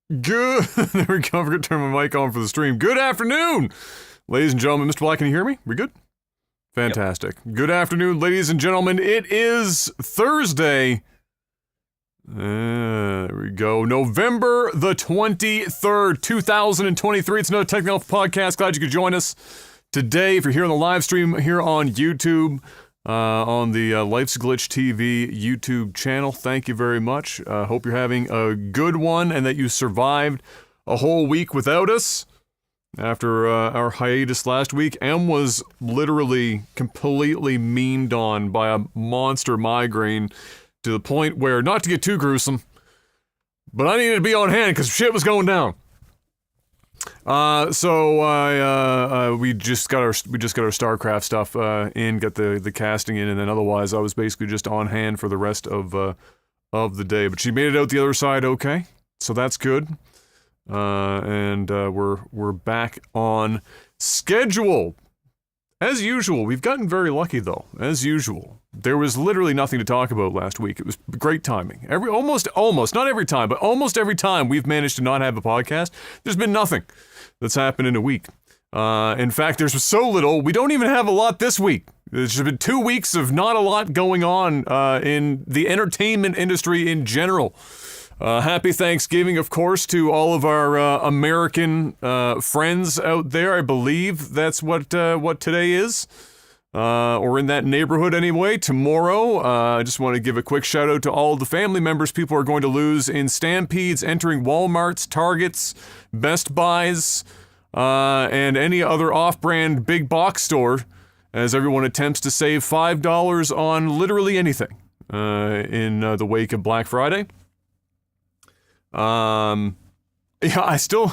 Good. There we go. I forgot to turn my mic on for the stream. Good afternoon, ladies and gentlemen. Mr. Black, can you hear me? We good? Fantastic. Yep. Good afternoon, ladies and gentlemen. It is Thursday. There we go. November the 23rd, 2023. It's another Technical Podcast. Glad you could join us today. If you're here on the live stream here on YouTube, on the Life's Glitch TV YouTube channel. Thank you very much. Hope you're having a good one and that you survived a whole week without us. After our hiatus last week, Em was literally completely memed on by a monster migraine to the point where, not to get too gruesome, but I needed to be on hand because shit was going down. So we just got our Starcraft stuff in, got the casting in, and then otherwise I was basically just on hand for the rest of the day. But she made it out the other side okay, so that's good. And we're back on schedule. As usual, we've gotten very lucky though. As usual, there was literally nothing to talk about last week. It was great timing. Almost, not every time, but almost every time we've managed to not have a podcast, there's been nothing that's happened in a week. In fact, there's so little, we don't even have a lot this week. There's been 2 weeks of not a lot going on in the entertainment industry in general. Happy Thanksgiving, of course, to all of our American friends out there. I believe that's what today is, or in that neighborhood anyway. Tomorrow, I just want to give a quick shout out to all the family members people are going to lose in stampedes entering Walmarts, Targets, Best Buys, and any other off-brand big box store, as everyone attempts to save $5 on literally anything in the wake of Black Friday. Yeah, I still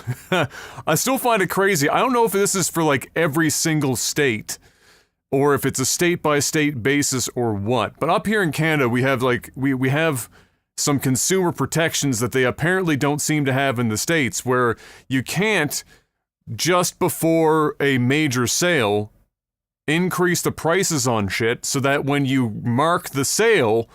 find it crazy. I don't know if this is for like every single state or if it's a state by state basis or what. But up here in Canada, we have we have some consumer protections that they apparently don't seem to have in the States, where you can't just before a major sale increase the prices on shit so that when you mark the sale,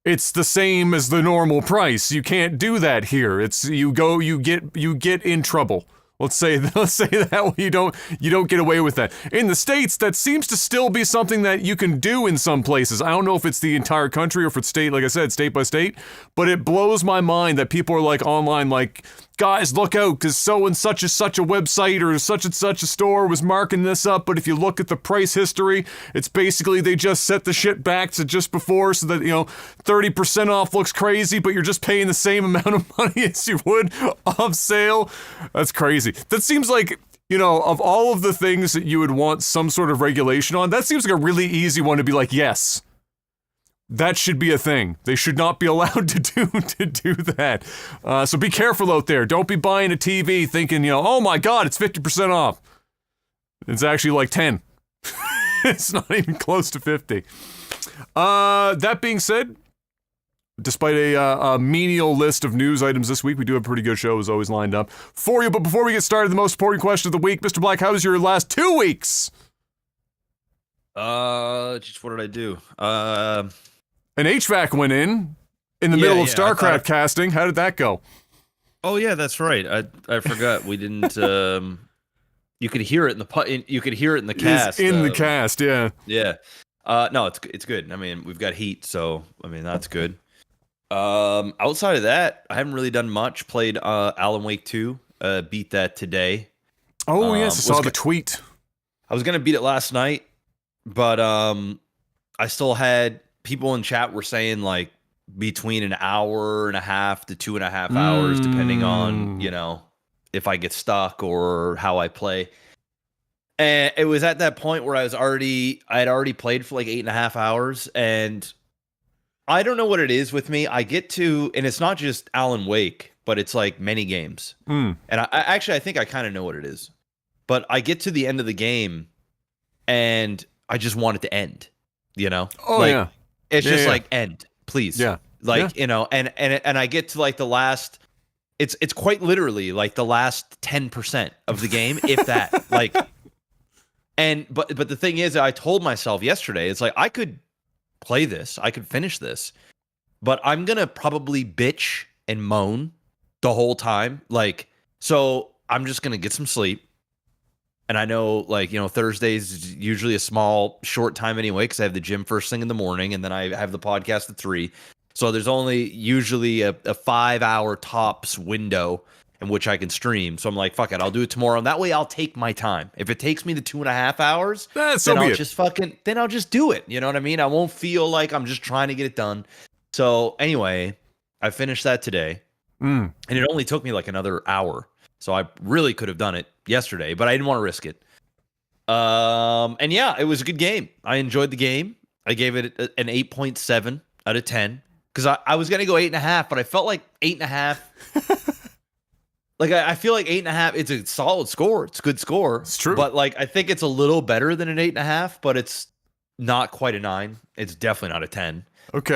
it's the same as the normal price. You can't do that here. It's you get in trouble. Let's say that you don't get away with that. In the States, that seems to still be something that you can do in some places. I don't know if it's the entire country or if it's state, like I said, state by state, but it blows my mind that people are like online like, guys, look out, because so and such is such a website or such and such a store was marking this up, but if you look at the price history, it's basically they just set the shit back to just before so that, 30% off looks crazy, but you're just paying the same amount of money as you would off sale. That's crazy. That seems like, of all of the things that you would want some sort of regulation on, that seems like a really easy one to be like, yes. That should be a thing. They should not be allowed to do that. So be careful out there. Don't be buying a TV thinking, oh my god, it's 50% off. It's actually like 10. It's not even close to 50. That being said, despite a menial list of news items this week, we do have a pretty good show as always lined up for you. But before we get started, the most important question of the week, Mr. Black, how was your last 2 weeks? Just what did I do? An HVAC went in the middle of Starcraft casting. How did that go? Oh yeah, that's right. I forgot we didn't. You could hear it in the you could hear it in the cast. In the cast, yeah. Yeah. No, it's good. I mean, we've got heat, so I mean that's good. Outside of that, I haven't really done much. Played Alan Wake 2. Beat that today. Oh yes, I saw the tweet. I was gonna beat it last night, but I still had people in chat were saying like between an hour and a half to 2.5 hours, depending on, if I get stuck or how I play. And it was at that point where I had already played for like 8.5 hours, and I don't know what it is with me. I get to, and it's not just Alan Wake, but it's like many games. Mm. And I think I kind of know what it is. But I get to the end of the game, and I just want it to end. You know? Oh, like, yeah. It's just yeah. like, end, please. Yeah. Like, you know, and I get to like the last, it's quite literally like the last 10% of the game, if that. Like, and but the thing is, I told myself yesterday, it's like I could play this, I could finish this, but I'm gonna probably bitch and moan the whole time. Like, so I'm just gonna get some sleep. And I know, like, you know, Thursdays is usually a small, short time anyway, because I have the gym first thing in the morning, and then I have the podcast at 3. So there's only usually a 5-hour tops window in which I can stream. So I'm like, fuck it, I'll do it tomorrow. And that way I'll take my time. If it takes me the 2.5 hours, then I'll just do it. You know what I mean? I won't feel like I'm just trying to get it done. So anyway, I finished that today. And it only took me like another hour. So I really could have done it yesterday, but I didn't want to risk it. And yeah, it was a good game. I enjoyed the game. I gave it an 8.7 out of 10 because I was going to go 8.5, but I felt like 8.5. Like, I feel like 8.5, it's a solid score. It's a good score. It's true. But like, I think it's a little better than an 8.5, but it's not quite a 9. It's definitely not a 10. Okay.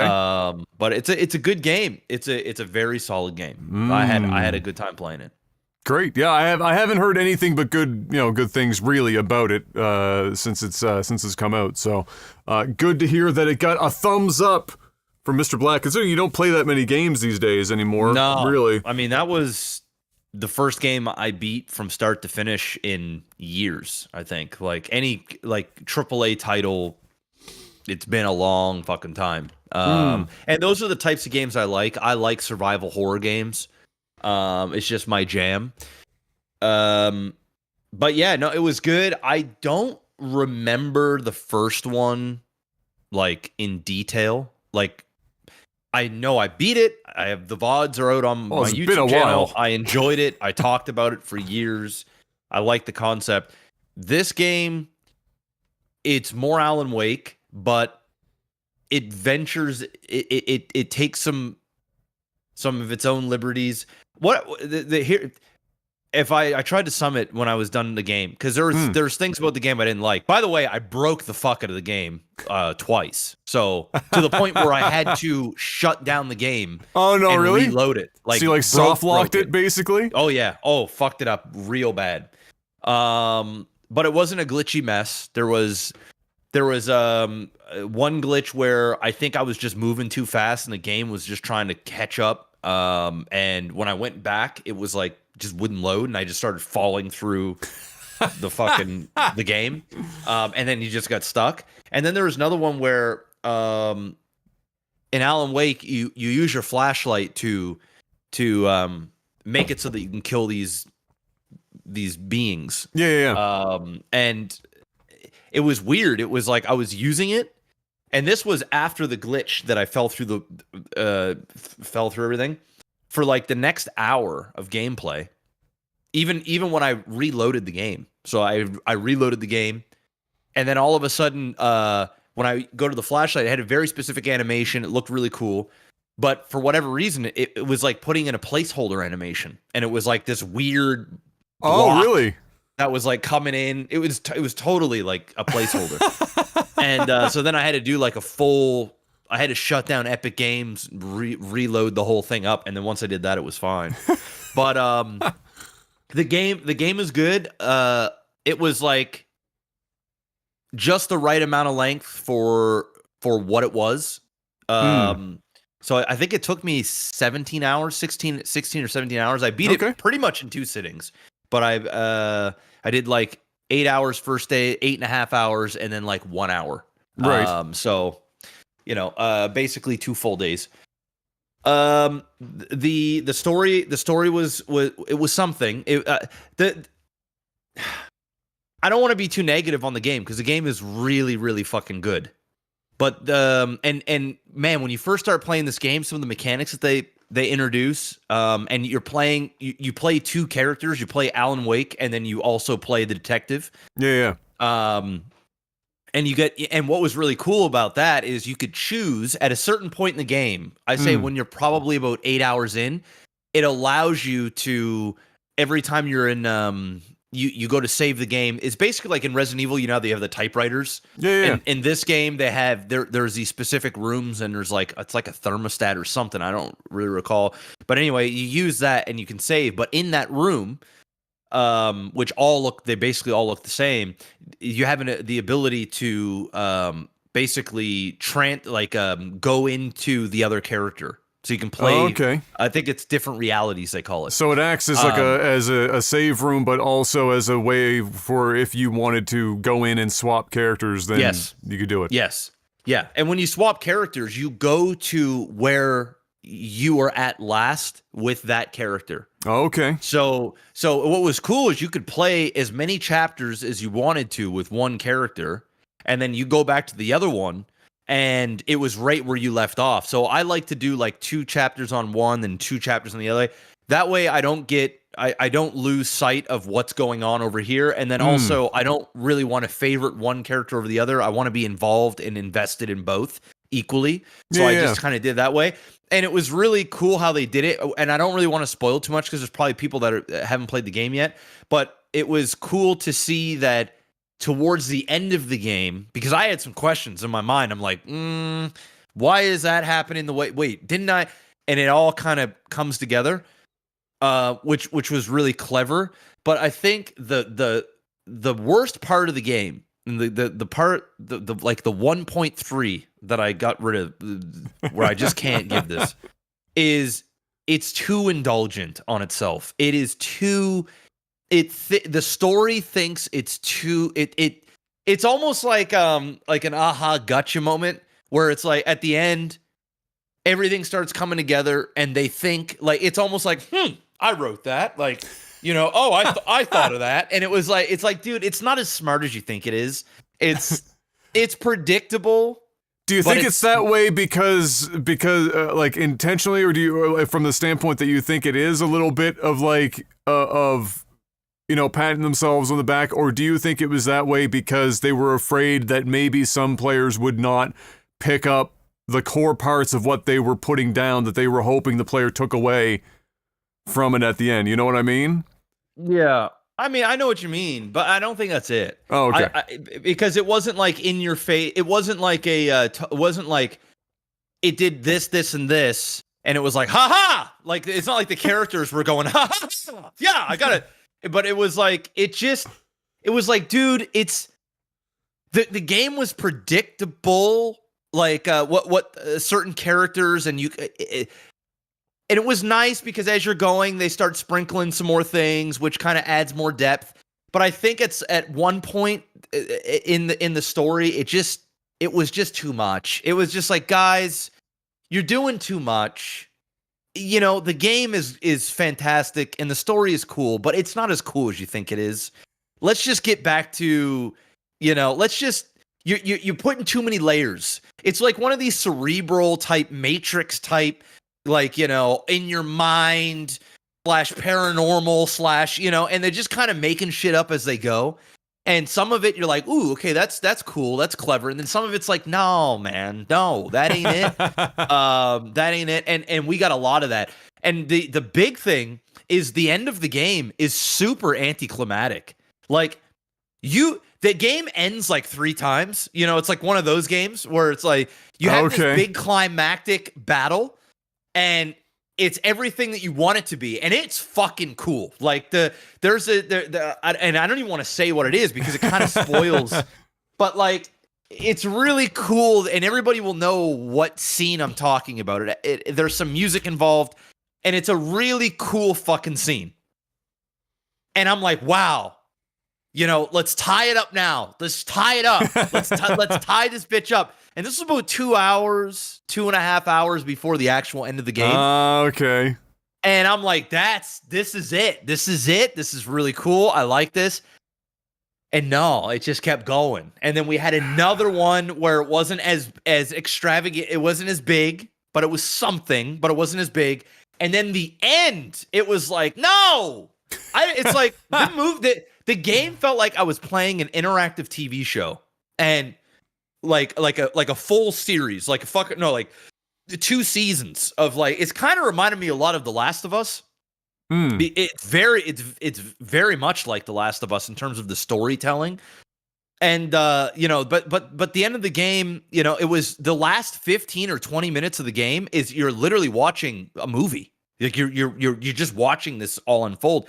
But it's a good game. It's a very solid game. I had a good time playing it. Great. Yeah, I haven't heard anything but good things really about it since it's come out. So good to hear that it got a thumbs up from Mr. Black. Considering you don't play that many games these days anymore. No, really. I mean, that was the first game I beat from start to finish in years. I think like any AAA title, it's been a long fucking time. And those are the types of games I like. I like survival horror games. It's just my jam. But yeah, no, it was good. I don't remember the first one like in detail. Like, I know I beat it. I have the VODs are out on my YouTube channel. While. I enjoyed it. I talked about it for years. I like the concept. This game, it's more Alan Wake, but it ventures. It takes some of its own liberties. Here, if I tried to sum it when I was done the game, because there's things about the game I didn't like. By the way, I broke the fuck out of the game twice, so to the point where I had to shut down the game. Oh no, and really? Reload it. Like, so you soft locked it basically? Oh yeah. Oh, fucked it up real bad. But it wasn't a glitchy mess. There was one glitch where I think I was just moving too fast and the game was just trying to catch up. And when I went back, it was like just wouldn't load, and I just started falling through the fucking the game. And then you just got stuck. And then there was another one where in Alan Wake you use your flashlight to make it so that you can kill these beings. Yeah. And it was weird. It was like I was using it, and this was after the glitch that I fell through everything for like the next hour of gameplay. Even when I reloaded the game, so I reloaded the game, and then all of a sudden, when I go to the flashlight, it had a very specific animation. It looked really cool, but for whatever reason, it was like putting in a placeholder animation, and it was like this weird. Oh, really? That was like coming in. It was totally like a placeholder. And so then I had to do like I had to shut down Epic Games, reload the whole thing up, and then once I did that, it was fine. But the game is good. It was like just the right amount of length for what it was. So I think it took me 17 hours, 16 or 17 hours. I beat it pretty much in 2 sittings. But I did like 8 hours first day, 8.5 hours, and then like 1 hour. Right. So, basically 2 full days. The story was it was something. I don't want to be too negative on the game because the game is really, really fucking good. But and man, when you first start playing this game, some of the mechanics that they introduce, and you're playing. You play two characters. You play Alan Wake, and then you also play the detective. Yeah, yeah. And what was really cool about that is you could choose at a certain point in the game. I say when you're probably about 8 hours in, it allows you to, every time you're in you go to save the game. It's basically like in Resident Evil, you know, they have the typewriters. Yeah. And in this game, they have there's these specific rooms, and there's like, it's like a thermostat or something. I don't really recall. But anyway, you use that and you can save. But in that room, which they basically all look the same, you have the ability to basically go into the other character. So you can play. Oh, okay. I think it's different realities, they call it. So it acts as like a save room, but also as a way for if you wanted to go in and swap characters, then you could do it. Yes. Yeah. And when you swap characters, you go to where you were at last with that character. Oh, okay. So what was cool is you could play as many chapters as you wanted to with one character, and then you go back to the other one, and it was right where you left off. So I like to do like 2 chapters on one and 2 chapters on the other. That way I don't lose sight of what's going on over here. And then also I don't really want to favorite one character over the other. I want to be involved and invested in both equally. So I just kind of did that way. And it was really cool how they did it. And I don't really want to spoil too much because there's probably people that haven't played the game yet. But it was cool to see that towards the end of the game, because I had some questions in my mind. I'm like, why is that happening the way? Wait, didn't I? And it all kind of comes together, which was really clever. But I think the worst part of the game, and the part like the 1.3 that I got rid of, where I just can't give this, is it's too indulgent on itself. It is too. The story thinks it's too. It's almost like an aha gotcha moment where it's like at the end, everything starts coming together, and they think like it's almost like, I wrote that, like, you know, I thought of that, and it's like, dude, it's not as smart as you think it is. It's predictable. Do you think it's that way because like intentionally, or do you, from the standpoint that you think it is a little bit of like of, you know, patting themselves on the back, or do you think it was that way because they were afraid that maybe some players would not pick up the core parts of what they were putting down that they were hoping the player took away from it at the end? You know what I mean? Yeah. I mean, I know what you mean, but I don't think that's it. Oh, okay. Because it wasn't like in your face. It wasn't like it wasn't like it did this, and this, and it was like, ha ha! Like, it's not like the characters were going, ha ha! Yeah, I got it. But it was like, it was like, dude, it's the game was predictable. Like what certain characters, and and it was nice because as you're going, they start sprinkling some more things, which kind of adds more depth. But I think it's at one point in the story, it was just too much. It was just like, guys, you're doing too much. You know, the game is fantastic and the story is cool, but it's not as cool as you think it is. Let's just get back to, you know, you're putting too many layers. It's like one of these cerebral type Matrix type, like, you know, in your mind / paranormal / you know, and they're just kind of making shit up as they go. And some of it you're like, ooh, okay, that's cool, that's clever. And then some of it's like, no, man, no, that ain't it. That ain't it. And we got a lot of that. And the big thing is the end of the game is super anticlimactic. Like, the game ends like 3 times. You know, it's like one of those games where it's like you have this big climactic battle, and it's everything that you want it to be, and it's fucking cool. Like and I don't even want to say what it is because it kind of spoils, but like it's really cool, and everybody will know what scene I'm talking about. There's some music involved, and it's a really cool fucking scene. And I'm like, wow, you know, let's tie it up now. Let's tie it up. Let's tie this bitch up. And this was about 2 hours, 2.5 hours before the actual end of the game. Okay. And I'm like, this is it. This is it. This is really cool. I like this. And no, it just kept going. And then we had another one where it wasn't as extravagant. It wasn't as big, but it was something, but it wasn't as big. And then the end, it was like, no. It's like the game felt like I was playing an interactive TV show, and like a full series, like the 2 seasons of like, it's kind of reminded me a lot of The Last of Us. It's very much like The Last of Us in terms of the storytelling. And but the end of the game, it was the last 15 or 20 minutes of the game is you're literally watching a movie. Like you're just watching this all unfold.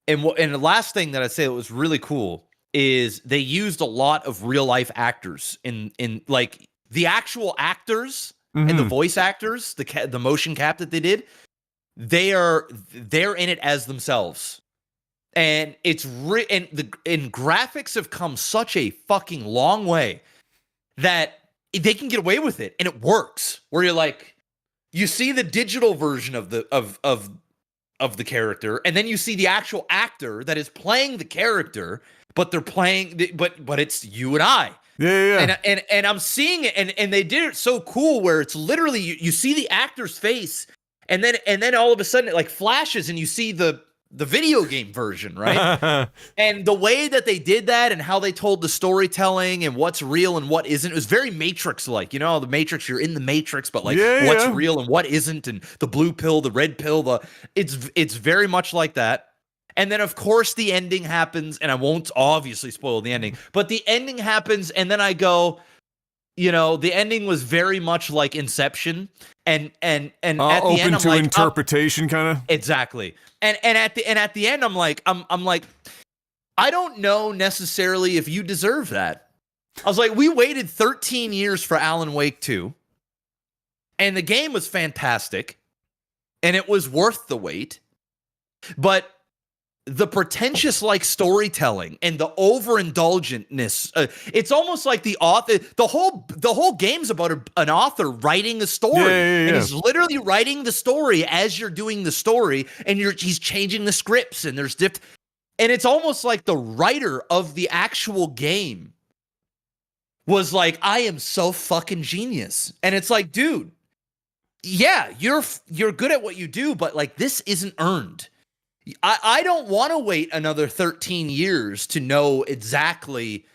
And the last thing that I'd say that was really cool is they used a lot of real life actors in like the actual actors and the voice actors, the motion cap that they did. They're in it as themselves. And it's and graphics have come such a fucking long way that they can get away with it, and it works. Where you're like, you see the digital version of the character, and then you see the actual actor that is playing the character, but they're playing, but it's you and I. Yeah. And I'm seeing it, and they did it so cool where it's literally you see the actor's face, and then all of a sudden it like flashes, and you see the video game version, right? And the way that they did that and how they told the storytelling and what's real and what isn't, it was very Matrix-like. The Matrix, you're in the Matrix, but like what's real and what isn't, and the blue pill, the red pill, it's very much like that. And then of course the ending happens, and I won't obviously spoil the ending, but the ending happens, and then I go, the ending was very much like Inception, and at the end, open I'm to like, interpretation, kind of. Exactly. And at the end, I'm like, I don't know necessarily if you deserve that. I was like, we waited 13 years for Alan Wake 2, and the game was fantastic, and it was worth the wait, but the pretentious like storytelling and the overindulgentness, it's almost like the author, the whole game's about an author writing a story. And he's literally writing the story as you're doing the story, and he's changing the scripts, and there's and it's almost like the writer of the actual game was like, I am so fucking genius. And it's like, dude, yeah, you're good at what you do, but like, this isn't earned. I don't want to wait another 13 years to know exactly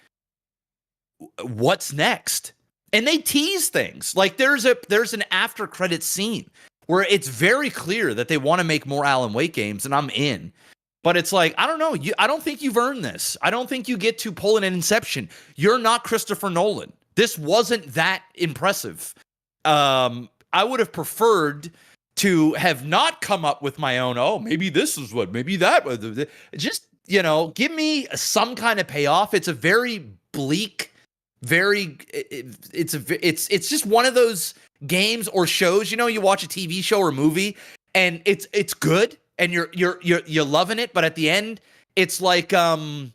what's next. And they tease things. Like there's an after credit scene where it's very clear that they want to make more Alan Wake games, and I'm in. But it's like, I don't know. I don't think you've earned this. I don't think you get to pull an Inception. You're not Christopher Nolan. This wasn't that impressive. I would have preferred to have not come up with my own, maybe this is what, maybe that was. Just, give me some kind of payoff. It's a very bleak, it's just one of those games or shows, you watch a TV show or movie, and it's good, and you're loving it, but at the end, it's like, will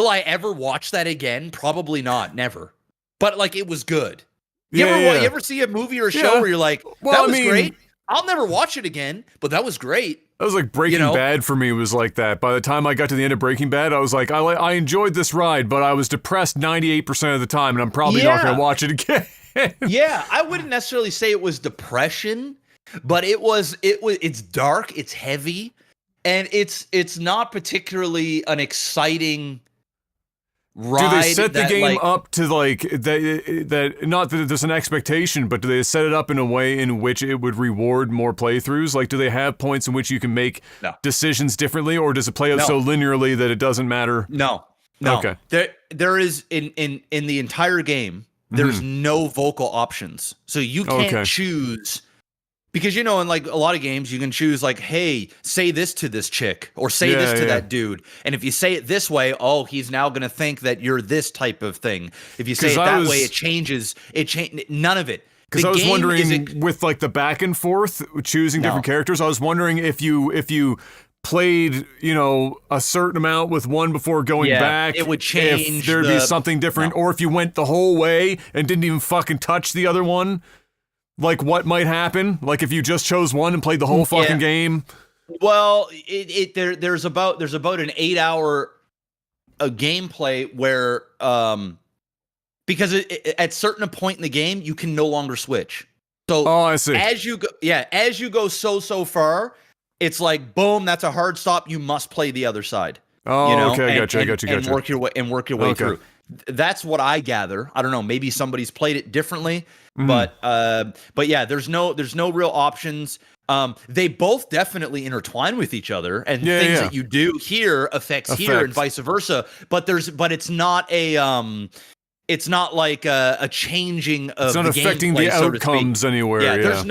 I ever watch that again? Probably not, never. But like, it was good. You ever see a movie or a show where you're like, that was great? I'll never watch it again, but that was great. That was like Breaking Bad for me, was like that. By the time I got to the end of Breaking Bad, I was like, I enjoyed this ride, but I was depressed 98% of the time, and I'm probably not going to watch it again. Yeah, I wouldn't necessarily say it was depression, but it's dark, it's heavy, and it's not particularly an exciting ride. Do they set the game up to like that? Not that there's an expectation, but do they set it up in a way in which it would reward more playthroughs? Like, do they have points in which you can make decisions differently, or does it play out so linearly that it doesn't matter? No. Okay. There is in the entire game, there's no vocal options, so you can't choose. Because, in like a lot of games, you can choose like, hey, say this to this chick or say this to that dude. And if you say it this way, he's now going to think that you're this type of thing. If you say it that way, it changes. None of it. Because I was wondering with like the back and forth, choosing different characters, I was wondering if you played, a certain amount with one before going back, it would change. If there'd be something different, or if you went the whole way and didn't even fucking touch the other one. Like, what might happen? Like, if you just chose one and played the whole fucking game? Well, there's about an 8-hour gameplay where, because at certain point in the game, you can no longer switch. So Oh, I see. as you go so far, it's like boom, that's a hard stop. You must play the other side. Oh, okay, gotcha. And work your way Okay. through. That's what I gather. I don't know. Maybe somebody's played it differently, Mm. but yeah, there's no real options. They both definitely intertwine with each other, and things that you do here affects here, and vice versa. But it's not it's not like a changing of it's not the affecting gameplay, the outcomes anywhere. Yeah,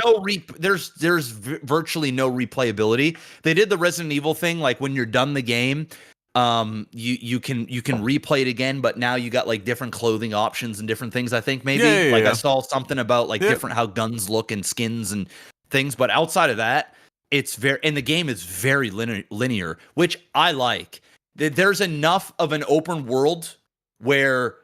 there's virtually no replayability. They did the Resident Evil thing, like when you're done the game, you can replay it again, but now you got like different clothing options and different things. I think maybe I saw something about like different how guns look and skins and things, but outside of that, and the game is very linear, which I like. There's enough of an open world where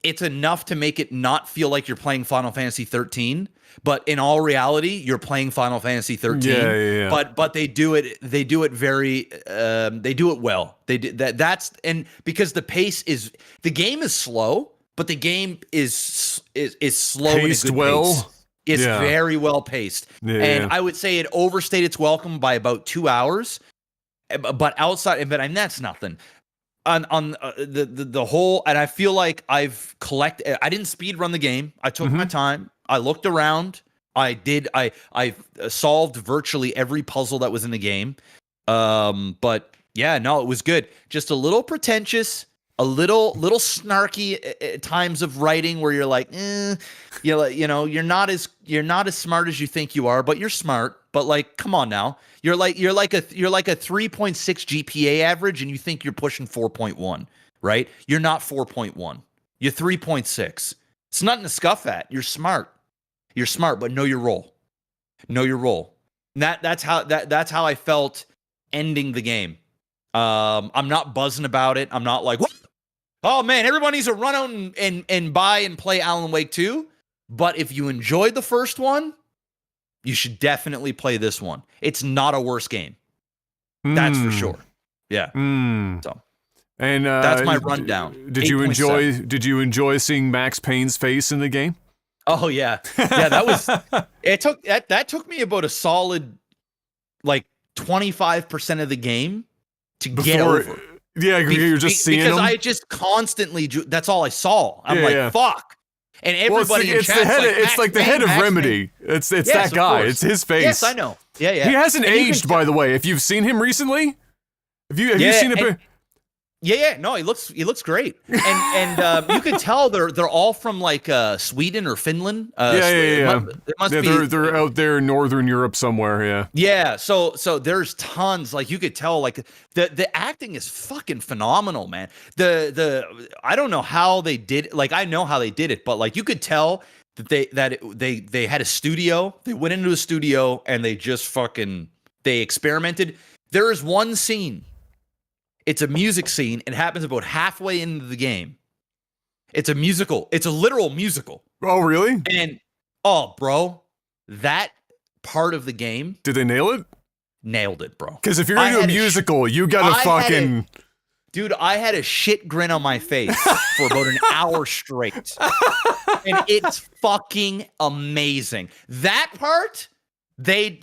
it's enough to make it not feel like you're playing Final Fantasy 13, but in all reality, you're playing Final Fantasy 13. Yeah. But they do it very they do it well. They do that's and because the game is slow, but the game is slow Paced in a good well. pace. It's very well paced. And I would say it overstayed its welcome by about 2 hours. But that's nothing. On the whole, and I feel like I've collected. I didn't speed run the game. I took my time. I looked around. I solved virtually every puzzle that was in the game. But yeah, no, it was good. Just a little pretentious, a little snarky at times of writing where you're like, you're not as smart as you think you are, but you're smart. But like, come on now. You're like a 3.6 GPA average, and you think you're pushing 4.1, right? You're not 4.1. You're 3.6. It's nothing to scuff at. You're smart. You're smart, but know your role. Know your role. And that's how I felt ending the game. I'm not buzzing about it. I'm not like, what? Oh man, everyone needs to run out and buy and play Alan Wake 2. But if you enjoyed the first one, you should definitely play this one. It's not a worse game. That's for sure. Yeah. So, and that's my rundown. Did you enjoy seeing Max Payne's face in the game? Oh yeah. Yeah, that took me about a solid like 25% of the game to get over. Yeah, you're just seeing because him? I just constantly that's all I saw. I'm fuck. And everybody it's the head of Remedy. It's that guy. It's his face. Yes, I know. Yeah. He hasn't aged, by the way. If you've seen him recently, have you seen him? Yeah. No, he looks great. And you can tell they're all from like Sweden or Finland. Yeah. They're out there in Northern Europe somewhere. Yeah. Yeah. So there's tons. Like you could tell, like the acting is fucking phenomenal, man. I don't know how they did. Like I know how they did it, but like you could tell that they had a studio. They went into a studio and they just they experimented. There is one scene. It's a music scene. It happens about halfway into the game. It's a musical. It's a literal musical. Oh, really? And, bro, that part of the game. Did they nail it? Nailed it, bro. Because if you're into a musical, you gotta fucking... Dude, I had a shit grin on my face for about an hour straight. And it's fucking amazing. That part, they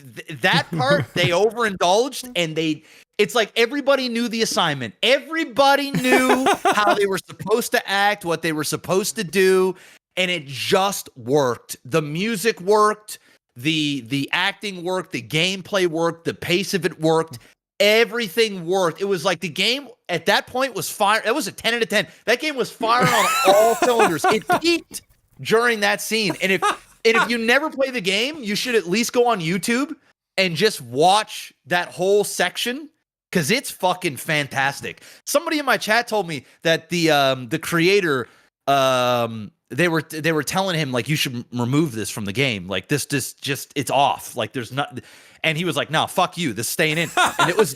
overindulged and it's like everybody knew the assignment. Everybody knew how they were supposed to act, what they were supposed to do, and it just worked. The music worked, the acting worked, the gameplay worked, the pace of it worked. Everything worked. It was like the game at that point was fire. It was a 10 out of 10. That game was firing on all cylinders. It peaked during that scene. And if you never play the game, you should at least go on YouTube and just watch that whole section. Because it's fucking fantastic. Somebody in my chat told me that the creator they were telling him like you should remove this from the game. Like this just it's off. Like there's not, and he was like, no, fuck you. This is staying in. And it was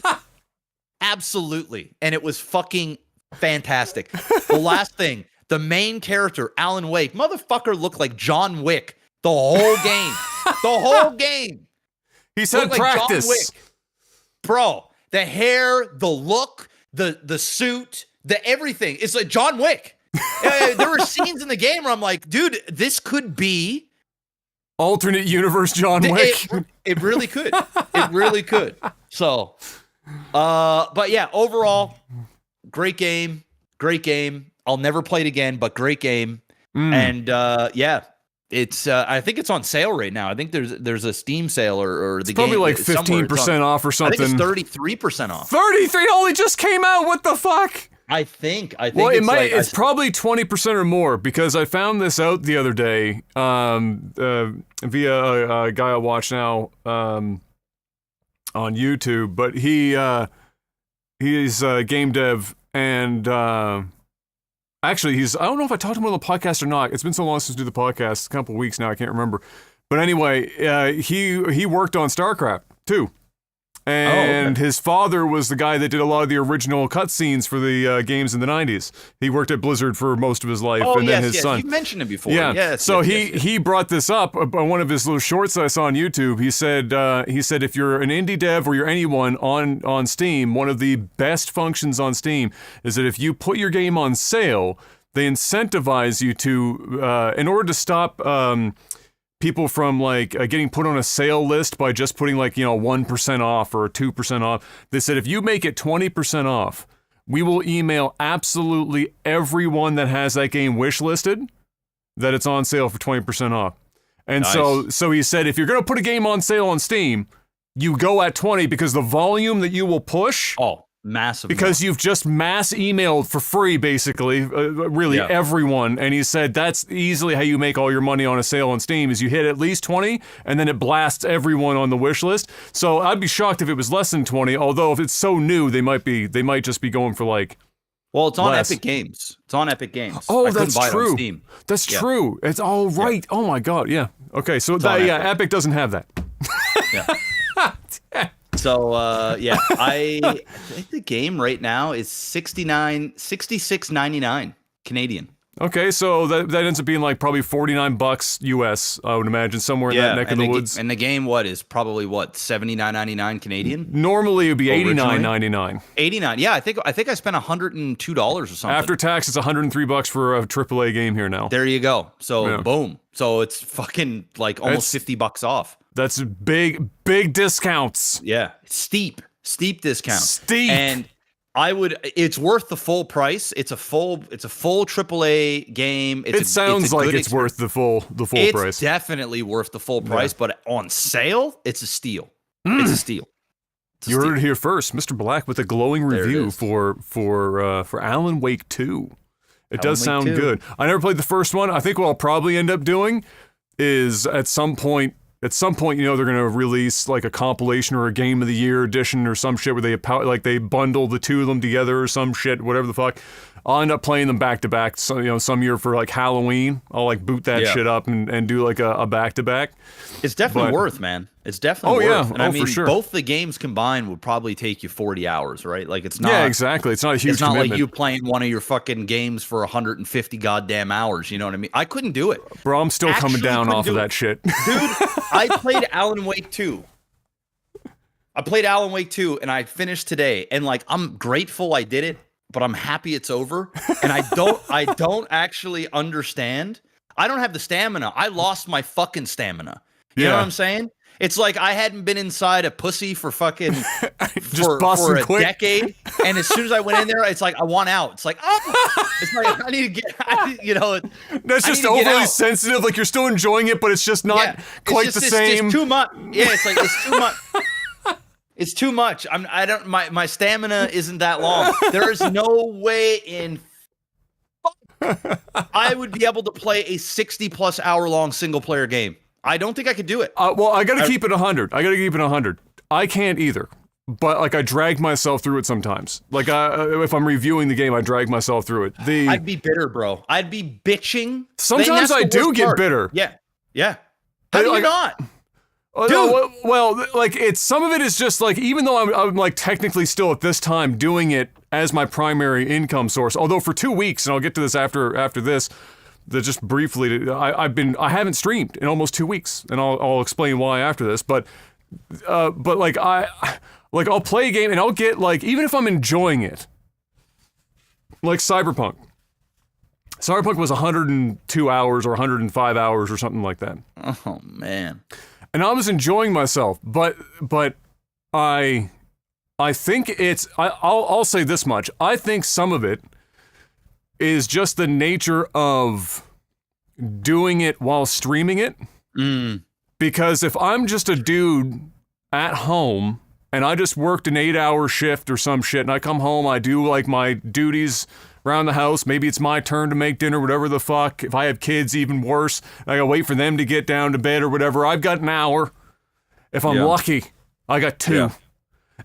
absolutely, and it was fucking fantastic. The last thing, the main character, Alan Wake, motherfucker looked like John Wick the whole game. The whole game. He's had practice. John Wick. Bro. The hair, the look, the suit, the everything. It's like John Wick. There were scenes in the game where I'm like, dude, this could be Alternate universe John Wick. It really could. It really could. So, but yeah, overall, great game. Great game. I'll never play it again, but great game. And yeah, it's I think it's on sale right now. I think there's a Steam sale or the it's probably game like 15% off or something. I think it's 33% off. 33 only just came out. What the fuck? I think. Well, it's probably 20% or more because I found this out the other day via a guy I watch now on YouTube. But he's a game dev and actually I don't know if I talked to him on the podcast or not. It's been so long since we did the podcast, a couple weeks now, I can't remember. But anyway, he worked on Starcraft too. And his father was the guy that did a lot of the original cutscenes for the games in the 90s. He worked at Blizzard for most of his life, then his son. You mentioned it before. Yeah. Yes, so he brought this up on one of his little shorts I saw on YouTube. He said if you're an indie dev or you're anyone on Steam, one of the best functions on Steam is that if you put your game on sale, they incentivize you to, in order to stop people from like getting put on a sale list by just putting 1% off or 2% off. They said if you make it 20% off, we will email absolutely everyone that has that game wishlisted that it's on sale for 20% off. And nice. so he said if you're going to put a game on sale on Steam, you go at 20 because the volume that you will push massive because you've just mass emailed for free basically everyone, and he said that's easily how you make all your money on a sale on Steam is you hit at least 20 and then it blasts everyone on the wish list. So I'd be shocked if it was less than 20, although if it's so new they might just be going for like it's on less. Epic Games. It's on Epic Games. Oh, that's buy true. It on Steam. That's true. It's all right. Yeah. Oh my god, yeah. Okay, so Epic doesn't have that. Yeah. So I think the game right now is $66.99 Canadian. Okay, so that ends up being like probably $49 US, I would imagine, somewhere in that neck of the woods. And the game is probably $79.99 Canadian? Normally it would be $89.99. 89. Yeah, I think I spent $102 or something. After tax, it's $103 for a AAA game here now. There you go. So boom. So it's fucking like almost $50 off. That's big discounts. Yeah, steep discounts. Steep. And it's worth the full price. It's a full AAA game. It sounds like it's worth the full price. It's definitely worth the full price, but on sale, it's a steal. It's a steal. You heard it here first, Mr. Black with a glowing review for Alan Wake 2. It does sound good. I never played the first one. I think what I'll probably end up doing is at some point, they're going to release like a compilation or a Game of the Year edition or some shit where they bundle the two of them together or some shit, whatever the fuck. I'll end up playing them back to back. So, some year for like Halloween, I'll like boot that shit up and do like a back to back. It's definitely worth, man. It's definitely worth. Yeah. And I mean, for sure. Both the games combined would probably take you 40 hours, right? Like it's not. Yeah, exactly. It's not a huge commitment. It's not like you playing one of your fucking games for 150 goddamn hours. You know what I mean? I couldn't do it. Bro, I'm still coming down off of that shit. Dude, I played Alan Wake 2. And I finished today. And like, I'm grateful I did it, but I'm happy it's over. And I don't actually understand. I don't have the stamina. I lost my fucking stamina. You know what I'm saying? It's like I hadn't been inside a pussy for fucking for a decade, and as soon as I went in there, it's like I want out. It's like it's like I need to get, That's just overly sensitive. Like you're still enjoying it, but it's just not quite the same. It's too much. Yeah, it's like it's too much. It's too much. My stamina isn't that long. There is no way in. I would be able to play a 60+ hour long single player game. I don't think I could do it. Well, I gotta keep it 100. I can't either. But like I drag myself through it sometimes. Like if I'm reviewing the game, I drag myself through it. I'd be bitter, bro. I'd be bitching. Sometimes I do get bitter. Yeah. How do you not? Dude. Well, like some of it is just like, even though I'm like technically still at this time doing it as my primary income source, although for 2 weeks, and I'll get to this after this, just briefly, I haven't streamed in almost 2 weeks, and I'll explain why after this. But like I'll play a game and I'll get like, even if I'm enjoying it, like Cyberpunk was 102 hours or 105 hours or something like that. Oh man. And I was enjoying myself, but I think I'll say this much. I think some of it is just the nature of doing it while streaming it. Because if I'm just a dude at home and I just worked an 8-hour shift or some shit and I come home, I do like my duties around the house, maybe it's my turn to make dinner, whatever the fuck. If I have kids, even worse, I gotta wait for them to get down to bed or whatever. I've got an hour. If I'm lucky, I got 2.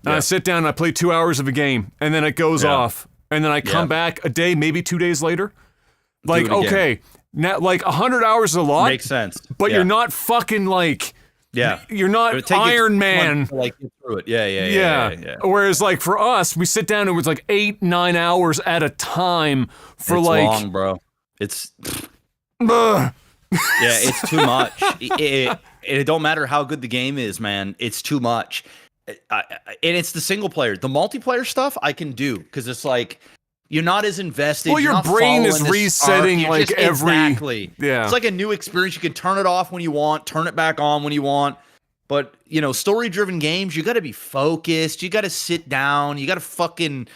And I sit down and I play 2 hours of a game and then it goes off. And then I come back a day, maybe 2 days later. Like, okay, now like 100 hours is a lot. Makes sense. But you're not fucking like, you're not Iron Man. To, like, get through it. Yeah. Whereas like for us, we sit down and it's like 8-9 hours at a time for it's like long, bro. It's it's too much. It don't matter how good the game is, man. It's too much. And it's the single player. The multiplayer stuff I can do because it's like you're not as invested. Well, your brain is resetting like exactly. Yeah. It's like a new experience. You can turn it off when you want, turn it back on when you want. But you know, story-driven games, you got to be focused. You got to sit down. You got to fucking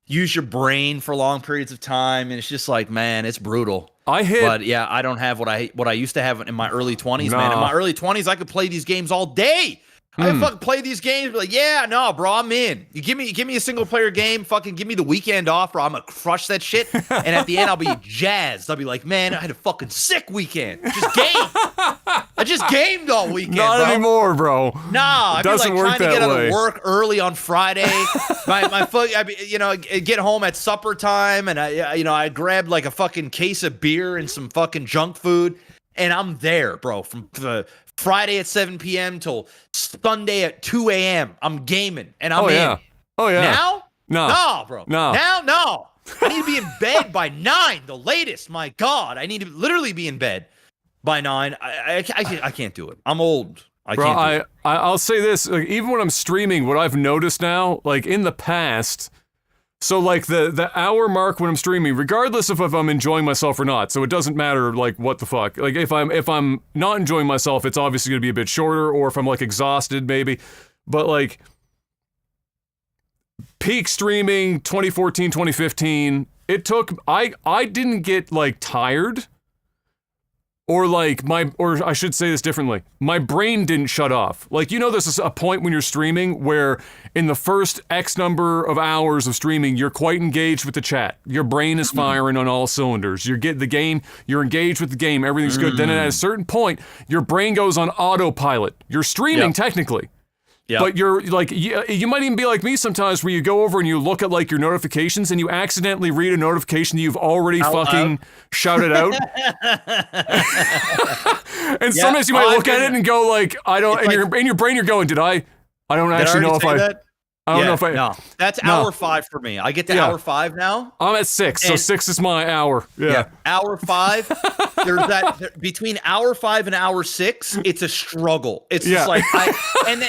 use your brain for long periods of time. And it's just like, man, it's brutal. But yeah, I don't have what I used to have in my early 20s, man. In my early 20s, I could play these games all day. I can fucking play these games, be like, yeah, no, bro, I'm in. You give me a single player game, fucking give me the weekend off, bro. I'm gonna crush that shit. And at the end, I'll be jazzed. I'll be like, man, I had a fucking sick weekend. I just gamed all weekend. Not anymore, bro. Nah, I'd be like trying to get out of work early on Friday. Get home at supper time, and I grabbed like a fucking case of beer and some fucking junk food, and I'm there, bro, from the Friday at 7 p.m. till Sunday at 2 a.m. I'm gaming, and I'm in. Oh, yeah. Now? No, bro. No. Now? No. I need to be in bed by 9, the latest. My God. I need to literally be in bed by 9. I can't do it. I'm old. I'll say this. Like, even when I'm streaming, what I've noticed now, like in the past, so like the hour mark when I'm streaming, regardless of if I'm enjoying myself or not, so it doesn't matter like what the fuck. Like if I'm not enjoying myself, it's obviously gonna be a bit shorter, or if I'm like exhausted maybe. But like peak streaming 2014, 2015, it took I didn't get like tired. Or like or I should say this differently. My brain didn't shut off. Like, you know, this is a point when you're streaming where in the first X number of hours of streaming, you're quite engaged with the chat. Your brain is firing on all cylinders. You're getting the game, you're engaged with the game, everything's good. Then at a certain point, your brain goes on autopilot. You're streaming technically. Yep. But you're like, you might even be like me sometimes where you go over and you look at like your notifications and you accidentally read a notification that you've already shouted out. And sometimes you might look at it and go like, I don't, and in your brain you're going, I don't actually know if I don't know if No, that's hour 5 for me. I get to hour 5 now. I'm at 6, so 6 is my hour. Yeah. Hour 5. There's that between hour 5 and hour 6. It's a struggle. It's just like and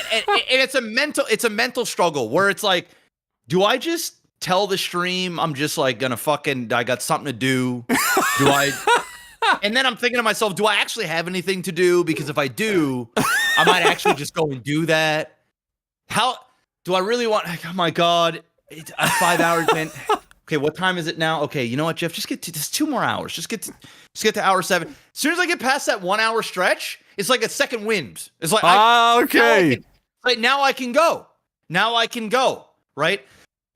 it's a mental struggle where it's like, do I just tell the stream I'm just like gonna I got something to do? Do I? And then I'm thinking to myself, do I actually have anything to do? Because if I do, I might actually just go and do that. How? Do I really want? Oh my God, it's 5 hours, man. Okay, what time is it now? Okay, you know what, Jeff? Just get to just 2 more hours. Just get to hour 7. As soon as I get past that 1 hour stretch, it's like a second wind. It's like okay. Now I can go. Now I can go. Right.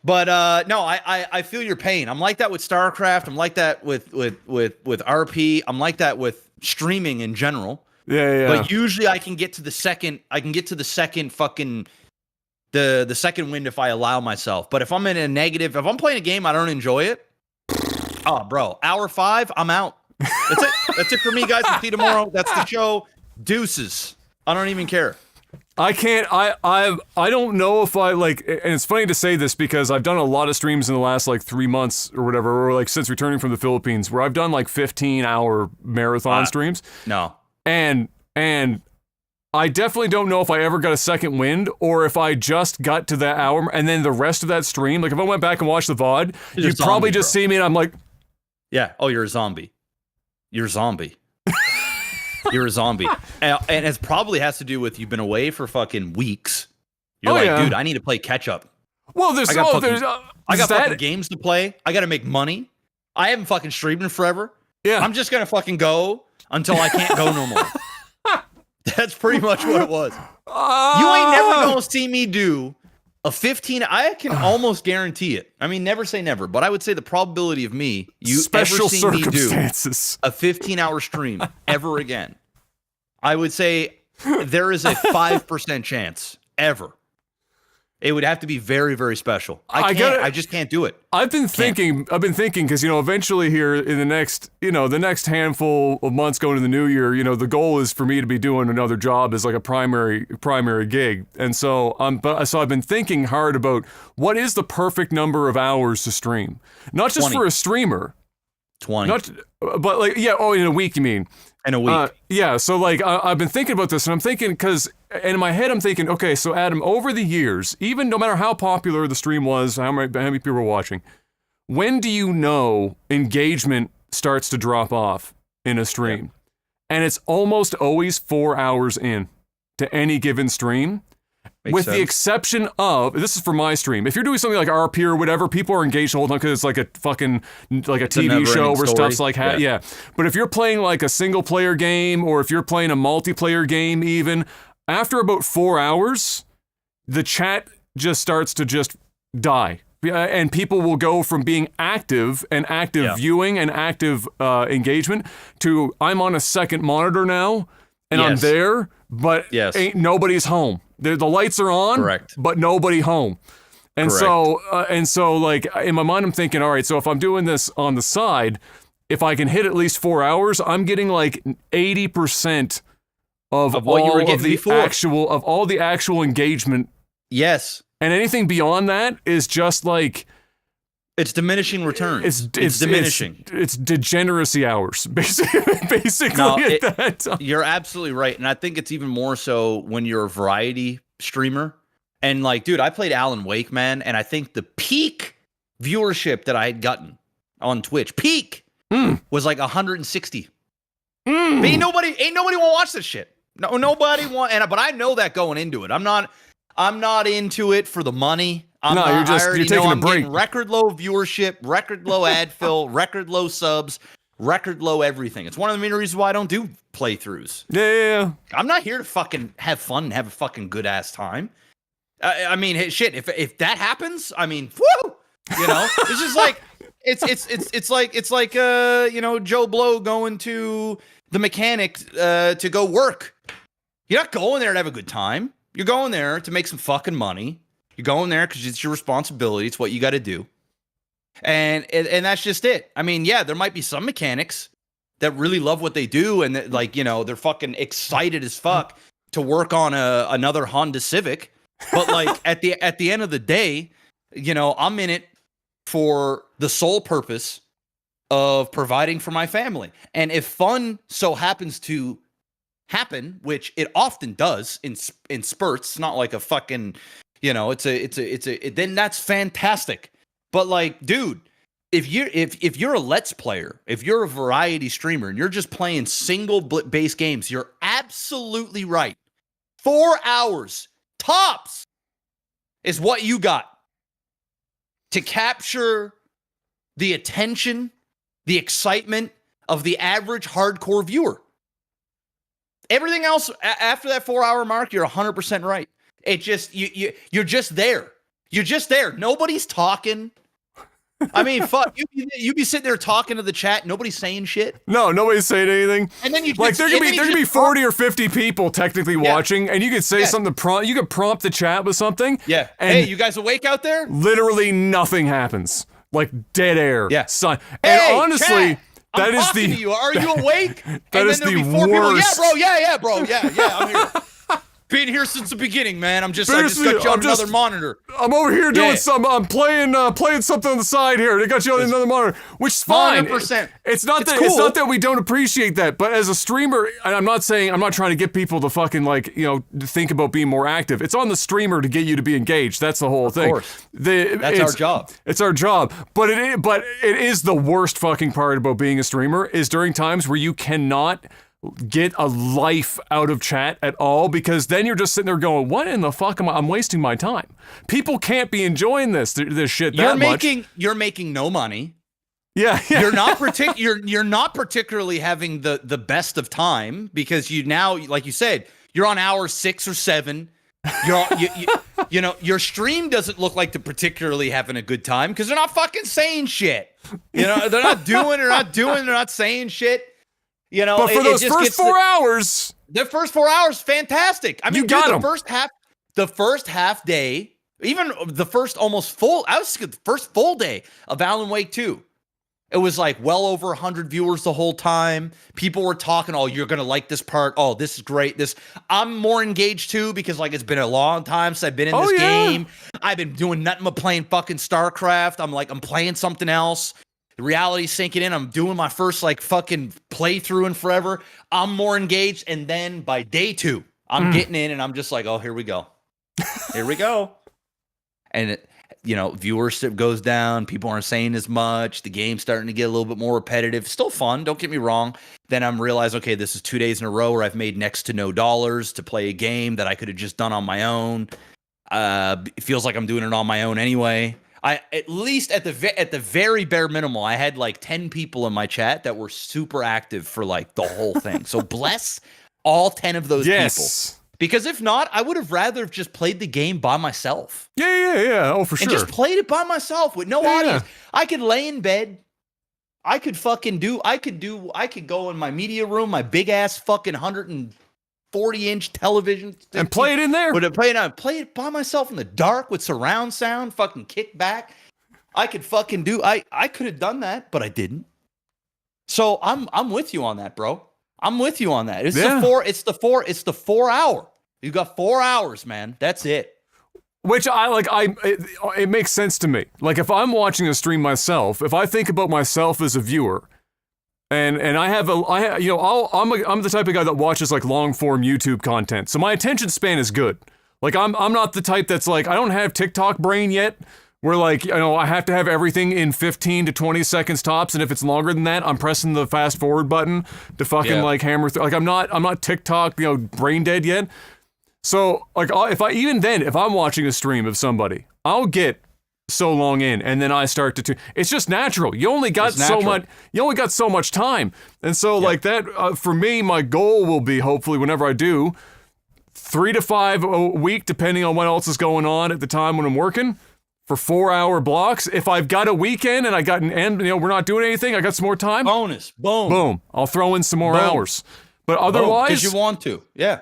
But no, I feel your pain. I'm like that with Starcraft. I'm like that with RP. I'm like that with streaming in general. Yeah. But usually I can get to the second. Fucking. The second wind if I allow myself. But if I'm in a negative, if I'm playing a game I don't enjoy it, oh bro, hour 5, I'm out. That's it. That's it for me, guys. We'll see you tomorrow. That's the show. Deuces. I don't even care. I can't. I don't know if I like. And it's funny to say this because I've done a lot of streams in the last like 3 months or whatever, or like since returning from the Philippines, where I've done like 15-hour marathon streams. No. And I definitely don't know if I ever got a second wind or if I just got to that hour and then the rest of that stream, like if I went back and watched the VOD, you'd probably just see me and I'm like, yeah, oh, you're a zombie. You're a zombie. You're a zombie. And it probably has to do with you've been away for fucking weeks. You're dude, I need to play catch up. Well, I got fucking games to play. I got to make money. I haven't fucking streamed in forever. Yeah. I'm just going to fucking go until I can't go no more. That's pretty much what it was. You ain't never going to see me do a 15. I can almost guarantee it. I mean, never say never, but I would say the probability of you special ever seeing me do circumstances. a 15-hour stream ever again, I would say there is a 5% chance ever. It would have to be very, very special. I just can't do it. I've been thinking because, eventually here in the next handful of months going to the new year, the goal is for me to be doing another job as like a primary gig. And so I've been thinking hard about what is the perfect number of hours to stream, not just 20. for a streamer. 20. But like, in a week, you mean? In a week. So like I've been thinking about this, and I'm thinking because in my head I'm thinking, okay, so Adam, over the years, even no matter how popular the stream was, how many people were watching, when do you know engagement starts to drop off in a stream? Yeah. And it's almost always 4 hours in to any given stream. With the exception of, this is for my stream, if you're doing something like RP or whatever, people are engaged the whole time because it's like a fucking, like a TV show where stuff's like, yeah. But if you're playing like a single player game, or if you're playing a multiplayer game even, after about 4 hours, the chat just starts to just die. And people will go from being active and active viewing and active engagement to, I'm on a second monitor now, and I'm there, but ain't nobody's home. The lights are on, but nobody home. And so like in my mind, I'm thinking, all right, so if I'm doing this on the side, if I can hit at least 4 hours, I'm getting like 80% of all the actual engagement. Yes. And anything beyond that is just like, it's diminishing returns. It's diminishing. It's degeneracy hours, basically. You're absolutely right. And I think it's even more so when you're a variety streamer. And like, dude, I played Alan Wake, man. And I think the peak viewership that I had gotten on Twitch, was like 160. But ain't nobody want to watch this shit. No, nobody want. But I know that going into it. I'm not into it for the money. You're taking a break. Record low viewership, record low ad fill, record low subs, record low everything. It's one of the main reasons why I don't do playthroughs. Yeah. I'm not here to fucking have fun and have a fucking good ass time. I mean, hey, shit. If that happens, I mean, woo! It's just like it's like Joe Blow going to the mechanic to go work. You're not going there to have a good time. You're going there to make some fucking money. You're going there because it's your responsibility. It's what you got to do. And that's just it. I mean, yeah, there might be some mechanics that really love what they do. And that, like, they're fucking excited as fuck to work on another Honda Civic. But like at the end of the day, I'm in it for the sole purpose of providing for my family. And if fun so happens to happen, which it often does in spurts, not like a fucking, then that's fantastic. But like, dude, if you're a Let's Player, if you're a variety streamer and you're just playing single base games, you're absolutely right. 4 hours tops is what you got to capture the attention, the excitement of the average hardcore viewer. Everything else after that 4 hour mark, you're 100% right. It just you're just there. You're just there. Nobody's talking. I mean, fuck, you be sitting there talking to the chat. Nobody's saying shit. No, nobody's saying anything. And then you like there could be 40 or 50 people technically watching, and you could say something to you could prompt the chat with something. Yeah. Hey, you guys awake out there? Literally nothing happens. Like dead air. Yeah. And honestly. Chat. Are you awake? That is the worst. People. Yeah, bro. Yeah, I'm here. Been here since the beginning, man. I just got you on another monitor. I'm over here doing something. I'm playing something on the side here. They got you on another monitor, which is fine. 100%. It's not that we don't appreciate that, but as a streamer, and I'm not trying to get people to fucking think about being more active. It's on the streamer to get you to be engaged. That's the whole thing. Of course. That's our job. It's our job. But it is the worst fucking part about being a streamer is during times where you cannot get a life out of chat at all, because then you're just sitting there going, what in the fuck I'm wasting my time. People can't be enjoying this shit that much. You're making no money. Yeah. You're not you're not particularly having the best of time, because you now, like you said, you're on hour 6 or 7. You know, your stream doesn't look like they're particularly having a good time because they're not fucking saying shit. You know, they're not saying shit. You know, but for those first 4 hours, the first 4 hours, fantastic. I mean, you got the first half day, even the first first full day of Alan Wake 2. It was like well over 100 viewers the whole time. People were talking, oh, you're going to like this part. Oh, this is great. I'm more engaged too, because like it's been a long time since I've been in this game. I've been doing nothing but playing fucking Starcraft. I'm playing something else. The reality's sinking in. I'm doing my first like fucking playthrough in forever. I'm more engaged. And then by day 2, I'm getting in and I'm just like, oh, here we go. Here we go. And viewership goes down. People aren't saying as much. The game's starting to get a little bit more repetitive. Still fun, don't get me wrong. Then I'm realized, okay, this is 2 days in a row where I've made next to no dollars to play a game that I could have just done on my own. It feels like I'm doing it on my own anyway. At least at the very bare minimal, I had like 10 people in my chat that were super active for like the whole thing. So bless all 10 of those people. Because if not, I would have rather just played the game by myself. Yeah. Oh, for sure. And just played it by myself with no audience. I could lay in bed. I could go in my media room, my big ass fucking 140-inch television. And play it in there. Play it by myself in the dark with surround sound, fucking kick back. I could have done that, but I didn't. So I'm with you on that, bro. I'm with you on that. It's the 4 hour. You got 4 hours, man. That's it. Which it makes sense to me. Like if I'm watching a stream myself, if I think about myself as a viewer, and I'm the type of guy that watches like long form YouTube content. So my attention span is good. Like I'm not the type that's like, I don't have TikTok brain yet, where like, I have to have everything in 15 to 20 seconds tops, and if it's longer than that, I'm pressing the fast forward button to fucking like hammer through. Like I'm not TikTok, brain dead yet. So like if I'm watching a stream of somebody, I'll get so long in, and then I start to it's just natural. You only got so much time. And so like that for me, my goal will be, hopefully whenever I do, 3 to 5 a week, depending on what else is going on at the time when I'm working, for 4 hour blocks. If I've got a weekend and we're not doing anything, I got some more time. Bonus. Boom. I'll throw in some more hours. But otherwise, because you want to. Yeah.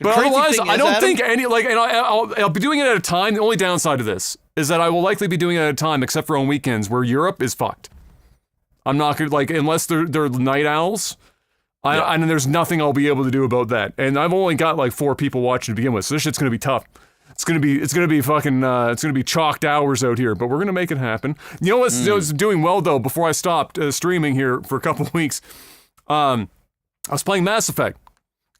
But otherwise, I don't think any, like, and I'll be doing it at a time. The only downside of this is that I will likely be doing it at a time, except for on weekends where Europe is fucked. I'm not gonna, like, unless they're night owls. And there's nothing I'll be able to do about that. And I've only got like 4 people watching to begin with, so this shit's gonna be tough. It's gonna be fucking, it's gonna be chalked hours out here, but we're gonna make it happen. You know what's doing well though? Before I stopped streaming here for a couple of weeks, I was playing Mass Effect.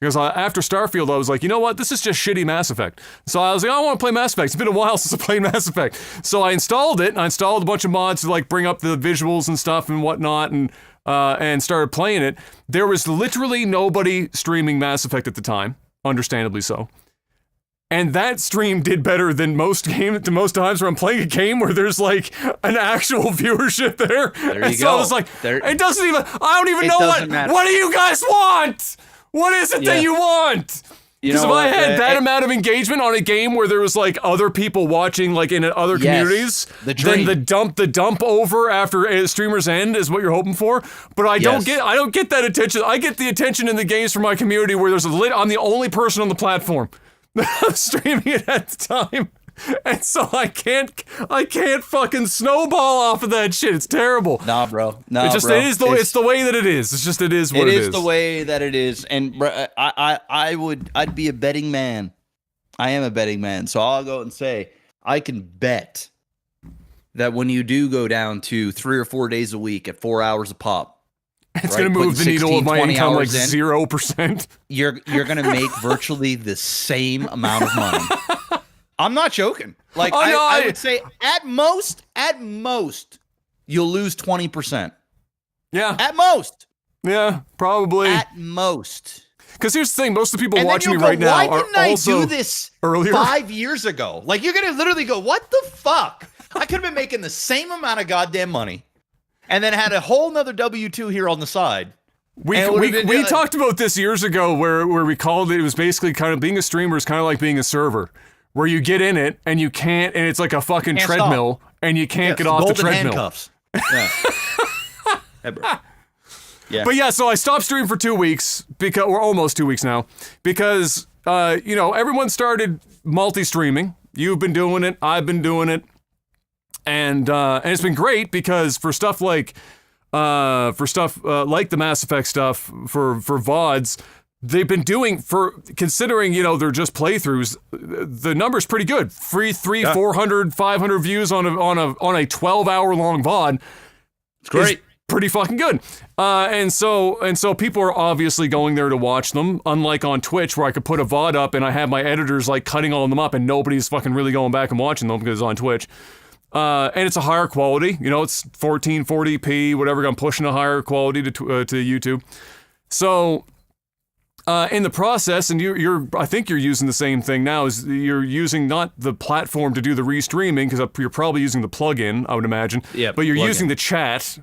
Because after Starfield, I was like, you know what? This is just shitty Mass Effect. So I was like, I want to play Mass Effect. It's been a while since I played Mass Effect. So I installed it, and I installed a bunch of mods to like bring up the visuals and stuff and whatnot, and started playing it. There was literally nobody streaming Mass Effect at the time, understandably so. And that stream did better than most times where I'm playing a game where there's like an actual viewership there. There you so go. I was like, it doesn't even, I don't even know what do you guys want? What is it that you want? Because if I had that amount of engagement on a game where there was like other people watching, like in other communities, then the dump over after streamers end is what you're hoping for. But I don't get that attention. I get the attention in the games from my community where I'm the only person on the platform streaming it at the time. And so I can't fucking snowball off of that shit. It's terrible. Nah, bro. It's the way that it is. It's just it is what it is. It is the way that it is. And I'd be a betting man. I am a betting man. So I'll go and say I can bet that when you do go down to 3 or 4 days a week at 4 hours a pop, it's going to move the needle of my income like 0%. You're going to make virtually the same amount of money. I'm not joking. Like, I would say at most, you'll lose 20%. Yeah. At most. Yeah, probably. At most. Because here's the thing, most of the people And watching me then you'll right go, now why are didn't I also do this earlier. 5 years ago? Like, you're going to literally go, what the fuck? I could have been making the same amount of goddamn money and then had a whole nother W-2 here on the side. We talked about this years ago where we called it was basically kind of being a streamer is kind of like being a server, where you get in it and you can't, and it's like a fucking treadmill and you can't get off the treadmill. Handcuffs. Yeah. Yeah. But yeah, so I stopped streaming for 2 weeks because we're almost 2 weeks now because everyone started multi-streaming. You've been doing it, I've been doing it, and it's been great because for stuff like the Mass Effect stuff for VODs, they've been doing considering they're just playthroughs. The number's pretty good. 400, 500 views on a 12-hour long VOD. It's great. Pretty fucking good. And so people are obviously going there to watch them, unlike on Twitch where I could put a VOD up and I have my editors like cutting all of them up and nobody's fucking really going back and watching them because it's on Twitch. And it's a higher quality, it's 1440p, whatever. I'm pushing a higher quality to YouTube. So in the process, and I think you're using the same thing now, is you're using not the platform to do the restreaming because you're probably using the plugin, I would imagine. Yeah, but you're using the chat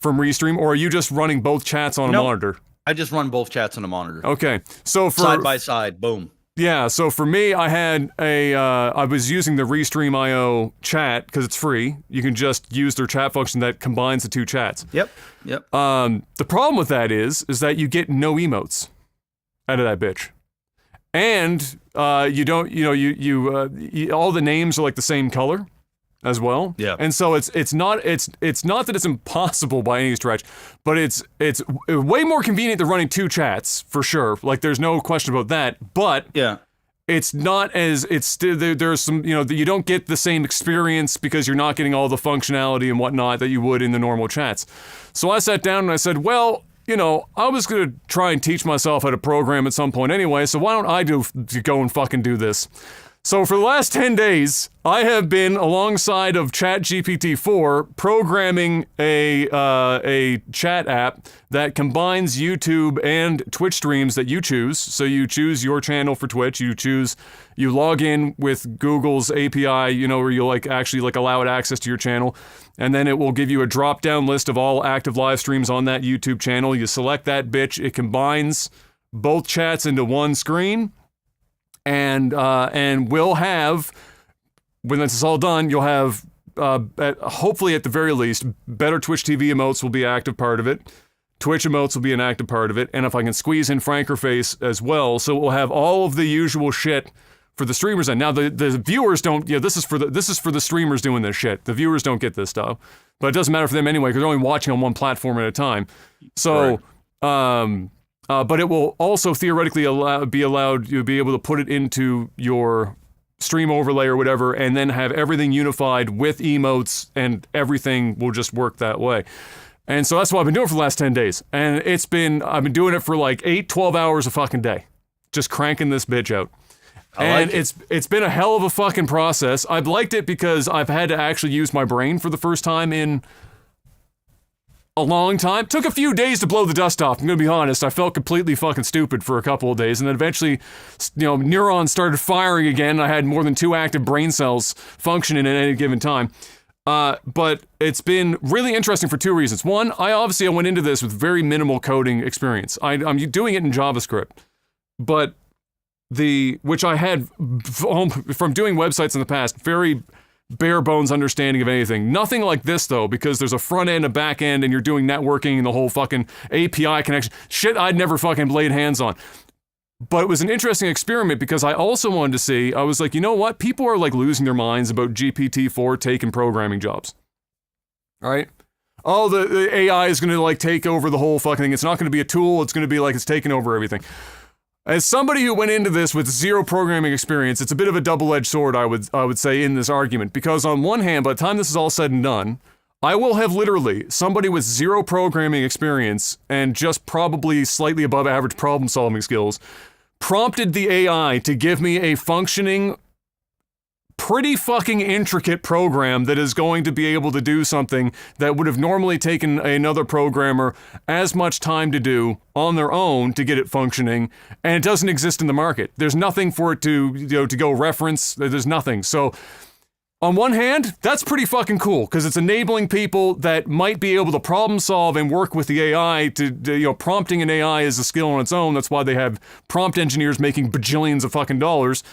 from Restream, or are you just running both chats on a monitor? I just run both chats on a monitor. Okay, so for side by side, boom. Yeah, so for me, I was using the Restream.io chat because it's free. You can just use their chat function that combines the two chats. Yep. The problem with that is that you get no emotes out of that bitch, and you don't, all the names are like the same color as well. Yeah. And so it's not that it's impossible by any stretch, but it's way more convenient than running two chats for sure. Like there's no question about that. But yeah, it's not as it's still there's some you don't get the same experience because you're not getting all the functionality and whatnot that you would in the normal chats. So I sat down and I said, well, I was gonna try and teach myself how to program at some point anyway. So why don't I go and fucking do this? So for the last 10 days, I have been alongside of ChatGPT-4 programming a chat app that combines YouTube and Twitch streams that you choose. So you choose your channel for Twitch. You log in with Google's API, where you'll actually allow it access to your channel. And then it will give you a drop-down list of all active live streams on that YouTube channel. You select that bitch. It combines both chats into one screen. And we'll have, when this is all done, you'll have, hopefully at the very least, better Twitch TV emotes will be an active part of it. Twitch emotes will be an active part of it. And if I can squeeze in Frankerface as well, so we'll have all of the usual shit for the streamers. And now the viewers don't, this is for the streamers doing this shit. The viewers don't get this stuff. But it doesn't matter for them anyway, because they're only watching on one platform at a time. So, right. But it will also theoretically be able to put it into your stream overlay or whatever, and then have everything unified with emotes, and everything will just work that way. And so that's what I've been doing for the last 10 days. And I've been doing it for like 12 hours a fucking day. Just cranking this bitch out. And it's been a hell of a fucking process. I've liked it because I've had to actually use my brain for the first time in a long time. Took a few days to blow the dust off. I'm gonna be honest. I felt completely fucking stupid for a couple of days, and then eventually, neurons started firing again. I had more than 2 active brain cells functioning at any given time. But it's been really interesting for 2 reasons. One, I went into this with very minimal coding experience. I'm doing it in JavaScript, but which I had from doing websites in the past, very bare bones understanding of anything. Nothing like this though, because there's a front end, a back end, and you're doing networking and the whole fucking API connection. Shit I'd never fucking laid hands on. But it was an interesting experiment because I also wanted to see, I was like, you know what? People are losing their minds about GPT-4 taking programming jobs. All right? Oh, the AI is going to take over the whole fucking thing. It's not going to be a tool. It's going to be it's taking over everything. As somebody who went into this with zero programming experience, it's a bit of a double-edged sword, I would say, in this argument. Because on one hand, by the time this is all said and done, I will have literally somebody with zero programming experience and just probably slightly above average problem-solving skills prompted the AI to give me a functioning pretty fucking intricate program that is going to be able to do something that would have normally taken another programmer as much time to do on their own to get it functioning, and it doesn't exist in the market. There's nothing for it to, to go reference. There's nothing. So on one hand, that's pretty fucking cool because it's enabling people that might be able to problem solve and work with the AI to prompting an AI is a skill on its own. That's why they have prompt engineers making bajillions of fucking dollars.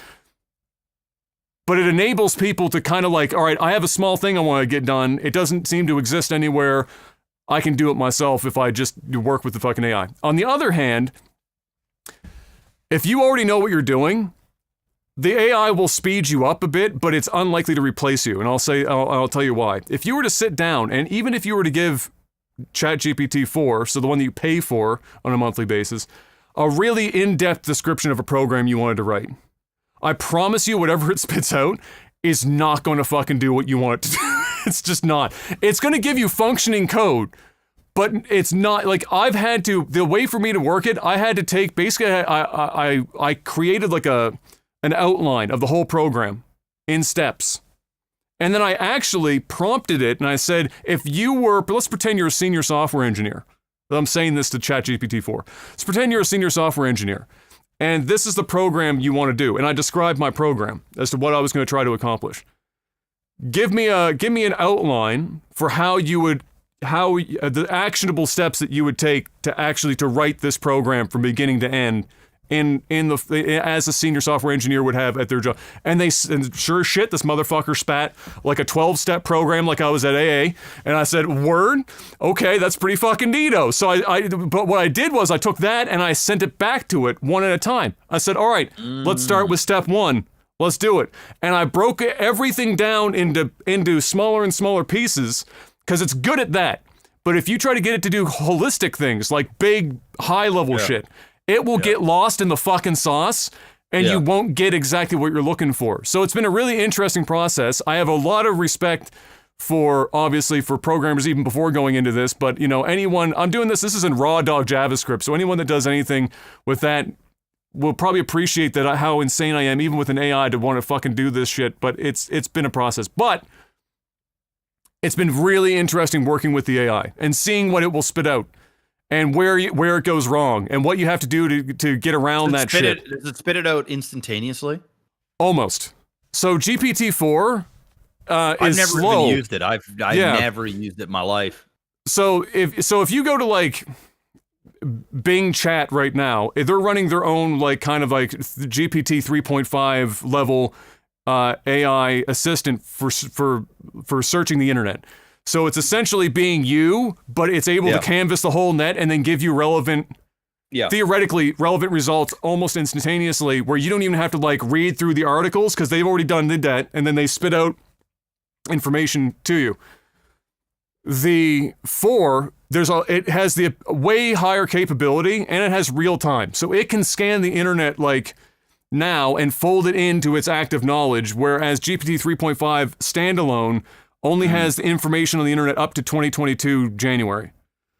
But it enables people to kind of like, all right, I have a small thing I want to get done. It doesn't seem to exist anywhere. I can do it myself if I just work with the fucking AI. On the other hand, if you already know what you're doing, the AI will speed you up a bit, but it's unlikely to replace you. And I'll tell you why. If you were to sit down, and even if you were to give ChatGPT 4, so the one that you pay for on a monthly basis, a really in-depth description of a program you wanted to write, I promise you whatever it spits out is not going to fucking do what you want it to do. It's just not. It's going to give you functioning code, but it's not like the way for me to work it, I had to take, basically I created like an outline of the whole program in steps. And then I actually prompted it and I said, let's pretend you're a senior software engineer. I'm saying this to ChatGPT 4. Let's pretend you're a senior software engineer. And this is the program you want to do. And I described my program as to what I was going to try to accomplish. Give me an outline for the actionable steps that you would take to write this program from beginning to end as a senior software engineer would have at their job. And sure as shit, this motherfucker spat like a 12-step program like I was at AA. And I said, word? Okay, that's pretty fucking neato. But what I did was I took that and I sent it back to it one at a time. I said, all right, let's start with step 1. Let's do it. And I broke everything down into smaller and smaller pieces because it's good at that. But if you try to get it to do holistic things like big, high-level shit, it will get lost in the fucking sauce and you won't get exactly what you're looking for. So it's been a really interesting process. I have a lot of respect for programmers even before going into this, but I'm doing this is in raw dog JavaScript. So anyone that does anything with that will probably appreciate that how insane I am even with an AI to want to fucking do this shit, but it's been a process. But it's been really interesting working with the AI and seeing what it will spit out. And where it goes wrong, and what you have to do to get around that shit. Does it spit it out instantaneously? Almost. So GPT-4 I've never slow. even used it. I've never used it in my life. So if you go to like Bing Chat right now, they're running their own like kind of like GPT 3.5 level AI assistant for searching the internet. So it's essentially being you, but it's able to canvas the whole net and then give you theoretically relevant results almost instantaneously, where you don't even have to like read through the articles because they've already done that, and then they spit out information to you. The 4, it has the way higher capability and it has real time, so it can scan the internet like now and fold it into its active knowledge, whereas GPT 3.5 standalone only has the information on the internet up to 2022 January.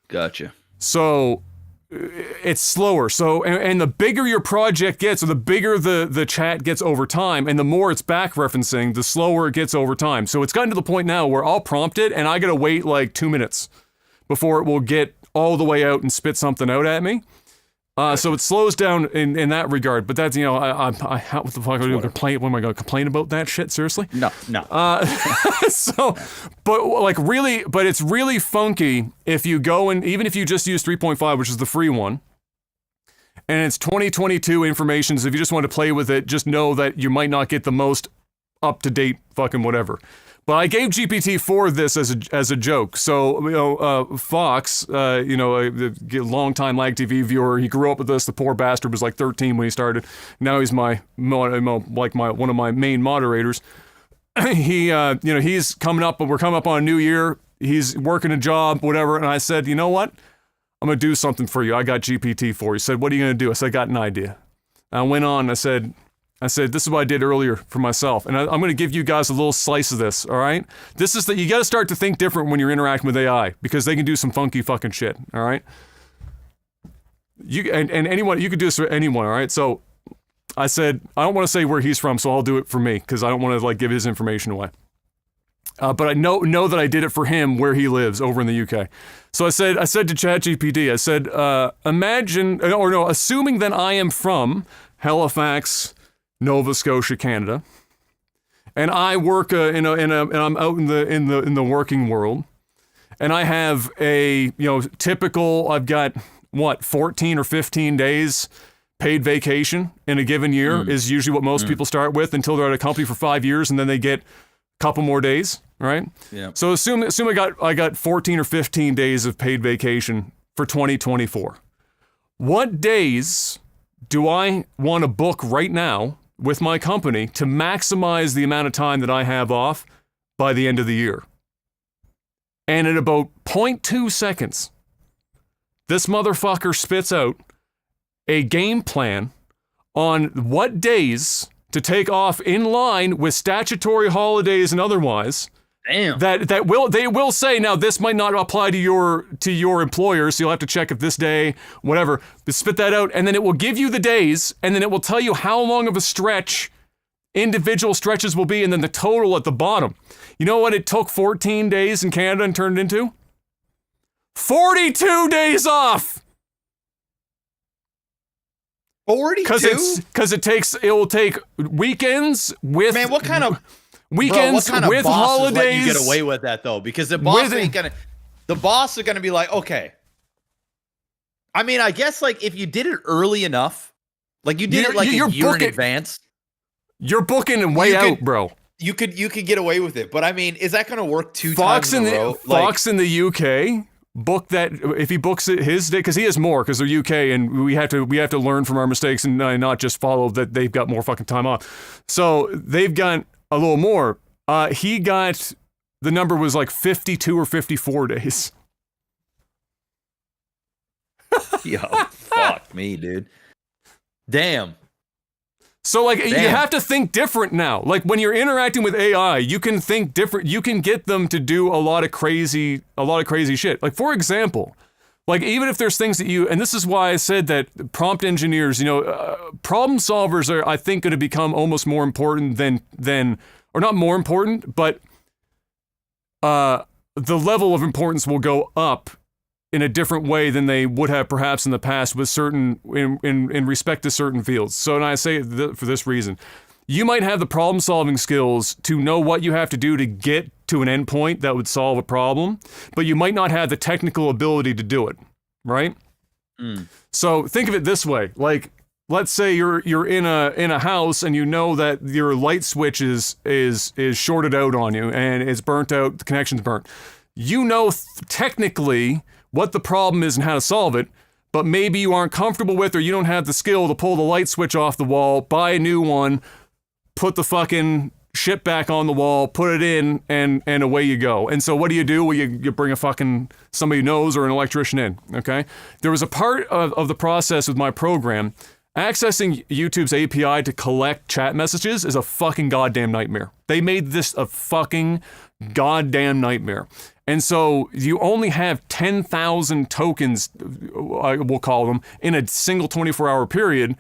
Gotcha. So it's slower. So and the bigger your project gets, or the bigger the chat gets over time, and the more it's back referencing, the slower it gets over time. So it's gotten to the point now where I'll prompt it and I gotta wait like 2 minutes before it will get all the way out and spit something out at me. So it slows down in that regard, but that's, what the fuck am I going to complain? What am I going to complain about that shit? Seriously? No. But it's really funky if you go and even if you just use 3.5, which is the free one, and it's 2022 information, so if you just want to play with it, just know that you might not get the most up-to-date fucking whatever. But I gave GPT-4 this as a joke. So, Fox, a long-time Lag TV viewer, he grew up with us. The poor bastard was like 13 when he started. Now he's one of my main moderators. He's coming up, but we're coming up on a new year. He's working a job, whatever. And I said, you know what? I'm going to do something for you. I got GPT-4. He said, what are you going to do? I said, I got an idea. I went on. I said, this is what I did earlier for myself, and I'm going to give you guys a little slice of this, all right? This is that you got to start to think different when you're interacting with AI, because they can do some funky fucking shit, all right? And anyone, you could do this for anyone, all right? So I said, I don't want to say where he's from, so I'll do it for me because I don't want to like give his information away. But I know that I did it for him where he lives over in the UK. So I said to ChatGPT, I said, assuming that I am from Halifax, Nova Scotia, Canada, and I work and I'm out in the working world, and I have a typical, I've got 14 or 15 days paid vacation in a given year is usually what most people start with until they're at a company for 5 years, and then they get a couple more days, right? Yeah. So assume I got 14 or 15 days of paid vacation for 2024. What days do I want to book right now with my company to maximize the amount of time that I have off by the end of the year? And in about 0.2 seconds, this motherfucker spits out a game plan on what days to take off in line with statutory holidays and otherwise. Damn. They will say, now this might not apply to your employer, so you'll have to check if this day, whatever, but spit that out, and then it will give you the days, and then it will tell you how long of a stretch individual stretches will be, and then the total at the bottom. You know what it took 14 days in Canada and turned into? 42 days off! 42? Because it will take weekends with... Man, what kind of... Weekends bro, what kind with of bosses holidays. let you get away with that though? Because the boss ain't gonna. The boss are gonna be like, okay. I mean, I guess like if you did it early enough, like you did it like a year in advance. You're booking way out, bro. You could get away with it, but I mean, is that gonna work two times in a row? Fox in the UK book that if he books it his day because he has more because they're UK and we have to learn from our mistakes and not just follow that they've got more fucking time off. So they've got a little more. He got, the number was like 52 or 54 days. Yo, fuck me, dude. Damn. So like you have to think different now. Like when you're interacting with AI, you can think different. You can get them to do a lot of crazy shit. Like for example, like even if there's things that and this is why I said that prompt engineers, problem solvers are, I think, going to become almost more important than or not more important, but the level of importance will go up in a different way than they would have perhaps in the past with certain, in respect to certain fields. So, and I say for this reason, you might have the problem solving skills to know what you have to do to get to an endpoint that would solve a problem, but you might not have the technical ability to do it, right? So think of it this way, like, let's say you're in a house and you know that your light switch is shorted out on you and it's burnt out, the connection's burnt. You know technically what the problem is and how to solve it, but maybe you aren't comfortable with or you don't have the skill to pull the light switch off the wall, buy a new one, put the fucking shit back on the wall, put it in, and away you go. And so what do? Well, you bring a fucking somebody who knows or an electrician in, okay? There was a part of the process with my program. Accessing YouTube's API to collect chat messages is a fucking goddamn nightmare. They made this a fucking goddamn nightmare. And so you only have 10,000 tokens, we'll call them, in a single 24-hour period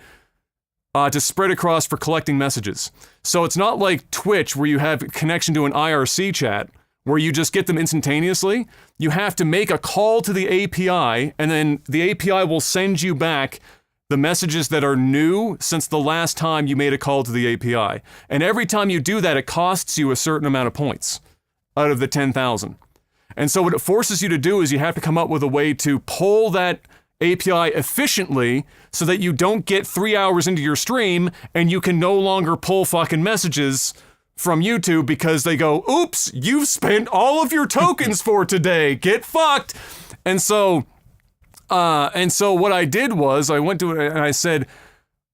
to spread across for collecting messages. So it's not like Twitch where you have connection to an IRC chat where you just get them instantaneously. You have to make a call to the API and then the API will send you back the messages that are new since the last time you made a call to the API. And every time you do that, it costs you a certain amount of points out of the 10,000. And so what it forces you to do is you have to come up with a way to pull that API efficiently so that you don't get 3 hours into your stream and you can no longer pull fucking messages from YouTube because they go, oops, you've spent all of your tokens for today. Get fucked. And so what I did was I went to it and I said,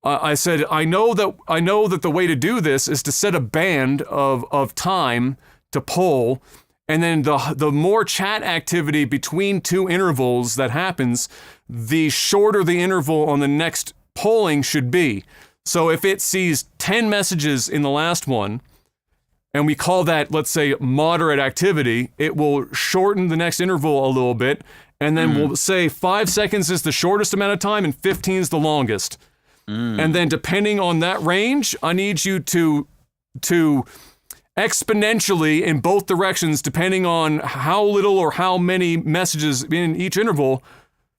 I know that the way to do this is to set a band of time to pull, and then the more chat activity between two intervals that happens, the shorter the interval on the next polling should be. So if it sees 10 messages in the last one, and we call that, let's say, moderate activity, it will shorten the next interval a little bit, and then we'll say 5 seconds is the shortest amount of time and 15 is the longest. And then depending on that range, I need you to exponentially in both directions, depending on how little or how many messages in each interval,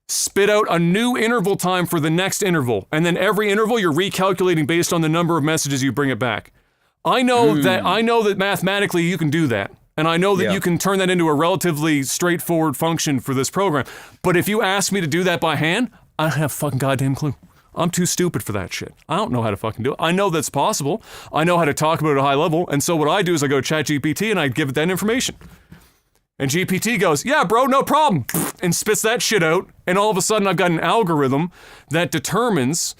spit out a new interval time for the next interval. And then every interval you're recalculating based on the number of messages you bring it back. I know that mathematically you can do that. And I know that you can turn that into a relatively straightforward function for this program. But if you ask me to do that by hand, I don't have a fucking goddamn clue. I'm too stupid for that shit. I don't know how to fucking do it. I know that's possible. I know how to talk about it at a high level. And so what I do is I go to ChatGPT and I give it that information. And GPT goes, yeah, bro, no problem. And spits that shit out. And all of a sudden I've got an algorithm that determines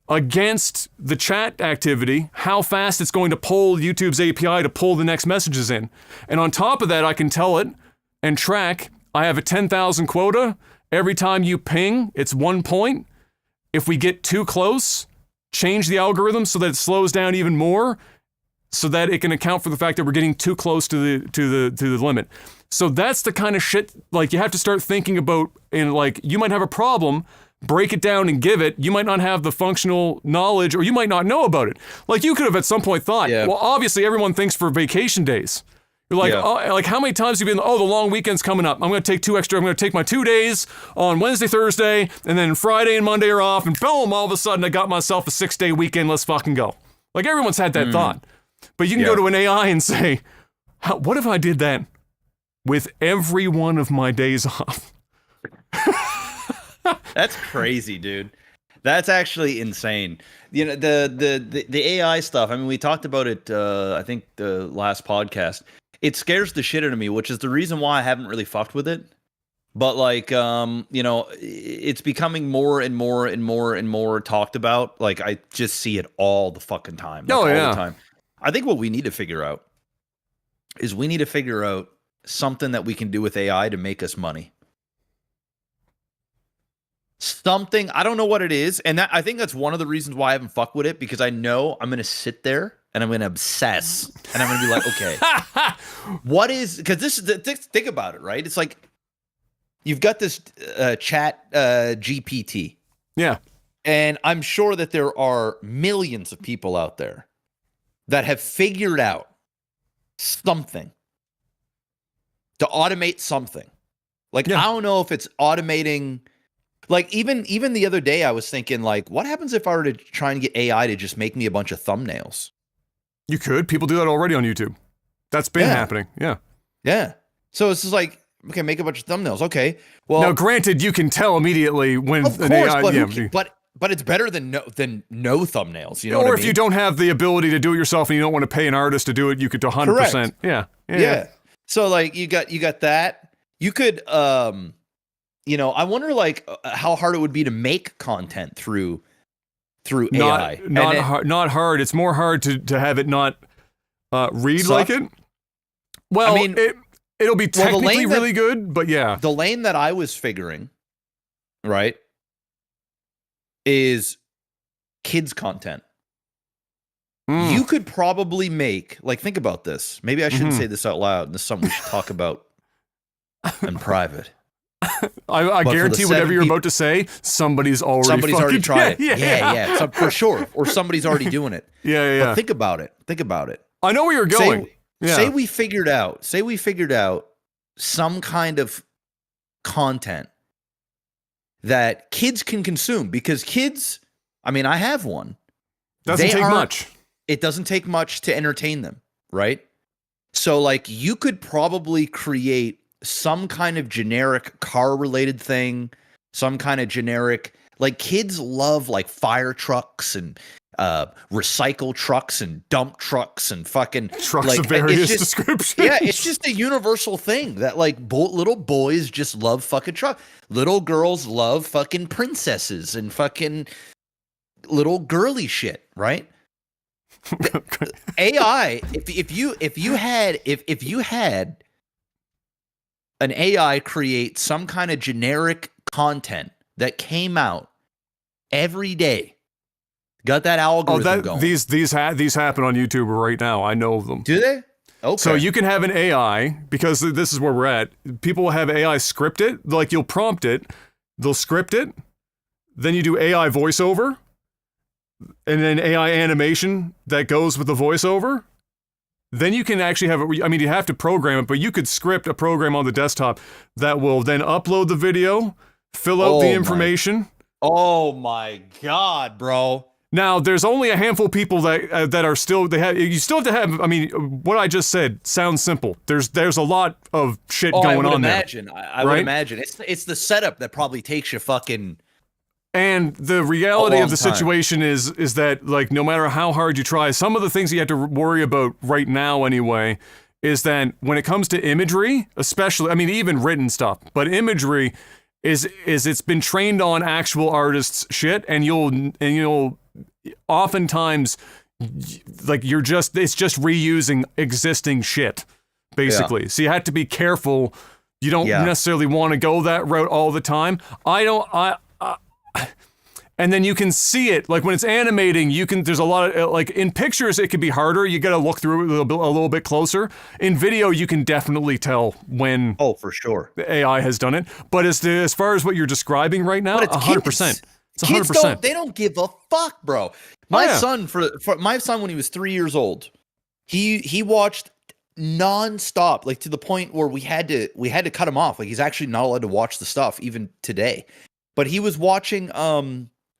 against the chat activity how fast it's going to pull YouTube's API to pull the next messages in. And on top of that, I can tell it and track, I have a 10,000 quota. Every time you ping, it's 1 point. If we get too close, change the algorithm so that it slows down even more, so that it can account for the fact that we're getting too close to the limit. So that's the kind of shit, like, you have to start thinking about, in like, you might have a problem, break it down and give it. You might not have the functional knowledge, or you might not know about it. Like, you could have at some point thought, well, obviously everyone thinks for vacation days. You're like, like, how many times have you been, the long weekend's coming up. I'm going to take 2 extra. I'm going to take my 2 days on Wednesday, Thursday, and then Friday and Monday are off, and boom, all of a sudden I got myself a 6-day weekend. Let's fucking go. Like, everyone's had that thought. But you can go to an AI and say, what if I did that with every one of my days off? That's crazy, dude. That's actually insane. You know, the AI stuff, I mean, we talked about it, I think the last podcast. It scares the shit out of me, which is the reason why I haven't really fucked with it. But like, you know, it's becoming more and more and more and more talked about. Like, I just see it all the fucking time. Like, all the time. I think what we need to figure out is we need to figure out something that we can do with AI to make us money. Something, I don't know what it is. And I think that's one of the reasons why I haven't fucked with it, because I know I'm going to sit there and I'm going to obsess and I'm going to be like, okay, what is, because this is, think about it, right? It's like, you've got this chat GPT. Yeah. And I'm sure that there are millions of people out there that have figured out something to automate something. Like, I don't know if it's automating. Like, even the other day, I was thinking, like, what happens if I were to try and get AI to just make me a bunch of thumbnails? You could. People do that already on YouTube. That's been happening. Yeah. Yeah. So it's just like, okay, make a bunch of thumbnails. Okay. Well, now, granted, you can tell immediately when an AI. But it's better than no thumbnails. You know what I mean? Or if you don't have the ability to do it yourself and you don't want to pay an artist to do it, you could do 100%. Yeah. So like, you got that. You could, you know, I wonder like how hard it would be to make content through AI. Not hard. It's more hard to have it not read like it. Well, I mean, it'll be technically really good, but yeah. The lane that I was figuring, right, is kids content. You could probably make, like, think about this. Maybe I shouldn't say this out loud. This is something we should talk about in private. I guarantee whatever you're about to say, somebody's already tried it. Yeah. So, for sure. Or somebody's already doing it. Yeah. But think about it. I know where you're going. Say we figured out some kind of content that kids can consume, because kids, I mean, I have one. Doesn't take much. It doesn't take much to entertain them, right? So like, you could probably create some kind of generic car-related thing, some kind of generic, like, kids love like fire trucks and recycle trucks and dump trucks and fucking trucks like, of various descriptions. Yeah, it's just a universal thing that like little boys just love fucking truck. Little girls love fucking princesses and fucking little girly shit, right? AI, if you had an AI create some kind of generic content that came out every day, got that algorithm going. These happen on YouTube right now. I know of them. Do they? Okay. So you can have an AI, because this is where we're at. People will have AI script it. Like, you'll prompt it, they'll script it, then you do AI voiceover, and then AI animation that goes with the voiceover, then you can actually have it. I mean, you have to program it, but you could script a program on the desktop that will then upload the video, fill out the information. Oh my God, bro. Now, there's only a handful of people that are still, you still have to have, I mean, what I just said sounds simple. There's a lot of shit going on there. I would imagine. It's the setup that probably takes you fucking. And the reality of the situation is that, like, no matter how hard you try, some of the things you have to worry about right now anyway is that when it comes to imagery, especially, I mean, even written stuff, but imagery is it's been trained on actual artists' shit, and you'll oftentimes, like, it's just reusing existing shit, basically. Yeah. So you have to be careful. You don't necessarily want to go that route all the time. And then you can see it, like when it's animating, there's a lot of, like in pictures, it can be harder. You got to look through it a little bit closer. In video, you can definitely tell when. Oh, for sure. The AI has done it. But as far as what you're describing right now, 100%. It's 100%. Kids they don't give a fuck, bro. My son, for my son, when he was 3 years old, he watched nonstop, like to the point where we had to cut him off. Like he's actually not allowed to watch the stuff even today. But he was watching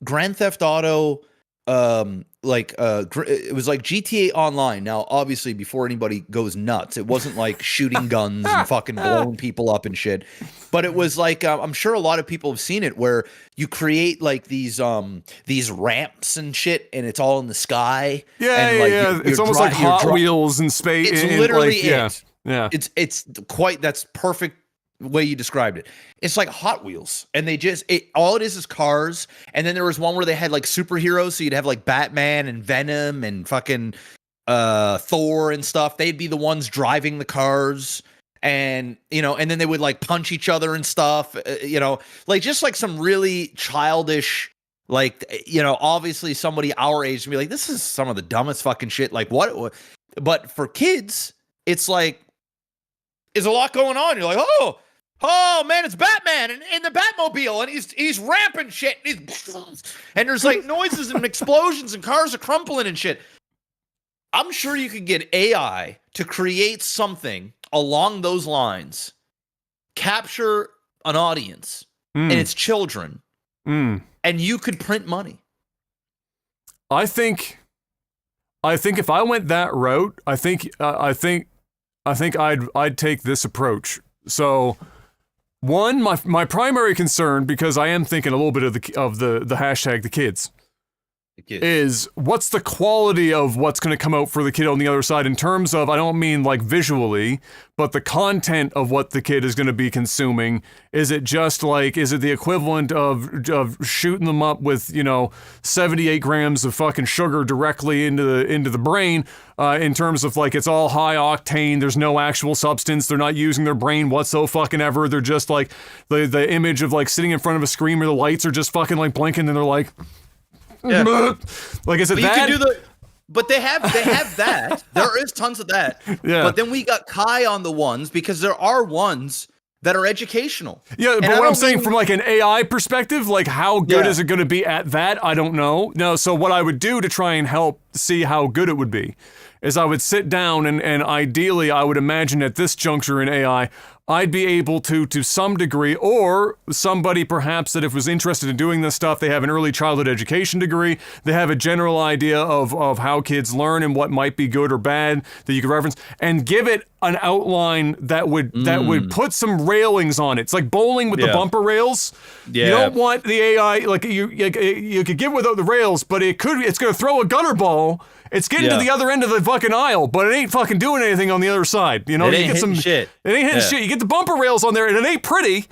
Grand Theft Auto, it was like GTA Online. Now, obviously, before anybody goes nuts, it wasn't like shooting guns and fucking blowing people up and shit. But it was like, I'm sure a lot of people have seen it, where you create like these ramps and shit, and it's all in the sky. Yeah. It's almost like Hot Wheels in space. It's literally it. Yeah. It's quite, that's perfect way you described it. It's like Hot Wheels, and all it is cars. And then there was one where they had like superheroes, so you'd have like Batman and Venom and fucking Thor and stuff. They'd be the ones driving the cars, and and then they would like punch each other and stuff, like just like some really childish, like, obviously somebody our age would be like, this is some of the dumbest fucking shit, like what? But for kids, it's like, there's a lot going on. You're like, oh man, it's Batman in the Batmobile, and he's ramping shit, and there's like noises and explosions, and cars are crumpling and shit. I'm sure you could get AI to create something along those lines, capture an audience and it's children, and you could print money. I think if I went that route, I think I'd take this approach. So, one, my primary concern, because I am thinking a little bit of the hashtag the kids, is what's the quality of what's going to come out for the kid on the other side, in terms of, I don't mean like visually, but the content of what the kid is going to be consuming. Is it the equivalent of shooting them up with 78 grams of fucking sugar directly into the brain, in terms of like it's all high octane, there's no actual substance, they're not using their brain whatsoever, they're just like the image of like sitting in front of a screen where the lights are just fucking like blinking, and they're like, like, is it that? But they have that. There is tons of that. Yeah. But then we got Kai on the ones, because there are ones that are educational. Yeah, but what I'm saying from like an AI perspective, like how good is it going to be at that? I don't know. No, so what I would do to try and help see how good it would be is I would sit down and ideally I would imagine at this juncture in AI, I'd be able to some degree, or somebody perhaps that if was interested in doing this stuff, they have an early childhood education degree, they have a general idea of how kids learn and what might be good or bad that you could reference, and give it an outline that would put some railings on it. It's like bowling with the bumper rails. Yeah. You don't want the AI, like you could give without the rails, but it's going to throw a gutter ball. It's getting to the other end of the fucking aisle, but it ain't fucking doing anything on the other side. It ain't hitting shit. It ain't hitting shit. You get the bumper rails on there, and it ain't pretty,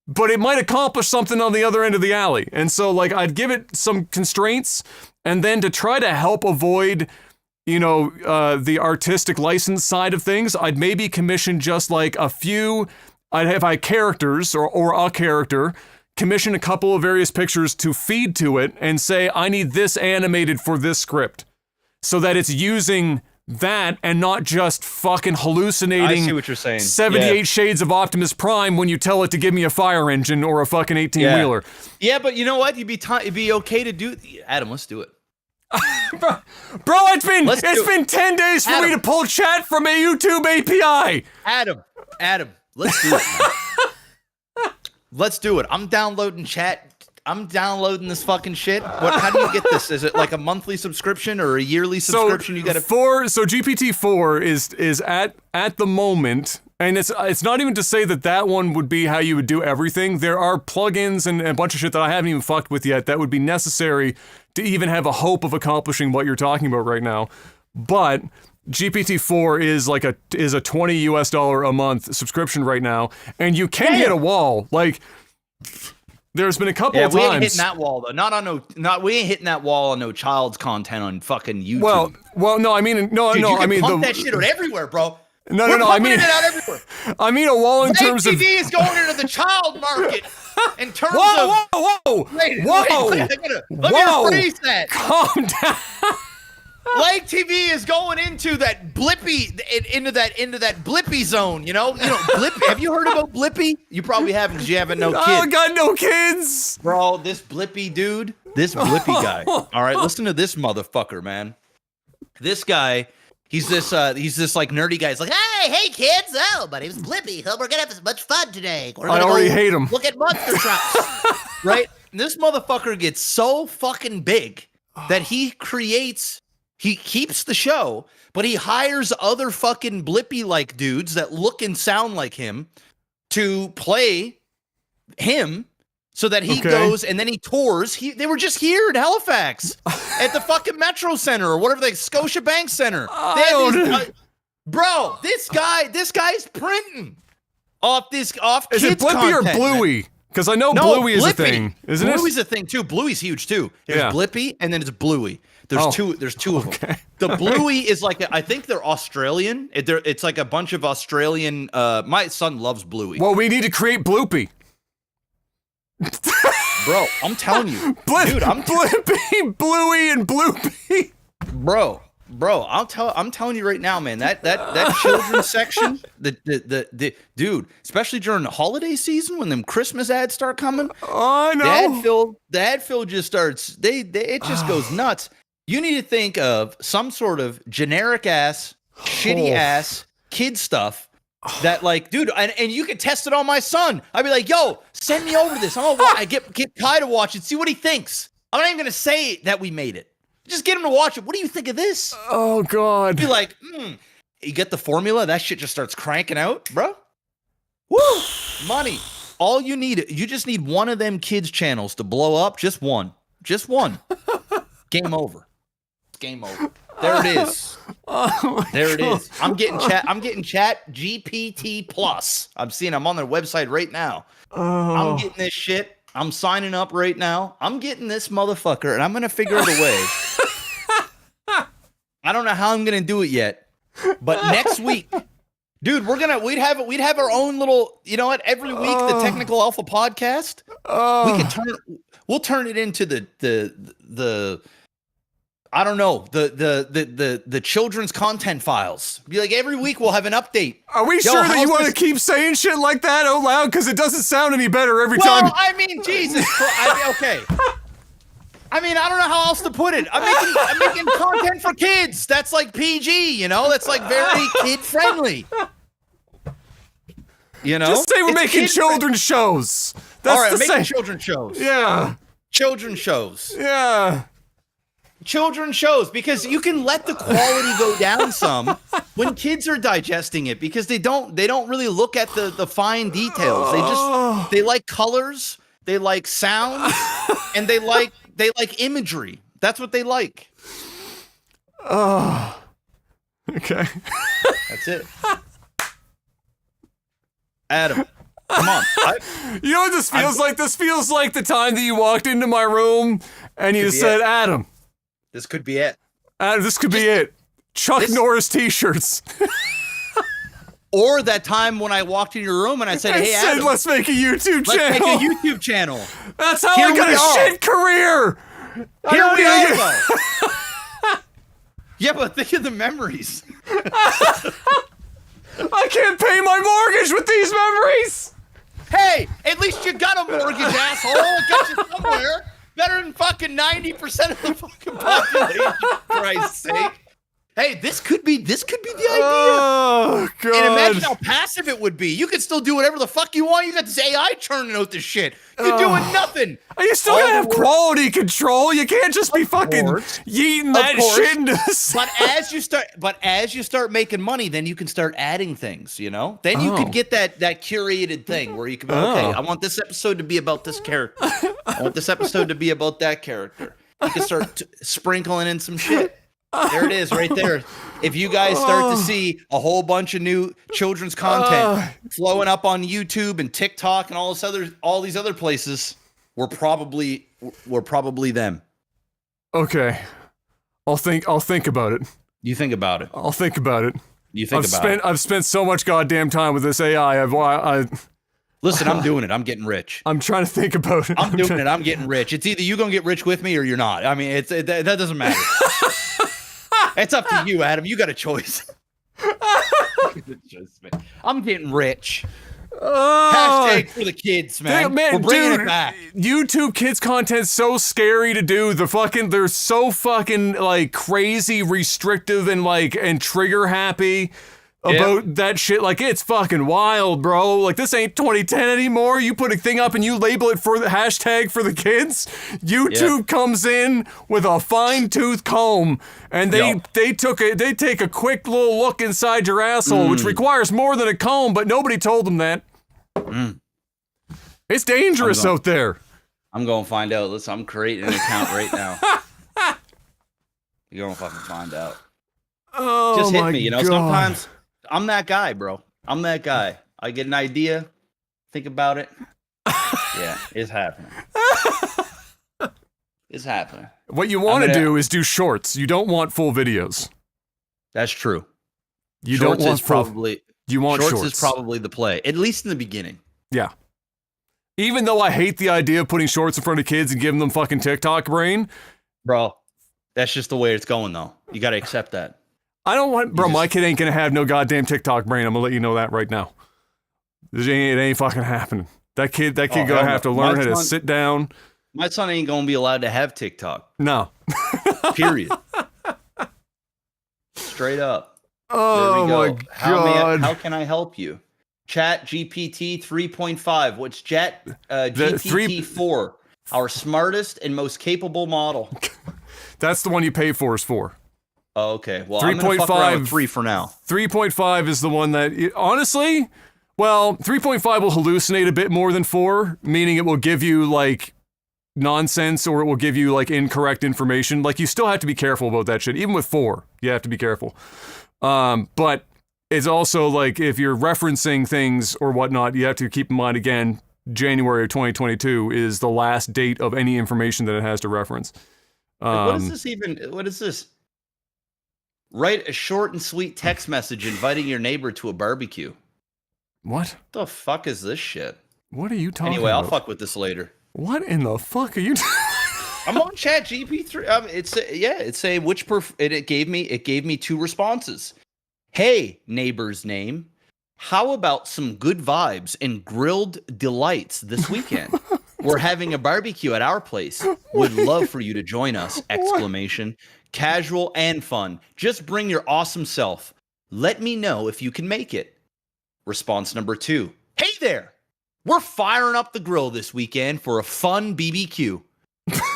but it might accomplish something on the other end of the alley. And so, like, I'd give it some constraints, and then to try to help avoid, the artistic license side of things, I'd maybe commission just like a few. I'd have characters or a character. Commission a couple of various pictures to feed to it, and say, I need this animated for this script. So that it's using that and not just fucking hallucinating. I see what you're saying. 78 shades of Optimus Prime when you tell it to give me a fire engine or a fucking 18-wheeler. Yeah, but you know what? It'd be okay to do. Adam, let's do it. Bro, it's been 10 days for me to pull chat from a YouTube API. Adam, let's do it. Man. Let's do it. I'm downloading chat. I'm downloading this fucking shit. How do you get this? Is it like a monthly subscription or a yearly subscription? You got to So GPT-4 is at the moment, and it's not even to say that one would be how you would do everything. There are plugins and a bunch of shit that I haven't even fucked with yet that would be necessary to even have a hope of accomplishing what you're talking about right now. But GPT-4 is like a $20 a month subscription right now, and you can hit a wall. Like, there's been a couple of times. We ain't hitting that wall though. We ain't hitting that wall on no child's content on fucking YouTube. Well, no, I mean, no, Dude, no, I mean, that shit out everywhere, bro. No, I mean, it out everywhere. I mean a wall in terms of. TV is going into the child market in terms of. Whoa! Wait, let me rephrase that. Calm down. Lake TV is going into that Blippy, into that Blippy zone. You know, Blippy. Have you heard about Blippy? You probably haven't, because you haven't no kids. I got no kids, bro. This Blippy dude, this Blippy guy. All right, listen to this motherfucker, man. This guy, he's this like nerdy guy. He's like, hey kids, my name's Blippy. We're gonna have much fun today. I already hate him. Look at monster trucks, right? And this motherfucker gets so fucking big that he keeps the show, but he hires other fucking Blippy-like dudes that look and sound like him to play him so that he goes and then he tours. They were just here in Halifax at the fucking Metro Center or whatever, the Scotiabank Center. Bro, this guy's printing off kids' content. Is it Blippy or Bluey? Because I know Bluey is a thing, isn't it? Bluey's a thing too. Bluey's huge too. There's Blippy and then it's Bluey. There's two of them. The Bluey is like, I think they're Australian. It's like a bunch of Australian. My son loves Bluey. Well, we need to create Bloopy. Bro, I'm telling you, dude, Blippy, Bluey, and Bloopy. Bro, I'm telling you right now, man. That children's section, the dude, especially during the holiday season when them Christmas ads start coming. Oh, I know. The ad fill just starts. It just goes nuts. You need to think of some sort of generic ass, shitty ass kid stuff that, like, dude, and you can test it on my son. I'd be like, yo, send me over this. I get Kai to watch it, see what he thinks. I'm not even gonna say that we made it. Just get him to watch it. What do you think of this? Oh God. Be like, you get the formula. That shit just starts cranking out, bro. Woo, money. All you just need one of them kids channels to blow up. Just one. Game over. Game over. There it is. There it is. I'm getting chat GPT plus. I'm on their website right now. I'm getting this shit. I'm signing up right now. I'm getting this motherfucker, and I'm gonna figure out a way. I don't know how I'm gonna do it yet, but next week, dude, we'd have our own little, you know what? Every week, the Technical Alpha podcast, we'll turn it into the I don't know, the children's content files. Be like, every week we'll have an update. Are we sure that you want to keep saying shit like that out loud? Because it doesn't sound any better every time. Well, I mean, Jesus Christ. Okay. I mean, I don't know how else to put it. I'm making content for kids. That's like PG, you know? That's like very kid-friendly. You know? Just say we're making children's shows. That's all right, making children's shows. Yeah. Children's shows. Yeah. Children's shows, because you can let the quality go down some when kids are digesting it, because they don't really look at the fine details. They like colors, they like sounds, and they like imagery. That's what they like. Oh. Okay. That's it. Adam, come on. You know what this feels like? This feels like the time that you walked into my room and you said, Adam. This could be it. This could be it. Chuck Norris t-shirts. Or that time when I walked in your room and I said, hey, Adam, let's make a YouTube channel. Let's make a YouTube channel. That's how I got a shit career. Here we go. Yeah, but think of the memories. I can't pay my mortgage with these memories. Hey, at least you got a mortgage, asshole. It got you somewhere. Better than fucking 90% of the fucking population, for Christ's sake. Hey, this could be the idea. Oh, God. And imagine how passive it would be. You could still do whatever the fuck you want. You got this AI churning out this shit. You're doing nothing. You still gotta have quality control. You can't just be fucking yeeting that shit into But as you start making money, then you can start adding things, you know? Then you could get that curated thing where you can be, okay, I want this episode to be about this character. I want this episode to be about that character. You can start sprinkling in some shit. There it is, right there. If you guys start to see a whole bunch of new children's content flowing up on YouTube and TikTok and all these other places, we're probably them. Okay, I'll think about it. You think about it. I'll think about it. You think I've spent so much goddamn time with this AI. Listen, I'm doing it. I'm getting rich. I'm trying to think about it. I'm doing it. I'm getting rich. It's either you gonna get rich with me or you're not. I mean, that doesn't matter. It's up to you, Adam. You got a choice. I'm getting rich. Hashtag for the kids, man. We're bringing it back. YouTube kids content's so scary to do. They're so fucking like crazy, restrictive, and trigger happy about that shit. Like, it's fucking wild, bro. Like, this ain't 2010 anymore. You put a thing up and you label it for the hashtag for the kids. YouTube comes in with a fine-tooth comb and they take a quick little look inside your asshole, which requires more than a comb, but nobody told them that. It's dangerous out there. I'm going to find out. Listen, I'm creating an account right now. You're going to fucking find out. Oh, just hit my me, you know. God. Sometimes I'm that guy, bro. I'm that guy. I get an idea, think about it. Yeah, it's happening. It's happening. What you want to do is do shorts. You don't want full videos. That's true. You shorts don't want is probably you want shorts is probably the play, at least in the beginning. Yeah. Even though I hate the idea of putting shorts in front of kids and giving them fucking TikTok brain, bro. That's just the way it's going, though. You got to accept that. I don't want, bro. My kid ain't gonna have no goddamn TikTok brain. I'm gonna let you know that right now. It ain't fucking happening. That kid gonna have to learn how to sit down. My son ain't gonna be allowed to have TikTok. No. Period. Straight up. Oh, there we go. my God. How can I help you? Chat GPT 3.5. What's Chat GPT 4? Our smartest and most capable model. That's the one you pay for is 4. Oh, okay. Well, I'm gonna fuck around with 3 for now. 3.5 is the one that, honestly, well, 3.5 will hallucinate a bit more than 4, meaning it will give you, like, nonsense or it will give you, like, incorrect information. Like, you still have to be careful about that shit. Even with 4, you have to be careful. But it's also, like, if you're referencing things or whatnot, you have to keep in mind, again, January of 2022 is the last date of any information that it has to reference. What is this even? What is this? Write a short and sweet text message inviting your neighbor to a barbecue. What the fuck is this shit? What are you talking about? Anyway, I'll fuck with this later. What in the fuck are you I'm on Chat GPT-3. It's saying it gave me 2 responses. Hey, neighbor's name. How about some good vibes and grilled delights this weekend? We're having a barbecue at our place. Would love for you to join us! Exclamation. Casual and fun. Just bring your awesome self. Let me know if you can make it. Response number 2. Hey there! We're firing up the grill this weekend for a fun BBQ.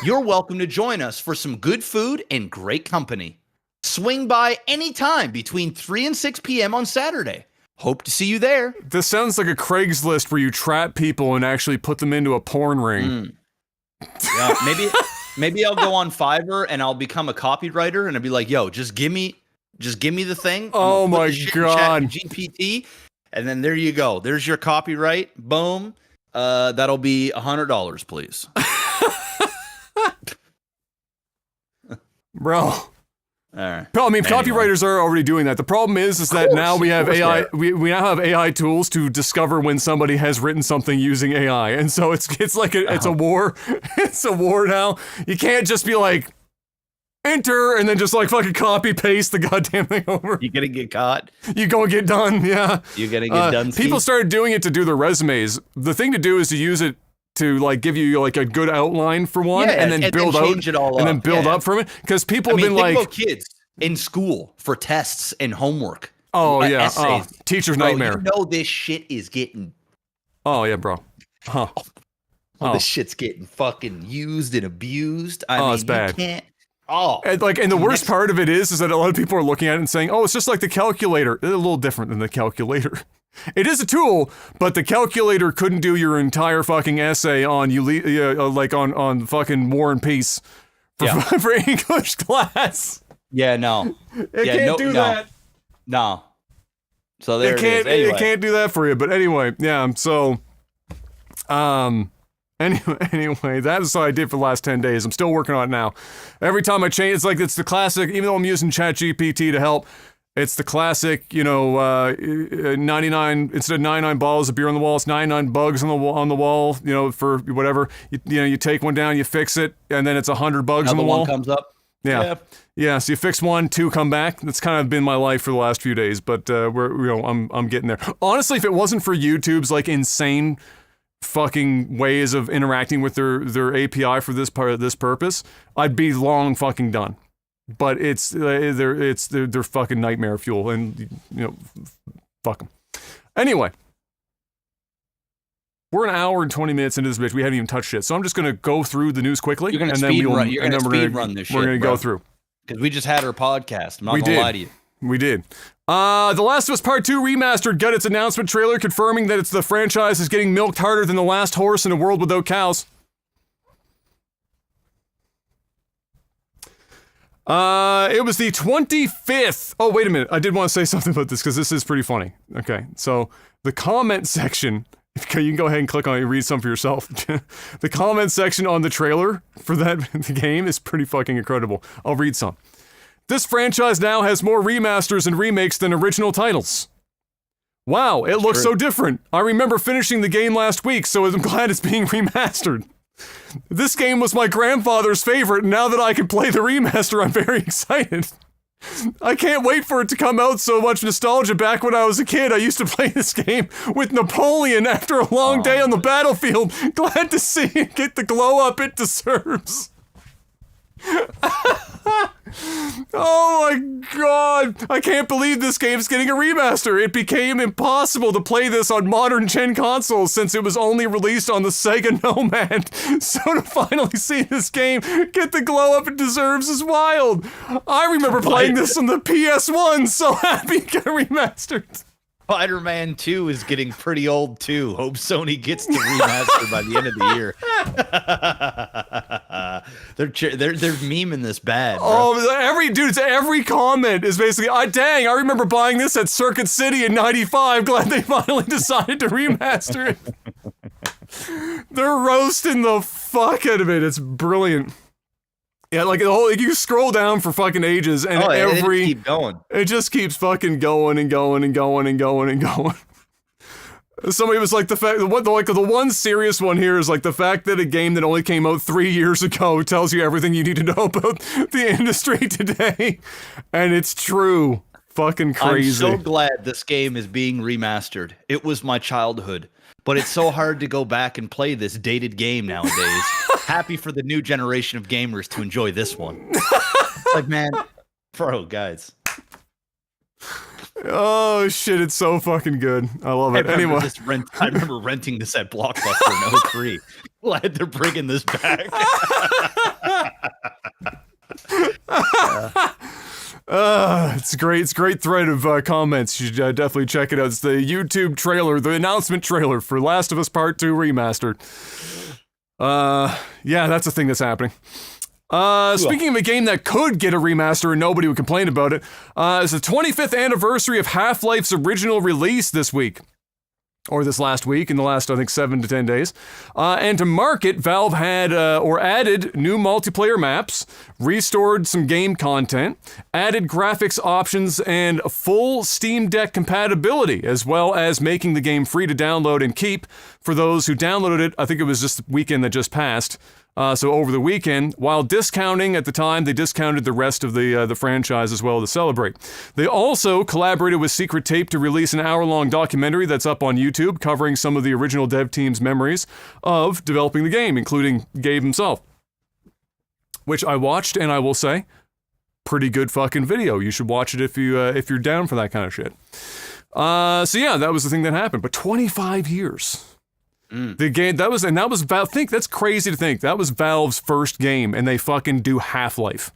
You're welcome to join us for some good food and great company. Swing by anytime between 3 and 6 p.m. on Saturday. Hope to see you there. This sounds like a Craigslist where you trap people and actually put them into a porn ring. Yeah, maybe I'll go on Fiverr and I'll become a copywriter and I'll be like, yo, just give me the thing. Oh my God. GPT, and then there you go. There's your copyright. Boom. That'll be $100, please. Bro. All right. I mean, copywriters are already doing that. The problem is that now we have AI. We now have AI tools to discover when somebody has written something using AI, and so it's like it's a war. It's a war now. You can't just be like enter and then just like fucking copy paste the goddamn thing over. You gonna get caught. You go and get done. Yeah. You gonna get done. People started doing it to do their resumes. The thing to do is to use it to like give you like a good outline for one, and then build change out it all and up. then build up from it. Because people have been think like, about kids in school for tests and homework. oh yeah, essays. Teacher's Bro, nightmare. You know this shit is getting. Oh yeah, bro. Huh. This shit's getting fucking used and abused. I mean, it's bad. You can't. And the worst part of it is that a lot of people are looking at it and saying, "Oh, it's just like the calculator." It's a little different than the calculator. It is a tool, but the calculator couldn't do your entire fucking essay on like on fucking War and Peace for English class. Yeah, no, it can't do that. No. So there it is. Anyway. It can't do that for you. But anyway, yeah. So, Anyway, that is what I did for the last 10 days. I'm still working on it now. Every time I change, it's the classic, even though I'm using ChatGPT to help, it's the classic, 99, instead of 99 bottles of beer on the wall, it's 99 bugs on the wall, for whatever. You take one down, you fix it, and then it's 100 bugs on the wall. One comes up. Yeah, so you fix one, two come back. That's kind of been my life for the last few days, but I'm getting there. Honestly, if it wasn't for YouTube's like insane fucking ways of interacting with their API for this purpose, I'd be long fucking done. But they're fucking nightmare fuel, and fuck them. Anyway, we're an hour and 20 minutes into this bitch. We haven't even touched shit, so I'm just gonna go through the news quickly. You're gonna speed run this shit. We're gonna go through because we just had our podcast. I'm not gonna lie to you. We did. The Last of Us Part 2 Remastered got its announcement trailer confirming that the franchise is getting milked harder than the last horse in a world without cows. It was the 25th. Oh, wait a minute. I did want to say something about this because this is pretty funny. Okay, so the comment section, you can go ahead and click on it and read some for yourself. The comment section on the trailer for the game is pretty fucking incredible. I'll read some. This franchise now has more remasters and remakes than original titles. Wow, it looks so different. I remember finishing the game last week, so I'm glad it's being remastered. This game was my grandfather's favorite, and now that I can play the remaster, I'm very excited. I can't wait for it to come out. So much nostalgia. Back when I was a kid, I used to play this game with Napoleon after a long day on the battlefield. Glad to see it get the glow up it deserves. Oh my god, I can't believe this game's getting a remaster. It became impossible to play this on modern gen consoles since it was only released on the Sega Nomad. So to finally see this game get the glow up it deserves is wild. I remember playing this on the PS1, so happy it got remastered. Spider-Man 2 is getting pretty old too. Hope Sony gets the remaster by the end of the year. They're memeing this bad. Bro. Oh, every comment is basically, dang, I remember buying this at Circuit City in '95. Glad they finally decided to remaster it. They're roasting the fuck out of it. It's brilliant. Yeah, like you scroll down for fucking ages, and it just keeps fucking going and going and going and going and going. Somebody was like, the one serious one here is like the fact that a game that only came out 3 years ago tells you everything you need to know about the industry today, and it's true. Fucking crazy. I'm so glad this game is being remastered. It was my childhood, but it's so hard to go back and play this dated game nowadays. Happy for the new generation of gamers to enjoy this one. Like, man, guys. Oh shit, it's so fucking good. I love it. Anyway, I remember renting this at Blockbuster in 03. Glad they're bringing this back. It's great. It's a great thread of comments. You should definitely check it out. It's the YouTube trailer, the announcement trailer for Last of Us Part 2 Remastered. Yeah, that's a thing that's happening. Speaking of a game that could get a remaster and nobody would complain about it, it's the 25th anniversary of Half-Life's original release this week. Or this last week, in the last, I think, 7 to 10 days. And to mark it, Valve had, added new multiplayer maps, restored some game content, added graphics options, and full Steam Deck compatibility, as well as making the game free to download and keep for those who downloaded it. I think it was just the weekend that just passed. So over the weekend, while discounting at the time, they discounted the rest of the franchise as well to celebrate. They also collaborated with Secret Tape to release an hour-long documentary that's up on YouTube covering some of the original dev team's memories of developing the game, including Gabe himself, which I watched, and I will say, pretty good fucking video. You should watch it if you're down for that kind of shit. So yeah, that was the thing that happened. But 25 years. The game that was Valve. That's crazy to think. That was Valve's first game, and they fucking do Half-Life.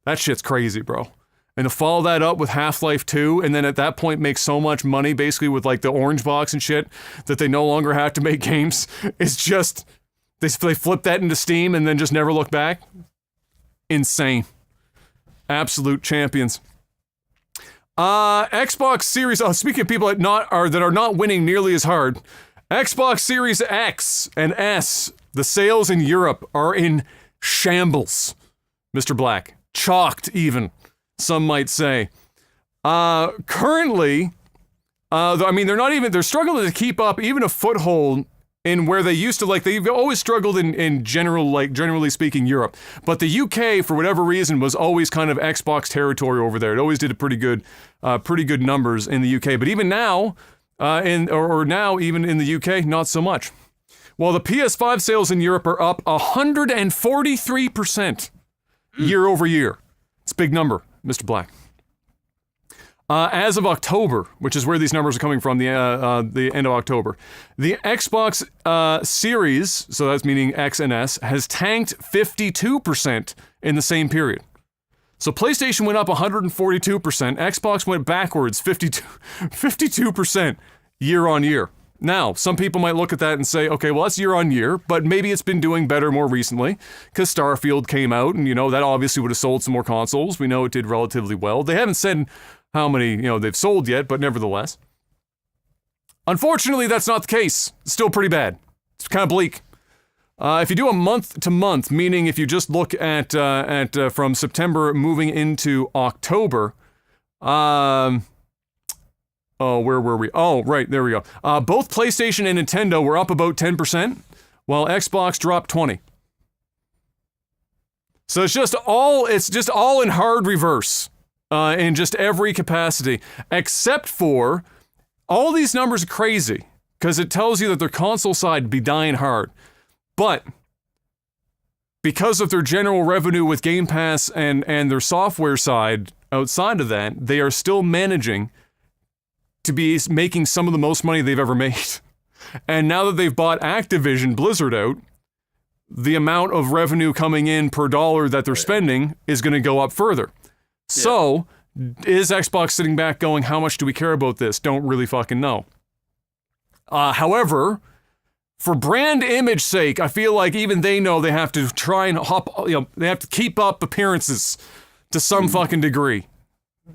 That shit's crazy, bro. And to follow that up with Half-Life 2, and then at that point make so much money, basically with like the orange box and shit, that they no longer have to make games. It's just they flip that into Steam and then just never look back. Insane. Absolute champions. Xbox Series. Oh, speaking of people that are not winning nearly as hard. Xbox Series X and S, the sales in Europe are in shambles, Mr. Black. Chalked, even, some might say. Currently, they're struggling to keep up even a foothold in where they used to, like, they've always struggled in generally speaking, Europe. But the UK, for whatever reason, was always kind of Xbox territory over there. It always did pretty good numbers in the UK. But even now, now even in the UK, not so much. While the PS5 sales in Europe are up 143% year over year. It's a big number, Mr. Black. As of October, which is where these numbers are coming from, the end of October, the Xbox Series, so that's meaning X and S, has tanked 52% in the same period. So PlayStation went up 142%, Xbox went backwards 52% year on year. Now, some people might look at that and say, okay, well, that's year on year, but maybe it's been doing better more recently because Starfield came out and, that obviously would have sold some more consoles. We know it did relatively well. They haven't said how many, they've sold yet, but nevertheless. Unfortunately, that's not the case. It's still pretty bad. It's kind of bleak. If you do a month to month, meaning if you just look at from September moving into October, where were we? Oh, right, there we go. Both PlayStation and Nintendo were up about 10%, while Xbox dropped 20%. So it's just all in hard reverse, in just every capacity, except for all these numbers are crazy because it tells you that their console side be dying hard. But because of their general revenue with Game Pass and their software side outside of that, they are still managing to be making some of the most money they've ever made. And now that they've bought Activision Blizzard out, the amount of revenue coming in per dollar that they're spending is going to go up further. Yeah. So, is Xbox sitting back going, how much do we care about this? Don't really fucking know. However, for brand image sake, I feel like even they know they have to try and they have to keep up appearances to some fucking degree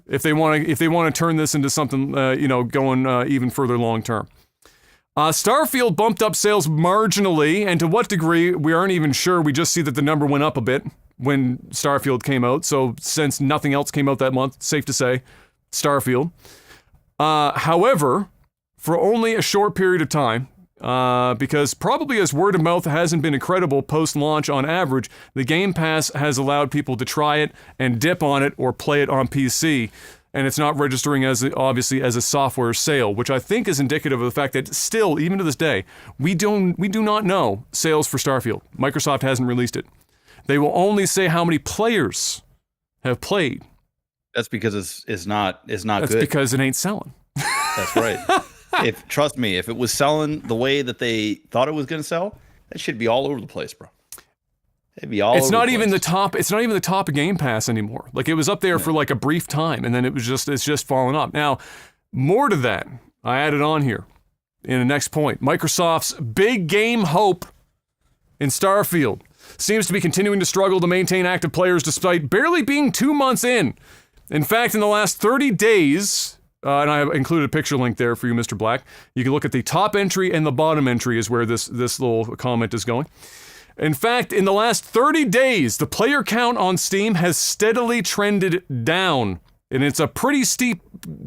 if they want to turn this into something going even further long term. Starfield bumped up sales marginally, and to what degree we aren't even sure. We just see that the number went up a bit when Starfield came out. So since nothing else came out that month, safe to say, Starfield. However, for only a short period of time. Because probably as word of mouth hasn't been incredible post-launch on average, the Game Pass has allowed people to try it and dip on it or play it on PC, and it's not registering obviously as a software sale, which I think is indicative of the fact that still, even to this day, we do not know sales for Starfield. Microsoft hasn't released it. They will only say how many players have played. That's because it's not good. That's because it ain't selling. That's right. Trust me, if it was selling the way that they thought it was going to sell, that should be all over the place, bro. It'd be all. It's not even the top. It's not even the top of Game Pass anymore. Like it was up there for like a brief time, and then it's just fallen off. Now, more to that, I added on here in the next point. Microsoft's big game hope in Starfield seems to be continuing to struggle to maintain active players despite barely being 2 months in. In fact, in the last 30 days. And I have included a picture link there for you, Mr. Black. You can look at the top entry and the bottom entry is where this little comment is going. In fact, in the last 30 days, the player count on Steam has steadily trended down. And it's a pretty steep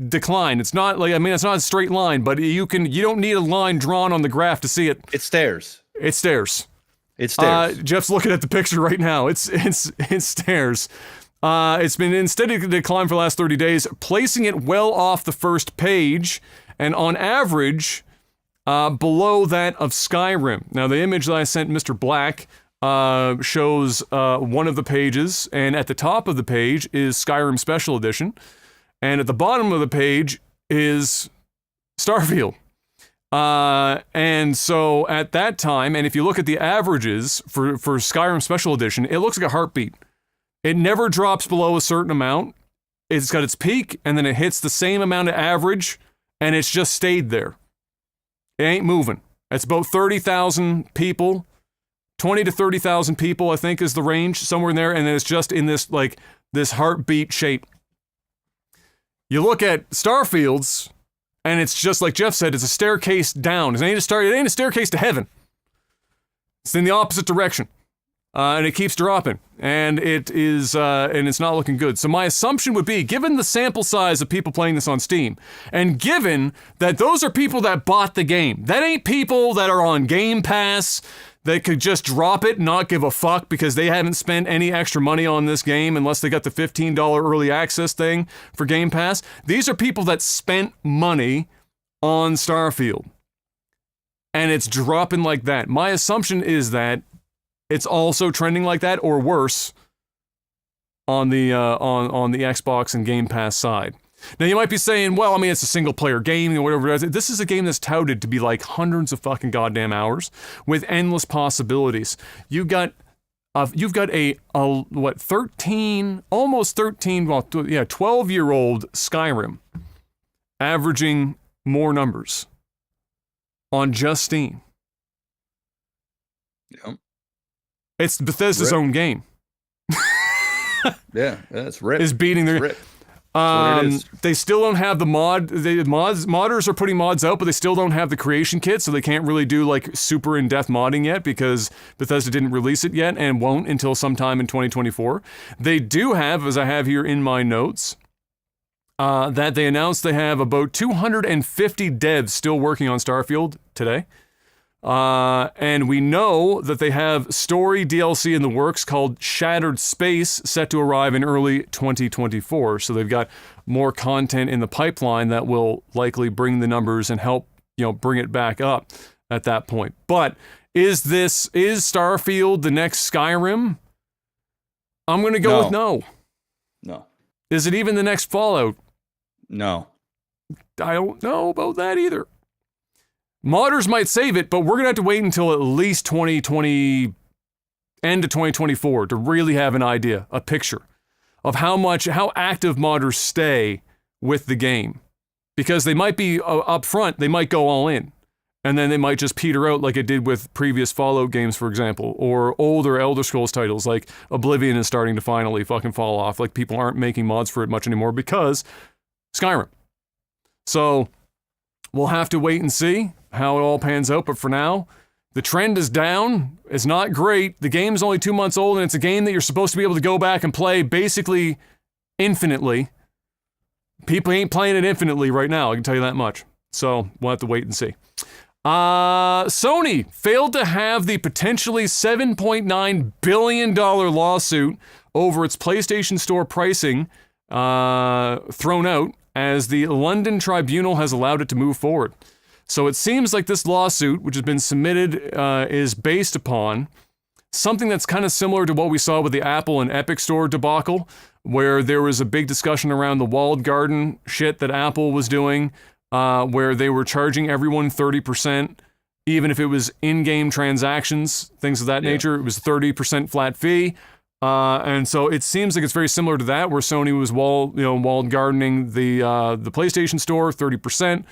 decline. It's not it's not a straight line, but you don't need a line drawn on the graph to see it. It stairs. It stairs. It stares. Jeff's looking at the picture right now. It stares. It's been in steady decline for the last 30 days, placing it well off the first page, and on average, below that of Skyrim. Now, the image that I sent Mr. Black shows one of the pages, and at the top of the page is Skyrim Special Edition, and at the bottom of the page is Starfield. And so at that time, and if you look at the averages for Skyrim Special Edition, it looks like a heartbeat. It never drops below a certain amount. It's got its peak, and then it hits the same amount of average, and it's just stayed there. It ain't moving. It's about 30,000 people, 20 to 30,000 people, I think is the range, somewhere in there, and then it's just in this, like, this heartbeat shape. You look at Starfield's, and it's just like Jeff said, it's a staircase down. It ain't a staircase to heaven. It's in the opposite direction. And it keeps dropping. And it is, and it's not looking good. So my assumption would be, given the sample size of people playing this on Steam, and given that those are people that bought the game, that ain't people that are on Game Pass that could just drop it and not give a fuck because they haven't spent any extra money on this game unless they got the $15 early access thing for Game Pass. These are people that spent money on Starfield. And it's dropping like that. My assumption is that it's also trending like that or worse on the on the Xbox and Game Pass side. Now, you might be saying, well, I mean, it's a single-player game or whatever it is. This is a game that's touted to be like hundreds of fucking goddamn hours with endless possibilities. You've got a 13, almost 13, well, yeah, 12-year-old Skyrim averaging more numbers on just Steam. Yep. It's Bethesda's own game. Yeah, that's rip. Is beating their... Rip. They still don't have the modders are putting mods out, but they still don't have the creation kit, so they can't really do like super in-depth modding yet because Bethesda didn't release it yet and won't until sometime in 2024. They do have, as I have here in my notes, that they announced they have about 250 devs still working on Starfield today. And we know that they have story DLC in the works called Shattered Space set to arrive in early 2024. So they've got more content in the pipeline that will likely bring the numbers and help, bring it back up at that point. But is Starfield the next Skyrim? I'm going to go with no. No. Is it even the next Fallout? No. I don't know about that either. Modders might save it, but we're going to have to wait until at least 2020, end of 2024 to really have an idea, a picture of how active modders stay with the game. Because they might be up front, they might go all in. And then they might just peter out like it did with previous Fallout games, for example, or older Elder Scrolls titles like Oblivion is starting to finally fucking fall off. Like people aren't making mods for it much anymore because Skyrim. So we'll have to wait and see how it all pans out, but for now, the trend is down. It's not great. The game's only 2 months old, and it's a game that you're supposed to be able to go back and play basically infinitely. People ain't playing it infinitely right now, I can tell you that much. So, we'll have to wait and see. Sony failed to have the potentially $7.9 billion lawsuit over its PlayStation Store pricing thrown out as the London tribunal has allowed it to move forward. So it seems like this lawsuit, which has been submitted, is based upon something that's kind of similar to what we saw with the Apple and Epic Store debacle, where there was a big discussion around the walled garden shit that Apple was doing, where they were charging everyone 30%, even if it was in-game transactions, things of that nature. It was 30% flat fee. And so it seems like it's very similar to that, where Sony was walled gardening the PlayStation Store 30%.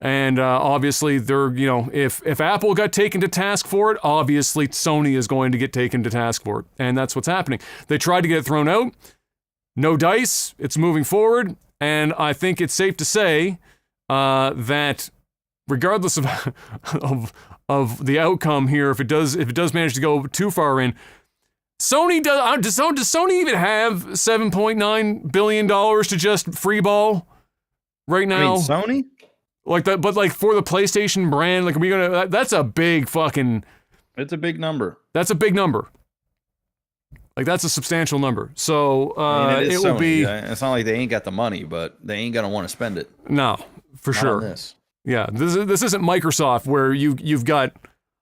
And obviously, they're, if Apple got taken to task for it, obviously Sony is going to get taken to task for it. And that's what's happening. They tried to get it thrown out. No dice. It's moving forward. And I think it's safe to say that regardless of the outcome here, if it does manage to go too far in, Sony does Sony even have $7.9 billion to just freeball right now? I mean, Sony? Like that, but like for the PlayStation brand, like that's a big fucking, It's a big number. That's a big number. Like, that's a substantial number. So it will be. It's not like they ain't got the money, but they ain't gonna want to spend it. No, for sure. This. Yeah, this isn't Microsoft where you've got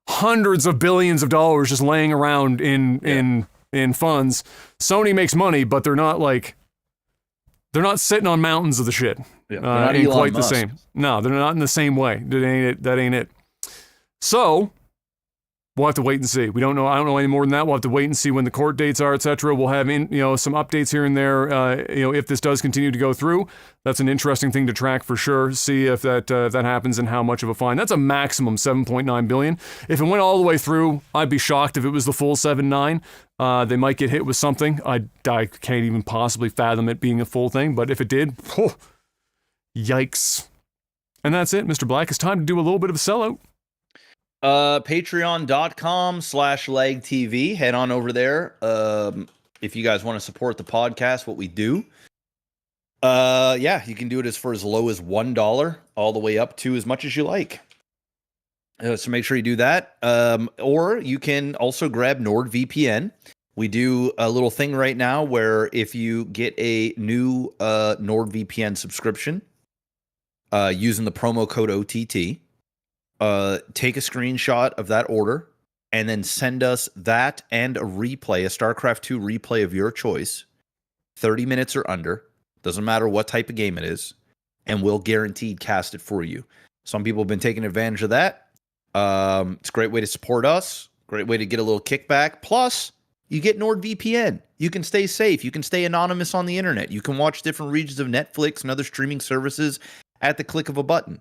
hundreds of billions of dollars just laying around in funds. Sony makes money, but they're not sitting on mountains of the shit. Yeah, ain't quite Musk. the same. No, they're not in the same way. That ain't it. So we'll have to wait and see. We don't know. I don't know any more than that. We'll have to wait and see when the court dates are, etc. We'll have some updates here and there. If this does continue to go through, that's an interesting thing to track for sure. See if that happens and how much of a fine. That's a maximum $7.9 billion. If it went all the way through, I'd be shocked if it was the full 7.9. They might get hit with something. I can't even possibly fathom it being a full thing. But if it did, yikes. And that's it, Mr. Black. It's time to do a little bit of a sellout. Patreon.com/legtv. Head on over there. If you guys want to support the podcast, what we do. You can do it for as low as $1 all the way up to as much as you like. So make sure you do that. Or you can also grab NordVPN. We do a little thing right now where if you get a new NordVPN subscription using the promo code OTT, take a screenshot of that order and then send us that and a StarCraft 2 replay of your choice, 30 minutes or under. Doesn't matter what type of game it is, and we'll guaranteed cast it for you. Some people have been taking advantage of that. It's a great way to support us, great way to get a little kickback. Plus, you get NordVPN. You can stay safe. You can stay anonymous on the internet. You can watch different regions of Netflix and other streaming services at the click of a button.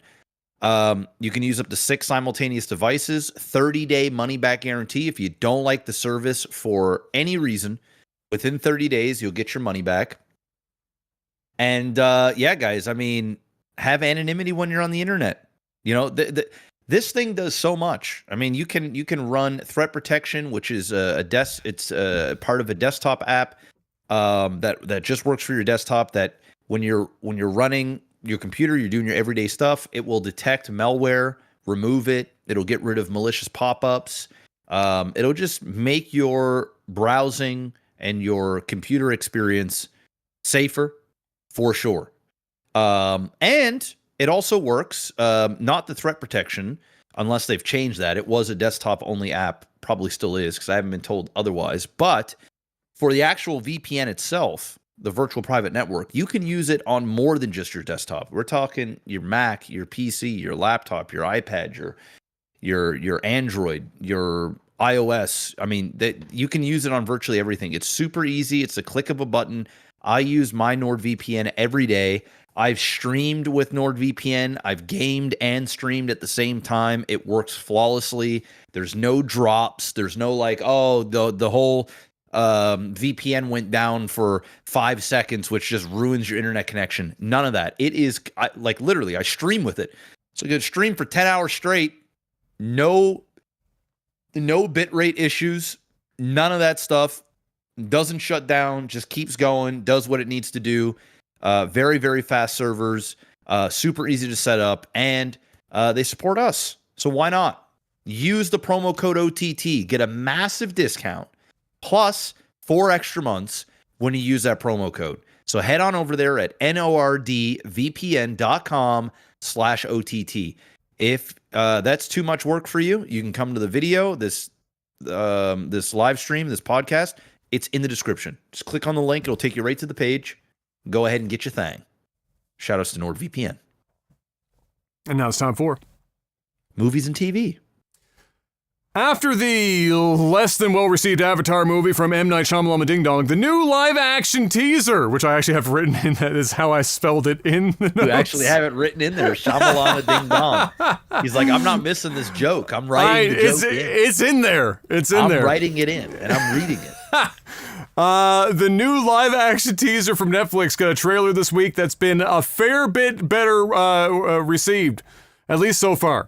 You can use up to 6 simultaneous devices, 30-day money-back guarantee. If you don't like the service for any reason, within 30 days, you'll get your money back. And guys, I mean, have anonymity when you're on the internet. This thing does so much. I mean, you can run threat protection, which is it's part of a desktop app that just works for your desktop. That when you're running your computer, you're doing your everyday stuff, it will detect malware, remove it. It'll get rid of malicious pop-ups. It'll just make your browsing and your computer experience safer for sure. And it also works, not the threat protection, unless they've changed that. It was a desktop-only app, probably still is, because I haven't been told otherwise. But for the actual VPN itself, the virtual private network, you can use it on more than just your desktop. We're talking your Mac, your PC, your laptop, your iPad, your Android, your iOS. I mean, you can use it on virtually everything. It's super easy. It's a click of a button. I use my NordVPN every day. I've streamed with NordVPN. I've gamed and streamed at the same time. It works flawlessly. There's no drops. There's no the whole VPN went down for 5 seconds, which just ruins your internet connection. None of that. It is literally, I stream with it. So I could stream for 10 hours straight. No bitrate issues. None of that stuff. Doesn't shut down. Just keeps going. Does what it needs to do. Very, very fast servers. Super easy to set up. And they support us. So why not? Use the promo code OTT. Get a massive discount. Plus 4 extra months when you use that promo code. So head on over there at nordvpn.com/OTT. If that's too much work for you, you can come to the video, this live stream, this podcast. It's in the description. Just click on the link. It'll take you right to the page. Go ahead and get your thing. Shout outs to NordVPN. And now it's time for movies and TV. After the less than well-received Avatar movie from M. Night Shyamalan Ding Dong, the new live-action teaser, which I actually have written in, that is how I spelled it in the notes. You actually have it written in there, Shyamalan Ding Dong. He's like, I'm not missing this joke. I'm writing the joke in. It's in there. It's in there. I'm writing it in, and I'm reading it. The new live-action teaser from Netflix got a trailer this week that's been a fair bit better received, at least so far.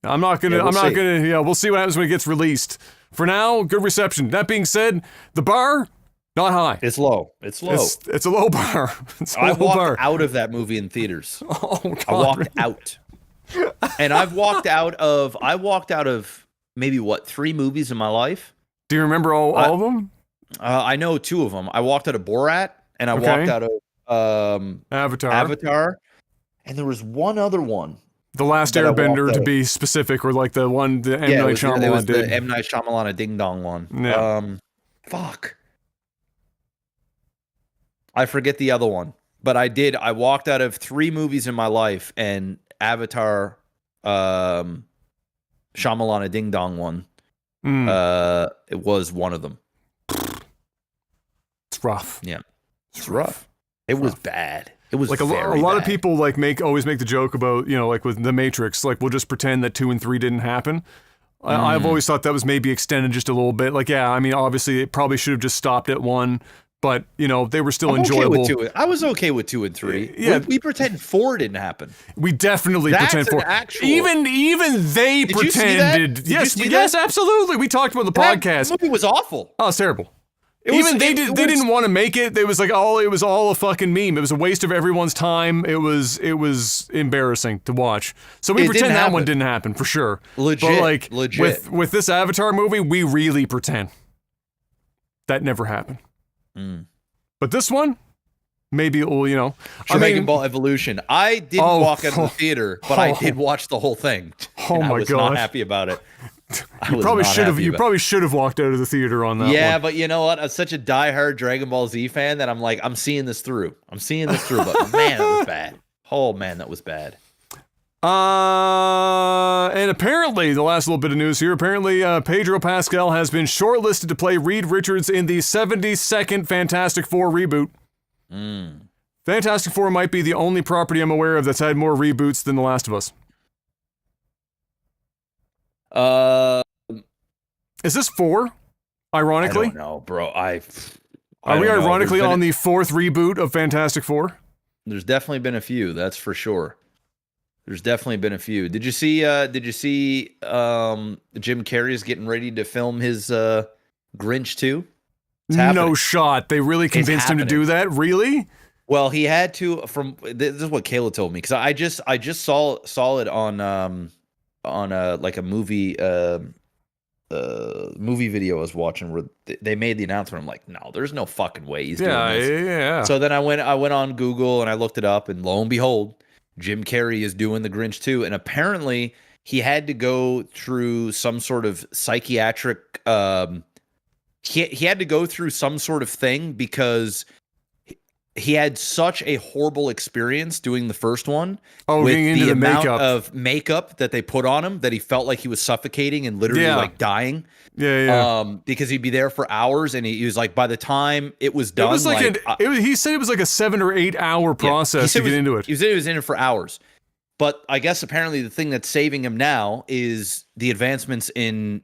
We'll see what happens when it gets released. For now, good reception. That being said, the bar, not high. It's low. It's low. It's a low bar. I walked out of that movie in theaters. Oh, God, I walked out. And I walked out of maybe 3 movies in my life. Do you remember all of them? I know 2 of them. I walked out of Borat, and I walked out of Avatar, and there was one other one. The Last Airbender, to be specific, or like the one the M. Night Shyamalan did. It was the M. Night Shyamalan Ding Dong one. Yeah. Fuck. I forget the other one. But I walked out of 3 movies in my life, and Avatar, Shyamalan Ding Dong one, it was one of them. It's rough. Yeah. It's rough. It was bad. It was like a lot of people like always make the joke about, you know, like with The Matrix, like we'll just pretend that 2 and 3 didn't happen. I've always thought that was maybe extended just a little bit. Like, yeah, I mean, obviously it probably should have just stopped at 1, but you know, they were still enjoyable. Okay with 2. I was okay with 2 and 3. Yeah, we pretend 4 didn't happen. We definitely pretend 4. Even they Did pretended. Yes, absolutely. We talked about the podcast. The movie was awful. Oh, it's terrible. They didn't want to make it. It was like it was all a fucking meme. It was a waste of everyone's time. It was embarrassing to watch. So we pretend that one didn't happen for sure. Legit. But like legit. with this Avatar movie, we really pretend that never happened. But this one, maybe it will, you know. Dragon Ball Evolution. I didn't walk out of the theater, but I did watch the whole thing. Oh my god! I was not happy about it. You probably should have walked out of the theater on that one. Yeah, but you know what? I'm such a diehard Dragon Ball Z fan that I'm like, I'm seeing this through. But man, that was bad. Oh man, that was bad. And apparently, the last little bit of news here, apparently Pedro Pascal has been shortlisted to play Reed Richards in the 72nd Fantastic Four reboot. Fantastic Four might be the only property I'm aware of that's had more reboots than The Last of Us. Is this 4? Ironically? I don't know, bro. Are we ironically on the 4th reboot of Fantastic Four? There's definitely been a few, that's for sure. There's definitely been a few. Did you see Jim Carrey's getting ready to film his Grinch 2? No shot. They really convinced him to do that? Really? Well, he had to. This is what Kayla told me, because I just saw it on like a movie video I was watching where they made the announcement. I'm like, no, there's no fucking way he's doing this. Yeah. So then I went on Google and I looked it up, and lo and behold, Jim Carrey is doing the Grinch 2, and apparently he had to go through some sort of psychiatric. He had to go through some sort of thing because he had such a horrible experience doing the first one. Oh, with into the amount of makeup that they put on him that he felt like he was suffocating and literally like dying. Yeah. Because he'd be there for hours, and he was like, by the time it was done, it was like he said it was like a 7 or 8 hour process to get into it. He said he was in it for hours. But I guess apparently the thing that's saving him now is the advancements in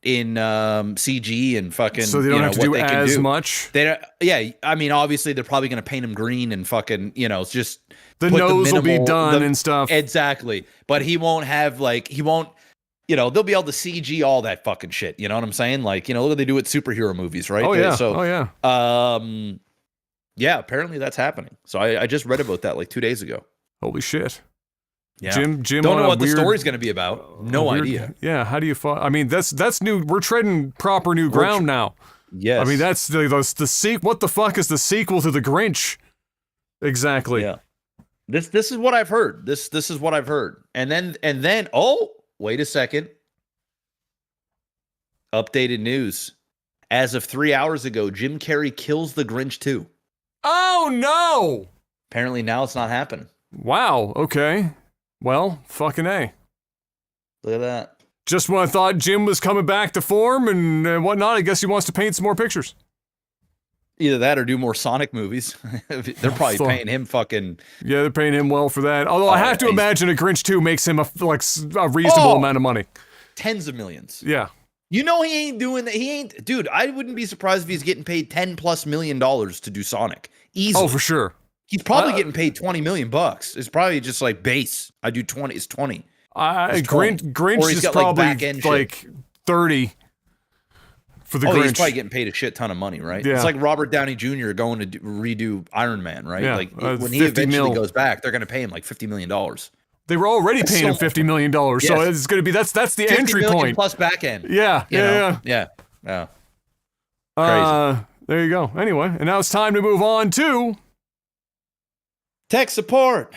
CG and fucking, so they don't have to do as much. Yeah, I mean, obviously they're probably going to paint him green and fucking, it's just the nose will be done and stuff. Exactly, but he won't have they'll be able to CG all that fucking shit. You know what I'm saying? Like, look what they do with superhero movies, right? Yeah, apparently that's happening. So I just read about that like 2 days ago. Holy shit. Yeah. Jim don't know what the story's going to be about. No idea. Yeah, how do you I mean, that's new. We're treading proper new ground now. Yes. I mean, that's the sequel. What the fuck is the sequel to The Grinch? Exactly. Yeah. This is what I've heard. This is what I've heard. And then oh, wait a second. Updated news. As of 3 hours ago, Jim Carrey kills the Grinch 2. Oh no! Apparently now it's not happening. Wow. Okay. Well, fucking A. Look at that. Just when I thought Jim was coming back to form and whatnot, I guess he wants to paint some more pictures. Either that or do more Sonic movies. They're probably paying him fucking... Yeah, they're paying him well for that. Although I have to imagine a Grinch 2 makes him a reasonable amount of money. Tens of millions. Yeah. He ain't doing that. He ain't... Dude, I wouldn't be surprised if he's getting paid $10+ million to do Sonic. Easily. Oh, for sure. He's probably getting paid $20 million. It's probably just like base. I do 20. It's 20. Grinch is probably like 30 for the Grinch. He's probably getting paid a shit ton of money, right? Yeah. It's like Robert Downey Jr. going to redo Iron Man, right? Yeah, Like when he eventually goes back, they're going to pay him like $50 million. They were already paying him $50 million, so Yes. it's going to be that's the 50 entry million point. plus back end. Yeah. Yeah. Crazy. There you go. Anyway, and now it's time to move on to Tech support.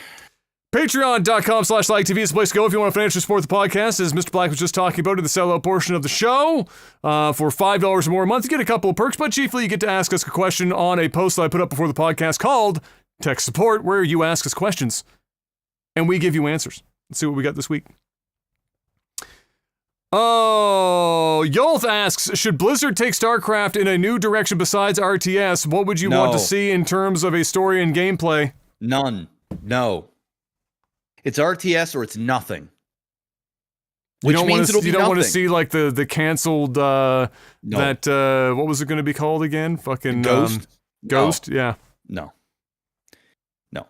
Patreon.com/LikeTV is the place to go if you want to financially support the podcast. As Mr. Black was just talking about in the sellout portion of the show, for $5 or more a month, you get a couple of perks, but chiefly you get to ask us a question on a post that I put up before the podcast called Tech Support, where you ask us questions and we give you answers. Let's see what we got this week. Oh, Yolth asks, should Blizzard take Starcraft in a new direction besides RTS? What would you want to see in terms of a story and gameplay? None. No. It's RTS or it's nothing. Which means it'll be you don't want to nothing. see like the canceled No. that what was it going to be called again? Fucking Ghost? Ghost, yeah. No. Yeah,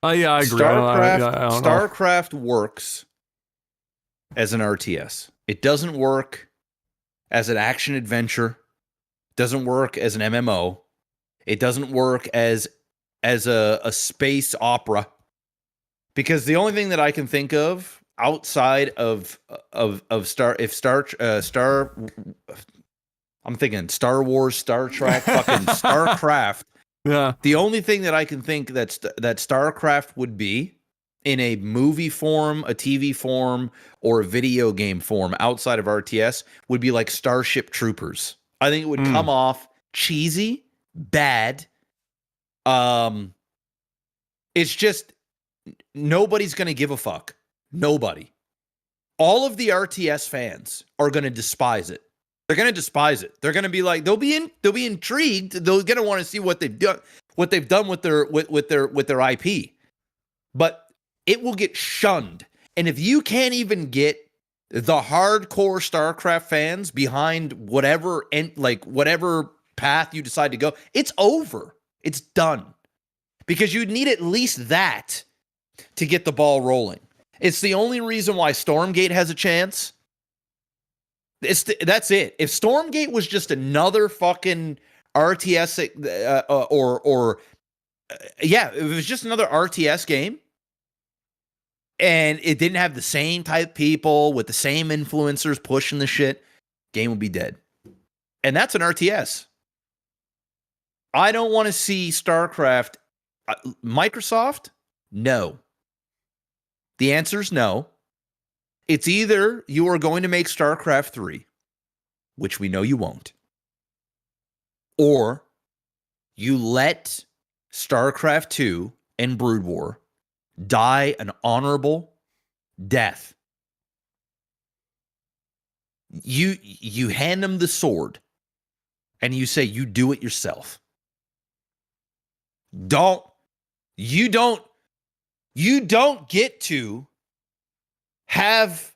I agree. Starcraft, I don't know. Starcraft works as an RTS. It doesn't work as an action adventure. Doesn't work as an MMO. It doesn't work as a space opera. Because the only thing that I can think of outside of I'm thinking Star Wars, Star Trek, fucking Starcraft. Yeah. The only thing that I can think that Starcraft would be in a movie form, a TV form, or a video game form outside of RTS would be like Starship Troopers. I think it would come off cheesy, bad. It's just nobody's going to give a fuck. Nobody. All of the RTS fans are going to despise it. They're going to despise it. They're going to be like, they'll be intrigued. They're going to want to see what they've done with their IP. But it will get shunned. And if you can't even get the hardcore StarCraft fans behind whatever path you decide to go, it's over. It's done. Because you'd need at least that to get the ball rolling. It's the only reason why Stormgate has a chance. That's it. If Stormgate was just another fucking RTS, if it was just another RTS game, and it didn't have the same type people with the same influencers pushing the shit, game would be dead. And that's an RTS. I don't want to see StarCraft. Microsoft? No. The answer is no. It's either you are going to make StarCraft 3, which we know you won't, or you let StarCraft 2 and Brood War die an honorable death. You hand them the sword and you say you do it yourself. You don't get to have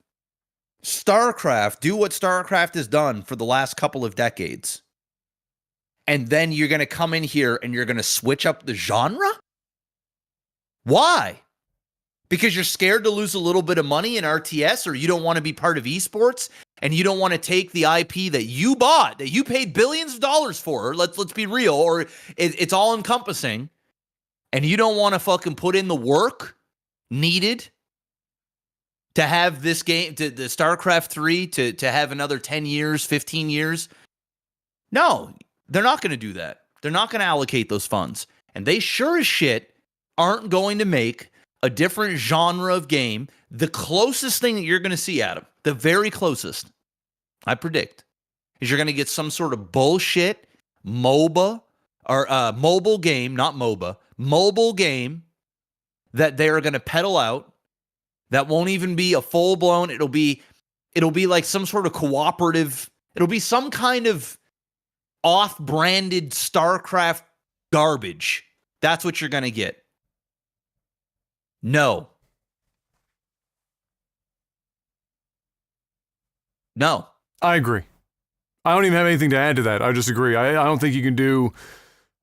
StarCraft do what StarCraft has done for the last couple of decades. And then you're going to come in here and you're going to switch up the genre? Why? Because you're scared to lose a little bit of money in RTS, or you don't want to be part of esports, and you don't want to take the IP that you bought, that you paid billions of dollars for, let's be real, or it's all encompassing, and you don't want to fucking put in the work needed to have this game, to the StarCraft 3, to have another 10 years, 15 years. No, they're not going to do that. They're not going to allocate those funds. And they sure as shit aren't going to make a different genre of game. The closest thing that you're going to see, Adam, the very closest, I predict, is you're going to get some sort of bullshit MOBA, or mobile game, not MOBA, mobile game that they're going to peddle out. That won't even be a full-blown, it'll be like some sort of cooperative, it'll be some kind of off-branded StarCraft garbage. That's what you're going to get. No. I agree. I don't even have anything to add to that. I just agree. I don't think you can do...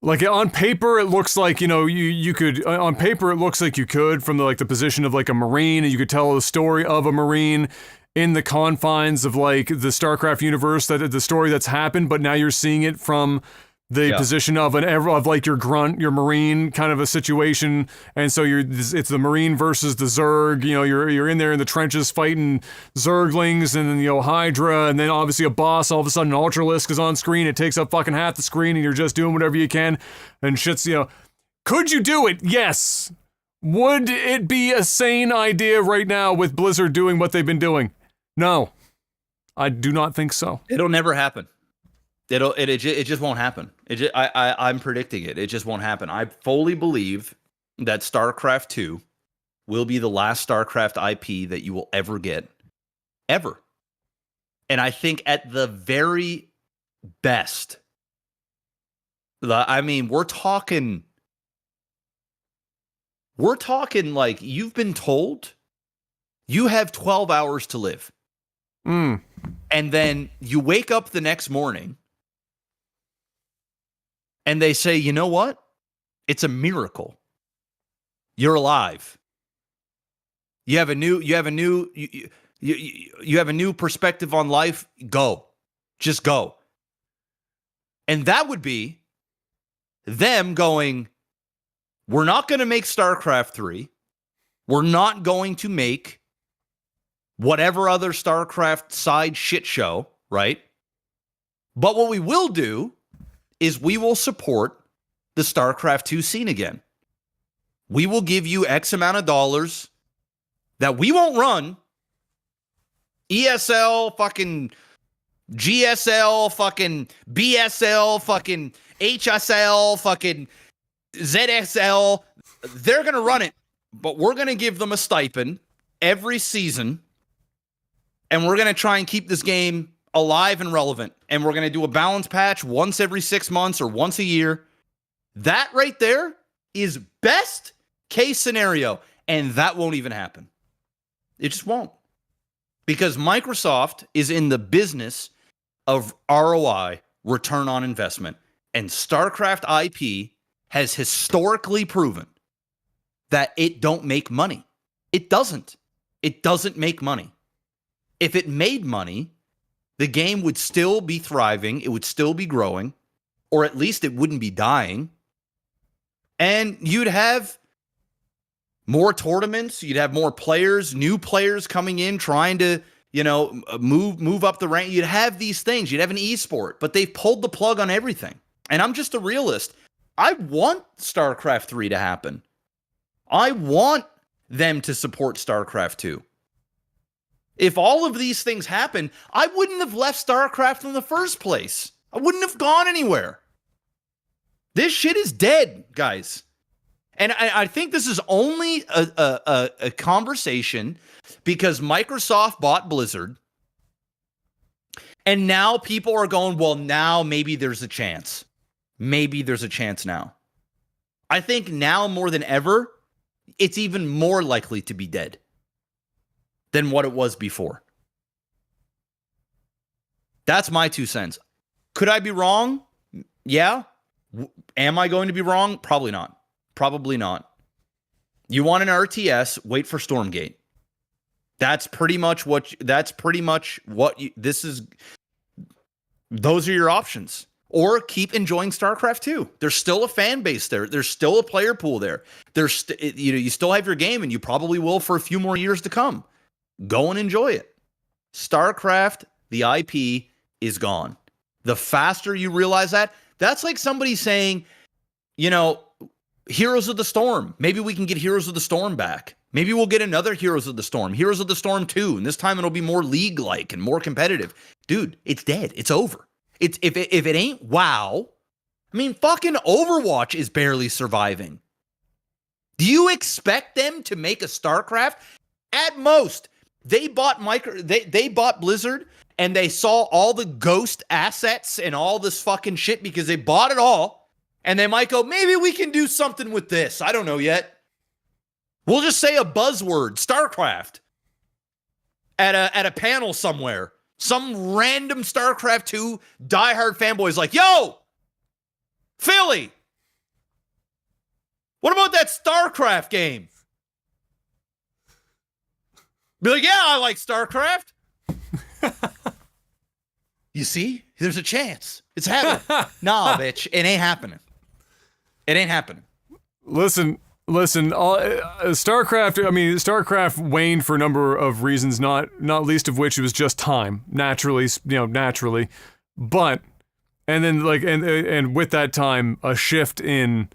Like, on paper, it looks like, you could, on paper, it looks like you could, from the position of, like, a Marine, and you could tell the story of a Marine in the confines of, like, the StarCraft universe, that the story that's happened, but now you're seeing it from the position of like your grunt, your marine kind of a situation, and so it's the marine versus the Zerg. You know, you're in there in the trenches fighting Zerglings, and then Hydra, and then obviously a boss. All of a sudden, Ultralisk is on screen. It takes up fucking half the screen, and you're just doing whatever you can, and shit's Could you do it? Yes. Would it be a sane idea right now with Blizzard doing what they've been doing? No. I do not think so. It'll never happen. It just won't happen. I'm predicting it. It just won't happen. I fully believe that StarCraft 2 will be the last StarCraft IP that you will ever get. Ever. And I think at the very best, I mean, we're talking like you've been told you have 12 hours to live. And then you wake up the next morning and they say, you know what? It's a miracle. You're alive. You have a new perspective on life. Go. Just go. And that would be them going, we're not going to make StarCraft 3. We're not going to make whatever other StarCraft side shit show, right? But what we will do is we will support the StarCraft 2 scene again. We will give you X amount of dollars that we won't run. ESL, fucking GSL, fucking BSL, fucking HSL, fucking ZSL. They're going to run it, but we're going to give them a stipend every season. And we're going to try and keep this game alive and relevant. And we're going to do a balance patch once every 6 months or once a year. That right there is best case scenario. And that won't even happen. It just won't. Because Microsoft is in the business of ROI, return on investment. And StarCraft IP has historically proven that it don't make money. It doesn't. It doesn't make money. If it made money, the game would still be thriving, it would still be growing, or at least it wouldn't be dying. And you'd have more tournaments, you'd have more players, new players coming in, trying to, move up the rank. You'd have these things, you'd have an esport, but they've pulled the plug on everything. And I'm just a realist. I want StarCraft 3 to happen. I want them to support StarCraft 2. If all of these things happen, I wouldn't have left StarCraft in the first place. I wouldn't have gone anywhere. This shit is dead, guys. And I think this is only a conversation because Microsoft bought Blizzard. And now people are going, well, now maybe there's a chance. Maybe there's a chance now. I think now more than ever, it's even more likely to be dead than what it was before. That's my 2 cents. Could I be wrong? Yeah. Am I going to be wrong? Probably not. Probably not. You want an RTS, wait for Stormgate. That's pretty much what those are your options. Or keep enjoying StarCraft 2. There's still a fan base there. There's still a player pool there. You still have your game, and you probably will for a few more years to come. Go and enjoy it. StarCraft, the IP, is gone. The faster you realize that, that's like somebody saying, Heroes of the Storm. Maybe we can get Heroes of the Storm back. Maybe we'll get another Heroes of the Storm. Heroes of the Storm 2. And this time it'll be more league-like and more competitive. Dude, it's dead. It's over. If it ain't WoW, I mean, fucking Overwatch is barely surviving. Do you expect them to make a StarCraft? At most, they bought they bought Blizzard and they saw all the ghost assets and all this fucking shit because they bought it all. And they might go, maybe we can do something with this. I don't know yet. We'll just say a buzzword, StarCraft, at a panel somewhere. Some random StarCraft 2 diehard fanboy's like, yo, Philly, what about that StarCraft game? Be like, yeah, I like StarCraft. You see, there's a chance. It's happening. Nah, bitch, it ain't happening. It ain't happening. Listen. StarCraft. I mean, StarCraft waned for a number of reasons, not least of which it was just time, naturally. But and then and with that time, a shift in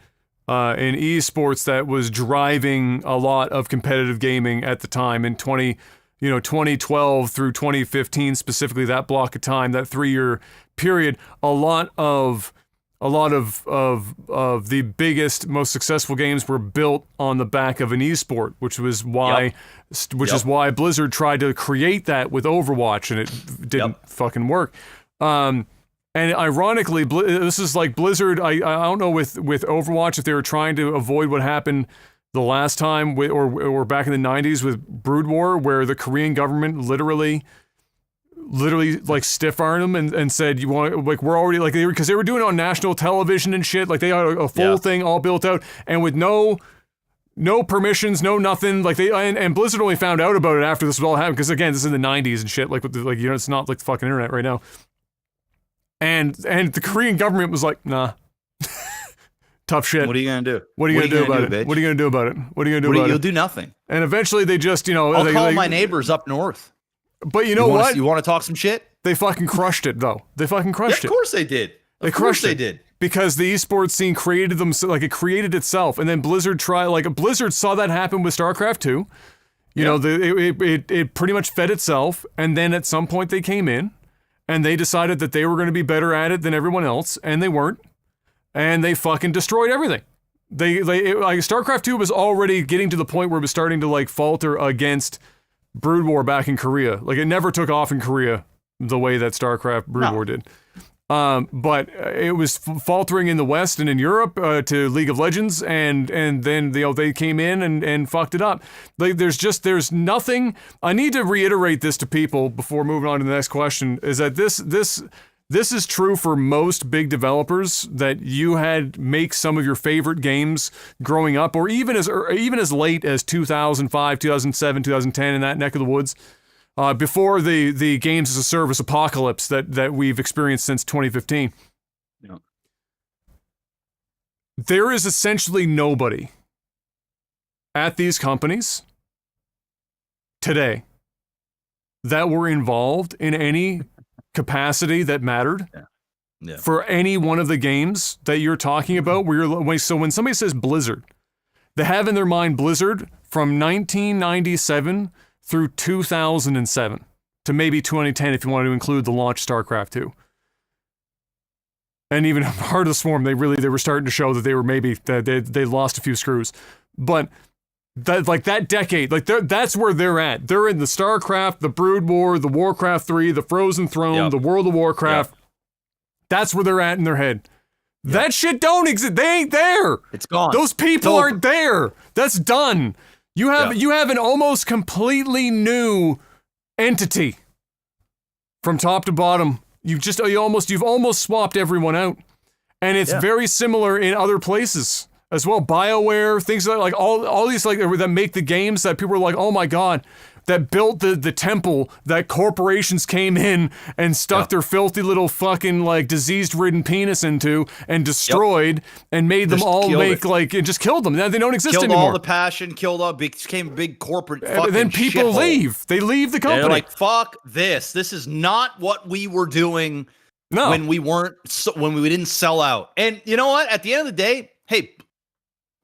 esports that was driving a lot of competitive gaming at the time in 2012 through 2015 specifically, that block of time, that 3-year period, a lot of the biggest, most successful games were built on the back of an esport, which is why Blizzard tried to create that with Overwatch, and it didn't fucking work. And ironically, this is like Blizzard. I don't know with Overwatch if they were trying to avoid what happened the last time or back in the 90s with Brood War, where the Korean government literally like stiff-armed them and said, you want, like, we're already, like, because they were doing it on national television and shit, like they had a full thing all built out and with no permissions, no nothing, like and Blizzard only found out about it after this was all happened, because again, this is in the 90s and shit, like with it's not like the fucking internet right now. And the Korean government was like, nah. Tough shit. What are you gonna do? What are you gonna do about it? What are you gonna do about it? What are you gonna do about it? You'll do nothing. And eventually they just, I'll call my neighbors up north. But you know what? You want to talk some shit? They fucking crushed it, though. They fucking crushed it. Of course they did. They crushed it. They did. Because the esports scene created them, like it created itself. And then Blizzard Blizzard saw that happen with Starcraft 2. It pretty much fed itself. And then at some point they came in and they decided that they were going to be better at it than everyone else. And they weren't. And they fucking destroyed everything. StarCraft 2 was already getting to the point where it was starting to like falter against Brood War back in Korea. Like, it never took off in Korea the way that StarCraft Brood War did. But it was faltering in the West and in Europe to League of Legends, and then they came in and fucked it up. Like, there's nothing. I need to reiterate this to people before moving on to the next question, is that this is true for most big developers, that you had make some of your favorite games growing up, or even as late as 2005, 2007, 2010, in that neck of the woods, before the games as a service apocalypse that we've experienced since 2015. Yeah. There is essentially nobody at these companies today that were involved in any capacity that mattered for any one of the games that you're talking about. So when somebody says Blizzard, they have in their mind Blizzard from 1997 through 2007 to maybe 2010 if you want to include the launch StarCraft 2. And even Heart of the Swarm, they were starting to show that they were they lost a few screws. But that decade, that's where they're at. They're in the StarCraft, the Brood War, the Warcraft 3, the Frozen Throne, the World of Warcraft. That's where they're at in their head. That shit don't exist. They ain't there. It's gone. Those people aren't there. That's done. You have an almost completely new entity from top to bottom. You've almost swapped everyone out, and it's very similar in other places as well. BioWare, things like all these like that make the games that people are like, oh my god, that built the temple that corporations came in and stuck their filthy little fucking like disease-ridden penis into and destroyed and made them all make like it just killed them. Now they don't exist anymore. Killed all the passion. became a big corporate. Fucking then people shithole. leave. They leave the company. They're like, fuck this. This is not what we were doing when we didn't sell out. And you know what? At the end of the day, hey,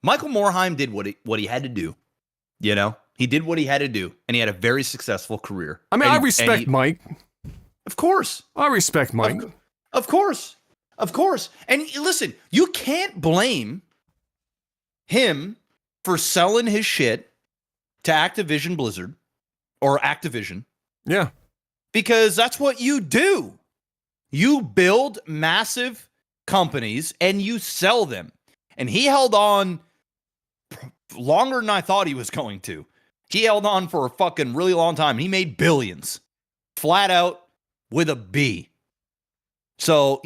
Michael Morhaime did what he had to do. You know, he did what he had to do, and he had a very successful career. I mean, I respect Mike. Of course, I respect Mike. Of course. And listen, you can't blame him for selling his shit to Activision Blizzard or Activision. Yeah, because that's what you do. You build massive companies and you sell them. And he held on longer than I thought he was going to. He held on for a fucking really long time. He made billions. Flat out with a B. So,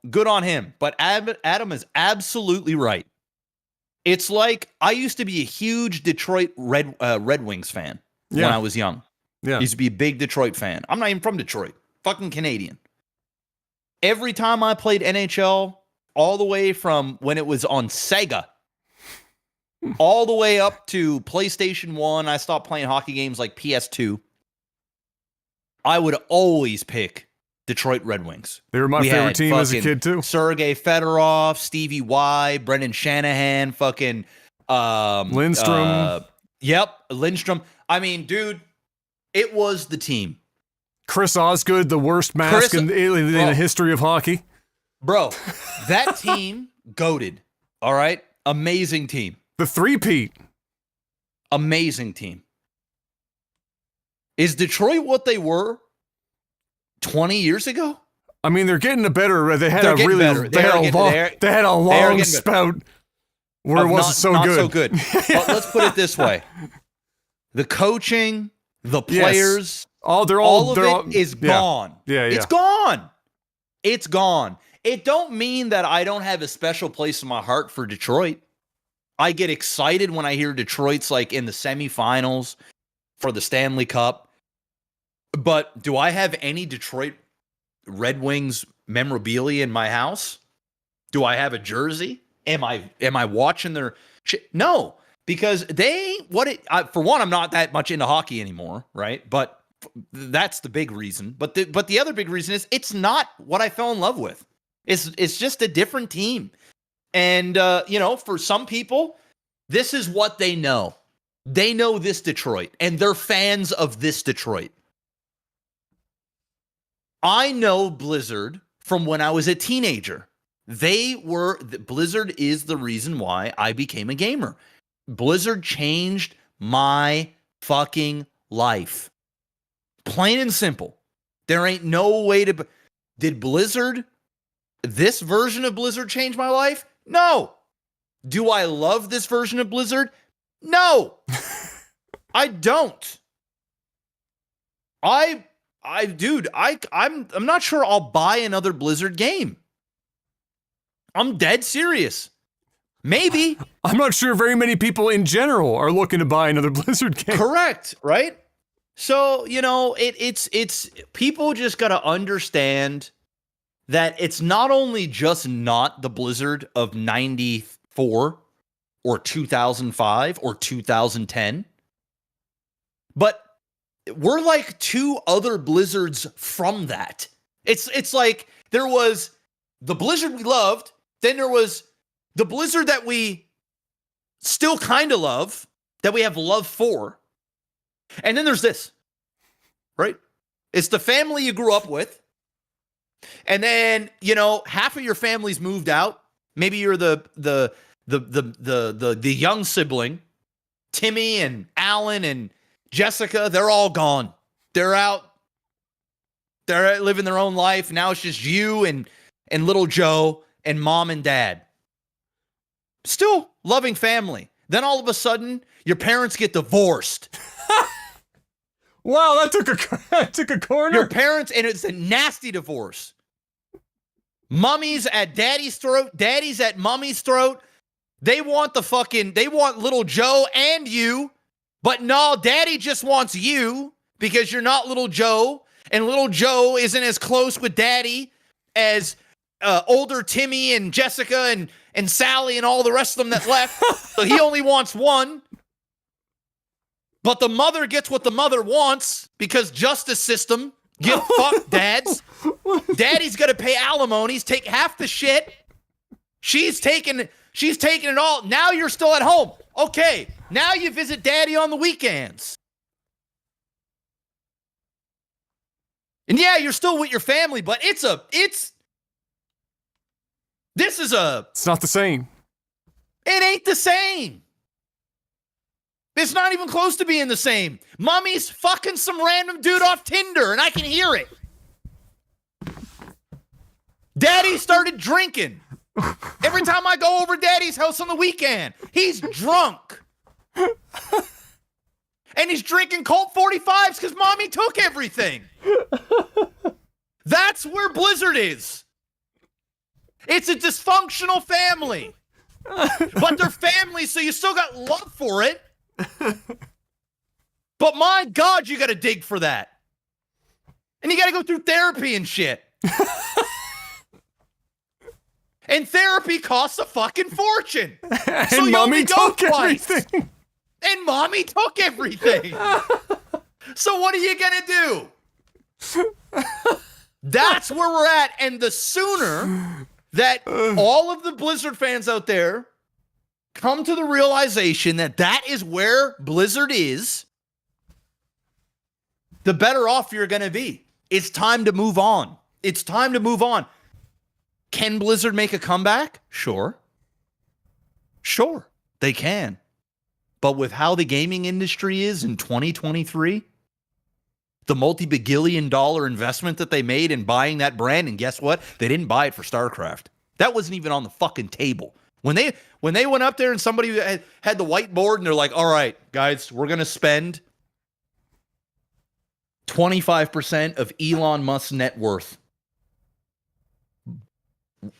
good on him. But Adam is absolutely right. It's like I used to be a huge Detroit Red Wings fan when I was young. Yeah. I used to be a big Detroit fan. I'm not even from Detroit. Fucking Canadian. Every time I played NHL, all the way from when it was on Sega, all the way up to PlayStation 1, I stopped playing hockey games like PS2. I would always pick Detroit Red Wings. They were my favorite team as a kid too. Sergei Fedorov, Stevie Y, Brendan Shanahan, fucking Lindstrom. Yep, Lindstrom. I mean, dude, it was the team. Chris Osgood, the worst mask in the history of hockey. Bro, that team goated. All right, amazing team. The three-peat. Amazing team. Is Detroit what they were 20 years ago? I mean, they're getting a better. They had a long spout where it wasn't so good. Not so good. But let's put it this way: the coaching, the players, all of it is gone. Yeah, it's gone. It's gone. It don't mean that I don't have a special place in my heart for Detroit. I get excited when I hear Detroit's like in the semifinals for the Stanley Cup. But do I have any Detroit Red Wings memorabilia in my house? Do I have a jersey? Am I watching their shit? No, because for one, I'm not that much into hockey anymore, right? But that's the big reason. But the other big reason is it's not what I fell in love with. It's just a different team. And, for some people, this is what they know. They know this Detroit, and they're fans of this Detroit. I know Blizzard from when I was a teenager. Blizzard is the reason why I became a gamer. Blizzard changed my fucking life. Plain and simple. There ain't no way to... Did this version of Blizzard change my life? No. Do I love this version of Blizzard? No. I don't. I'm not sure I'll buy another Blizzard game. I'm dead serious. Maybe. I'm not sure very many people in general are looking to buy another Blizzard game. Correct, right? So, it's people just got to understand that it's not only just not the Blizzard of 94 or 2005 or 2010, but we're like two other Blizzards from that. It's like there was the Blizzard we loved, then there was the Blizzard that we still kind of love, that we have love for, and then there's this, right? It's the family you grew up with. And then, half of your family's moved out. Maybe you're the young sibling. Timmy and Alan and Jessica, they're all gone. They're out. They're living their own life. Now it's just you and little Joe and mom and dad. Still loving family. Then all of a sudden, your parents get divorced. Wow, that took a corner. Your parents, and it's a nasty divorce. Mummy's at daddy's throat, daddy's at mummy's throat. They want little Joe and you, but no, daddy just wants you because you're not little Joe, and little Joe isn't as close with daddy as older Timmy and Jessica and Sally and all the rest of them that left. So he only wants one. But the mother gets what the mother wants because justice system. Give fuck dads. Daddy's got to pay alimonies, take half the shit. She's taking it all. Now you're still at home. Okay, now you visit daddy on the weekends. And yeah, you're still with your family, but it's not the same. It ain't the same. It's not even close to being the same. Mommy's fucking some random dude off Tinder, and I can hear it. Daddy started drinking. Every time I go over Daddy's house on the weekend, he's drunk. And he's drinking Colt 45s because Mommy took everything. That's where Blizzard is. It's a dysfunctional family. But they're family, so you still got love for it. But my God, you got to dig for that. And you got to go through therapy and shit. And therapy costs a fucking fortune. And so you mommy only go took twice. everything. And mommy took everything. So what are you gonna do? That's where we're at. And the sooner that all of the Blizzard fans out there come to the realization that that is where Blizzard is, the better off you're gonna be. It's time to move on. It's time to move on. Can Blizzard make a comeback? Sure. Sure, they can. But with how the gaming industry is in 2023, the multi-bagillion dollar investment that they made in buying that brand, and guess what? They didn't buy it for Starcraft. That wasn't even on the fucking table. When they went up there and somebody had the whiteboard and they're like, all right, guys, we're going to spend 25% of Elon Musk's net worth.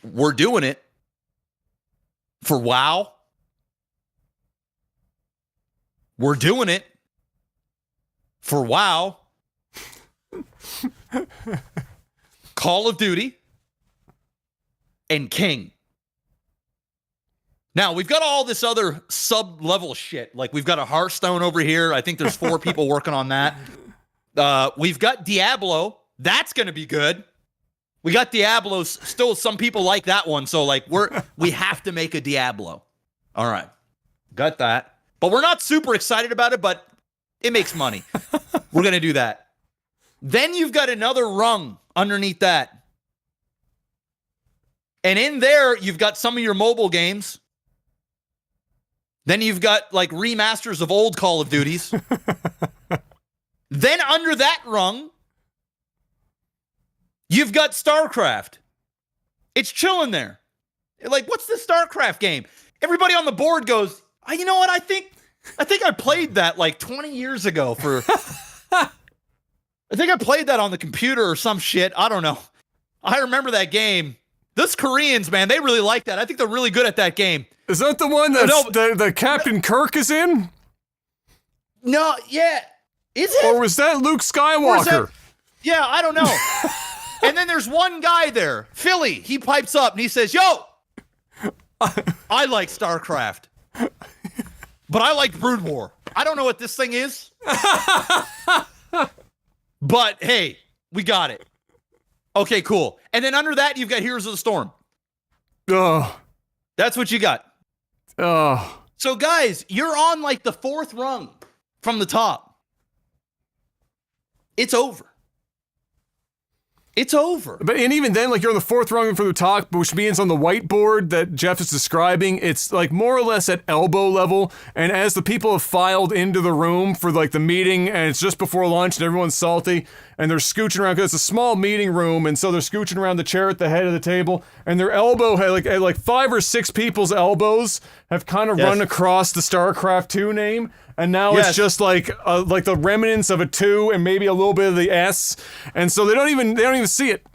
We're doing it for WoW. We're doing it for WoW. Call of Duty and King. Now, we've got all this other sub-level shit. Like, we've got a Hearthstone over here. I think there's 4 people working on that. We've got Diablo. That's going to be good. We got Diablo. Still, some people like that one. So, like, we have to make a Diablo. All right. Got that. But we're not super excited about it, but it makes money. We're going to do that. Then you've got another rung underneath that. And in there, you've got some of your mobile games. Then you've got, like, remasters of old Call of Duties. Then under that rung, you've got Starcraft. It's chilling there. Like, what's the Starcraft game? Everybody on the board goes, oh, you know what? I think I played that like 20 years ago for... I think I played that on the computer or some shit. I don't know. I remember that game. Those Koreans, man, they really like that. I think they're really good at that game. Is that the one that Captain Kirk is in? No, yeah. Is it? Or was that Luke Skywalker? Yeah, I don't know. And then there's one guy there, Philly. He pipes up and he says, yo, I like StarCraft, but I like Brood War. I don't know what this thing is. But hey, we got it. Okay, cool. And then under that, you've got Heroes of the Storm. Oh. That's what you got. Oh. So guys, you're on like the 4th rung from the top. It's over. It's over. But and even then, like, you're on the 4th rung from the top, which means on the whiteboard that Jeff is describing, it's like more or less at elbow level. And as the people have filed into the room for like the meeting, and it's just before lunch, and everyone's salty, and they're scooching around because it's a small meeting room, and so they're scooching around the chair at the head of the table, and their elbow had like 5 or 6 people's elbows have kind of run across the StarCraft 2 name. And now it's just like the remnants of a 2 and maybe a little bit of the S, and so they don't even see it.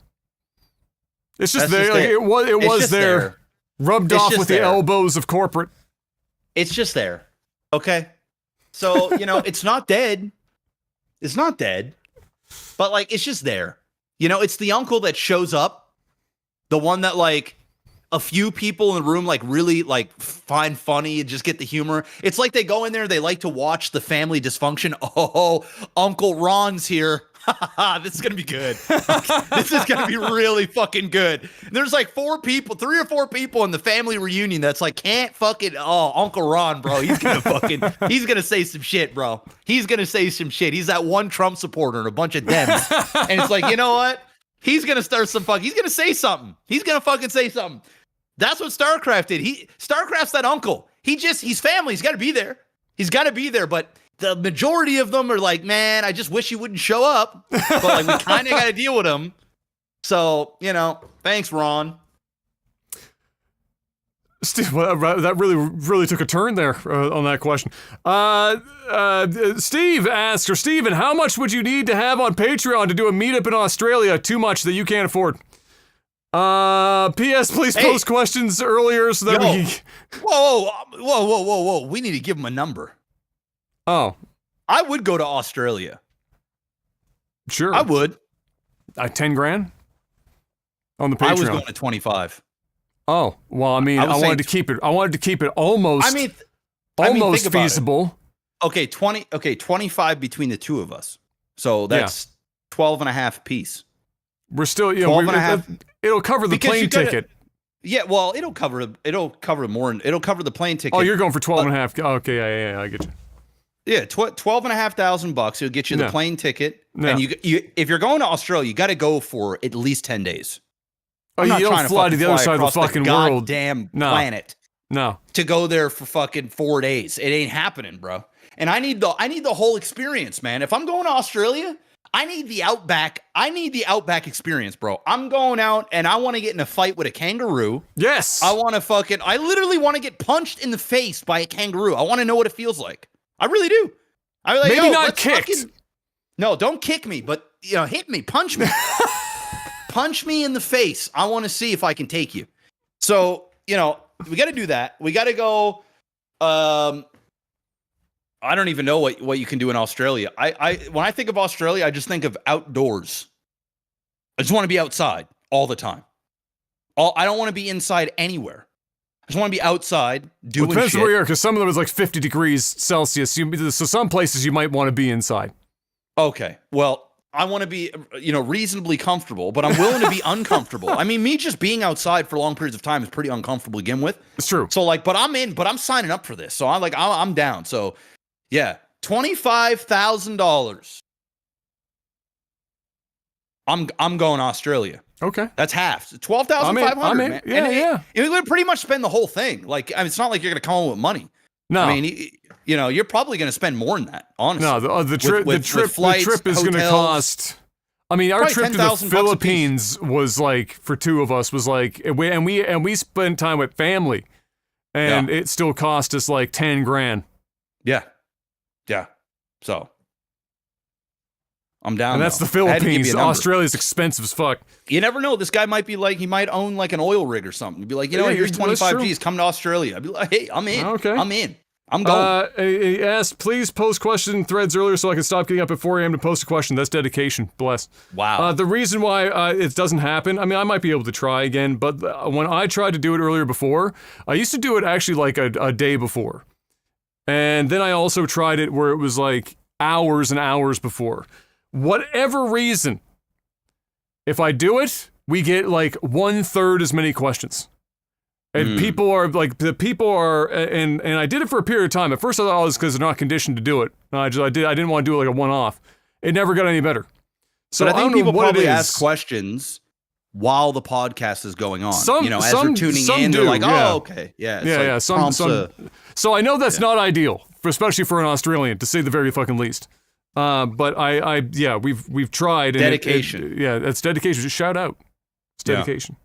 It's just there. Like, it was there, rubbed off with the elbows of corporate. It's just there. Okay, so it's not dead. It's not dead, but like it's just there. It's the uncle that shows up, the one that like a few people in the room like really like find funny and just get the humor. It's like they go in there, they like to watch the family dysfunction. Oh, Uncle Ron's here. This is gonna be good. This is gonna be really fucking good. There's like 3 or 4 people in the family reunion that's like can't fucking Uncle Ron, bro. He's gonna say some shit, bro. He's gonna say some shit. He's that one Trump supporter and a bunch of Dems. And it's like, you know what? He's gonna start some he's gonna say something. He's gonna fucking say something. That's what StarCraft did. StarCraft's that uncle. He's family. He's got to be there. He's got to be there. But the majority of them are like, man, I just wish he wouldn't show up. But like, we kind of got to deal with him. So, thanks, Ron. Steve, that really took a turn there on that question. Steve asks, or Steven, how much would you need to have on Patreon to do a meetup in Australia? Too much that you can't afford. P.S. Please post questions earlier so that we... Whoa. We need to give him a number. Oh. I would go to Australia. Sure. I would. 10 grand? On the Patreon. I was going to 25. Oh, well, I mean, I wanted to keep it almost. Almost think about feasible. Okay, 25 between the two of us. So that's 12 and a half piece. We're still, 12 and a half. It'll cover the plane ticket. Yeah, well, it'll cover the plane ticket. Oh, you're going for 12 and a half. Okay, yeah, I get you. Yeah, $12,500. It'll get you the plane ticket. And you if you're going to Australia, you got to go for at least 10 days. I'm not trying to fly to the other side of the fucking world. Goddamn planet. No. To go there for fucking 4 days. It ain't happening, bro. And I need the whole experience, man. If I'm going to Australia, I need the outback. I need the outback experience, bro. I'm going out and I want to get in a fight with a kangaroo. Yes. I literally want to get punched in the face by a kangaroo. I want to know what it feels like. I really do. I like, maybe not kicked. No, don't kick me, but hit me, punch me. Punch me in the face. I want to see if I can take you. So, we got to do that. We got to go. I don't even know what you can do in Australia. When I think of Australia, I just think of outdoors. I just want to be outside all the time. I don't want to be inside anywhere. I just want to be outside doing shit. Depends where you are, because some of them is like 50 degrees Celsius. So some places you might want to be inside. Okay, well, I want to be, reasonably comfortable, but I'm willing to be uncomfortable. I mean, me just being outside for long periods of time is pretty uncomfortable to begin with. It's true. So but I'm signing up for this. So I'm down. So yeah, $25,000. I'm going to Australia. Okay, that's half. $12,500. Yeah. You're going to pretty much spend the whole thing. It's not like you're going to come home with money. No, I mean, you're probably going to spend more than that. Honestly, no. The trip is going to cost. I mean, our trip to the Philippines was like, for two of us, was like, we spent time with family, and it still cost us like $10,000. Yeah. So I'm down. And that's the Philippines. Australia's expensive as fuck. You never know. This guy might be like, he might own like an oil rig or something. He'd be like, here's 25 G's. Come to Australia. I'd be like, hey, I'm in. Okay. I'm in. I'm going. He asked, please post question threads earlier so I can stop getting up at 4 a.m. to post a question. That's dedication. Bless. Wow. The reason why it doesn't happen, I mean, I might be able to try again, but when I tried to do it earlier before, I used to do it actually like a day before. And then I also tried it where it was like hours and hours before. Whatever reason, if I do it, we get like 1/3 as many questions. And people are like, and I did it for a period of time. At first I thought it was because they're not conditioned to do it. I didn't want to do it like a one-off. It never got any better. So but I think people probably ask questions while the podcast is going on. As they're tuning in, they're like, oh, okay. Yeah. So I know that's not ideal, especially for an Australian, to say the very fucking least. But we've tried. Dedication. That's dedication. Just shout out. It's dedication.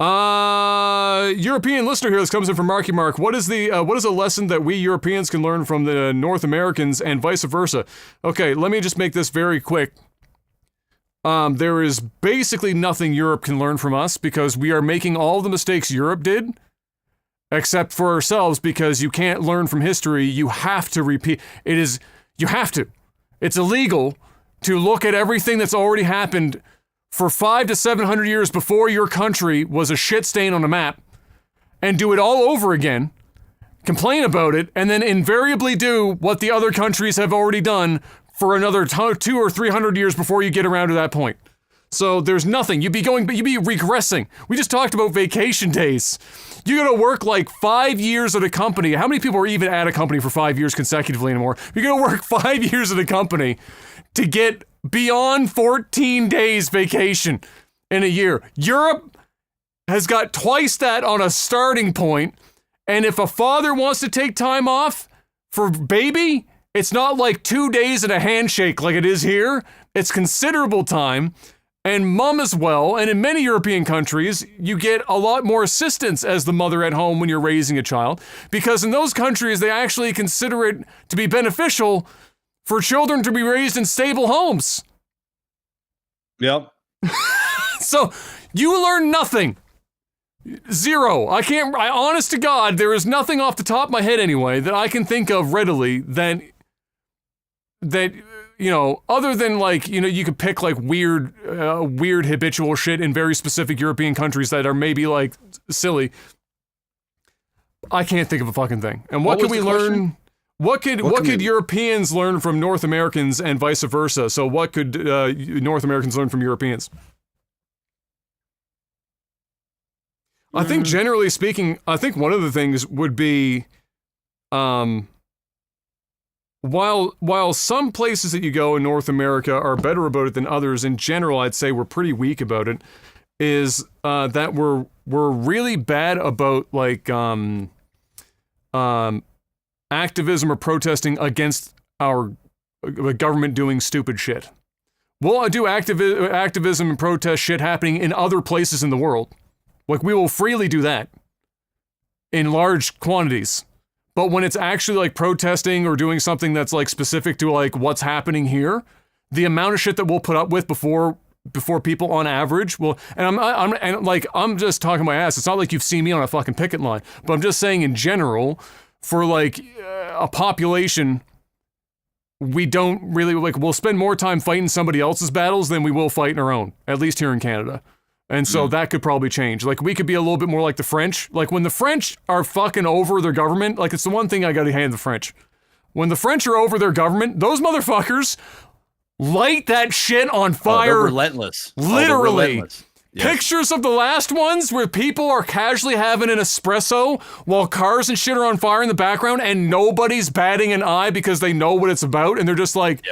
European listener here. This comes in from Marky Mark. What is a lesson that we Europeans can learn from the North Americans and vice versa? Okay, let me just make this very quick. There is basically nothing Europe can learn from us because we are making all the mistakes Europe did, except for ourselves, because you can't learn from history. You have to repeat. You have to. It's illegal to look at everything that's already happened for 500 to 700 years before your country was a shit stain on a map and do it all over again, complain about it, and then invariably do what the other countries have already done for another 200 or 300 years before you get around to that point. So there's nothing. You'd be regressing. We just talked about vacation days. You gotta work like 5 years at a company. How many people are even at a company for 5 years consecutively anymore? You're gonna work 5 years at a company to get beyond 14 days vacation in a year. Europe has got twice that on a starting point, and if a father wants to take time off for baby, it's not like 2 days and a handshake like it is here. It's considerable time. And mom as well, and in many European countries, you get a lot more assistance as the mother at home when you're raising a child, because in those countries, they actually consider it to be beneficial for children to be raised in stable homes. Yep. So, you learn nothing. Zero. Honest to God, there is nothing off the top of my head anyway that I can think of readily that other than like, you could pick like weird habitual shit in very specific European countries that are maybe like silly. I can't think of a fucking thing. And what can we learn? What could Europeans learn from North Americans and vice versa? So what could North Americans learn from Europeans? I think generally speaking, I think one of the things would be, while some places that you go in North America are better about it than others, in general, I'd say we're pretty weak about it, is that we're really bad about, like, activism or protesting against our government doing stupid shit. We'll do activism and protest shit happening in other places in the world. Like, we will freely do that in large quantities. But when it's actually, like, protesting or doing something that's, like, specific to, like, what's happening here, the amount of shit that we'll put up with before people on average will, and I'm just talking my ass. It's not like you've seen me on a fucking picket line, but I'm just saying in general, for, like, a population, we don't really, like, we'll spend more time fighting somebody else's battles than we will fighting our own, at least here in Canada. And so that could probably change. Like, we could be a little bit more like the French. Like, when the French are fucking over their government, like, it's the one thing I gotta hand the French. When the French are over their government, those motherfuckers light that shit on fire. They're relentless. Literally. Relentless. Yes. Pictures of the last ones where people are casually having an espresso while cars and shit are on fire in the background and nobody's batting an eye because they know what it's about and they're just like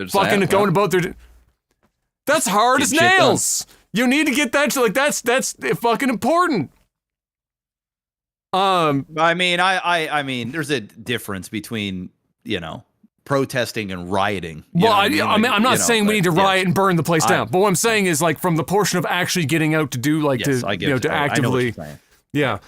fucking going about their... That's hard as nails. You need to get that, like, that's fucking important. I mean, there's a difference between, protesting and rioting. Well, I'm not saying we need to riot and burn the place down, but what I'm saying is, like, from the portion of actually getting out to do, like, to actively,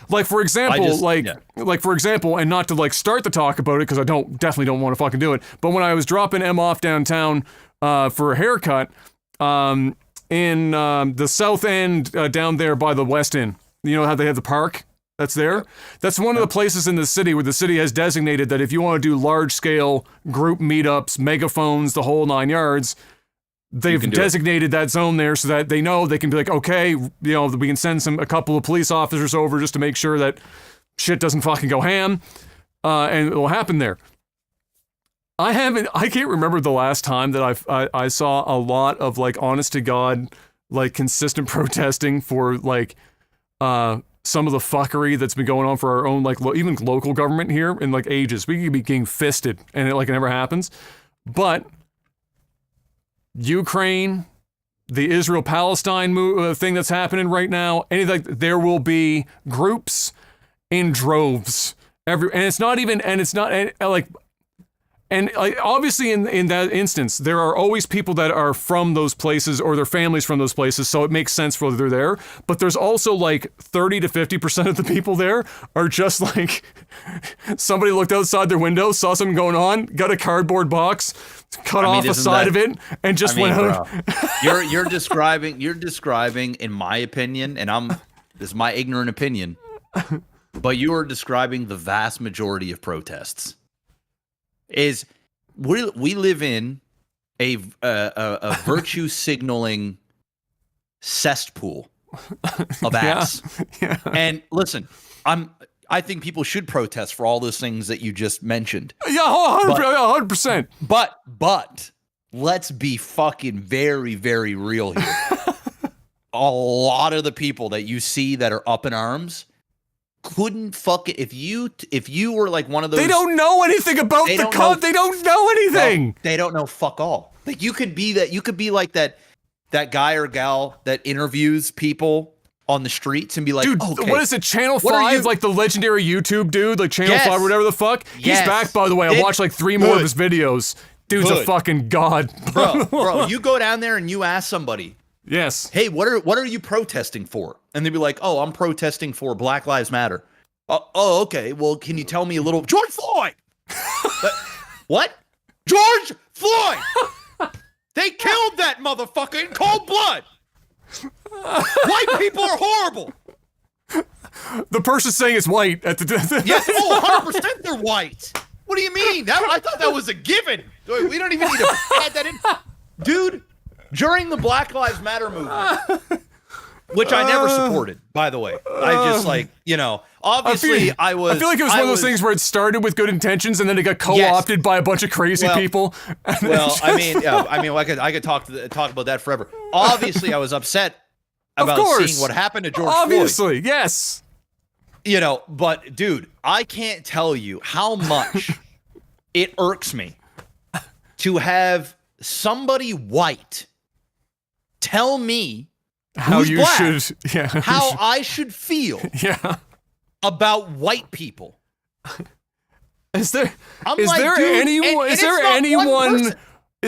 like, for example, and not to, like, start the talk about it because I definitely don't want to fucking do it. But when I was dropping Em off downtown for a haircut, in the south end down there by the West End, you know how they have the park that's there? That's one of the places in the city where the city has designated that if you want to do large-scale group meetups, megaphones, the whole 9 yards, they've designated that zone there so that they know they can be like, okay, we can send a couple of police officers over just to make sure that shit doesn't fucking go ham, and it'll happen there. I can't remember the last time that I saw a lot of, like, honest to God, like, consistent protesting for, like, some of the fuckery that's been going on for our own, like, even local government here in, like, ages. We could be getting fisted and it never happens. But Ukraine, the Israel-Palestine thing that's happening right now, anything, there will be groups in droves. And obviously in that instance, there are always people that are from those places or their families from those places, so it makes sense for they're there. But there's also, like, 30 to 50% of the people there are just, like, somebody looked outside their window, saw something going on, got a cardboard box, cut off a side of it, and just went out. You're describing, in my opinion, and this is my ignorant opinion, but you are describing the vast majority of protests. Is we live in a virtue signaling cesspool of ass. Yeah. And listen, I think people should protest for all those things that you just mentioned. Yeah, 100%. But let's be fucking very, very real here. A lot of the people that you see that are up in arms couldn't fucking, if you were like one of those, they don't know anything about they don't know anything. Well, they don't know fuck all. Like, you could be like that guy or gal that interviews people on the streets and be like, dude, okay, what is it, Channel 5, like the legendary YouTube dude, like Channel 5 or whatever the fuck? He's back, by the way. I watched like 3 more of his videos. Dude's a fucking god. Bro, you go down there and you ask somebody, yes, hey, what are you protesting for? And they'd be like, oh, I'm protesting for Black Lives Matter. Oh, okay. Well, can you tell me a little? George Floyd! What? George Floyd! They killed that motherfucker in cold blood! White people are horrible! The person saying it's white at the... Yes, 100% they're white! What do you mean? I thought that was a given. We don't even need to add that in. Dude, during the Black Lives Matter movement, which I never supported, by the way. I just obviously I feel like it was one of those things where it started with good intentions and then it got co-opted by a bunch of crazy people. Well, I could talk about that forever. Obviously, I was upset about seeing what happened to George Floyd. Obviously, yes. But dude, I can't tell you how much it irks me to have somebody white tell me how you black, should, how I should feel about white people. Is there It's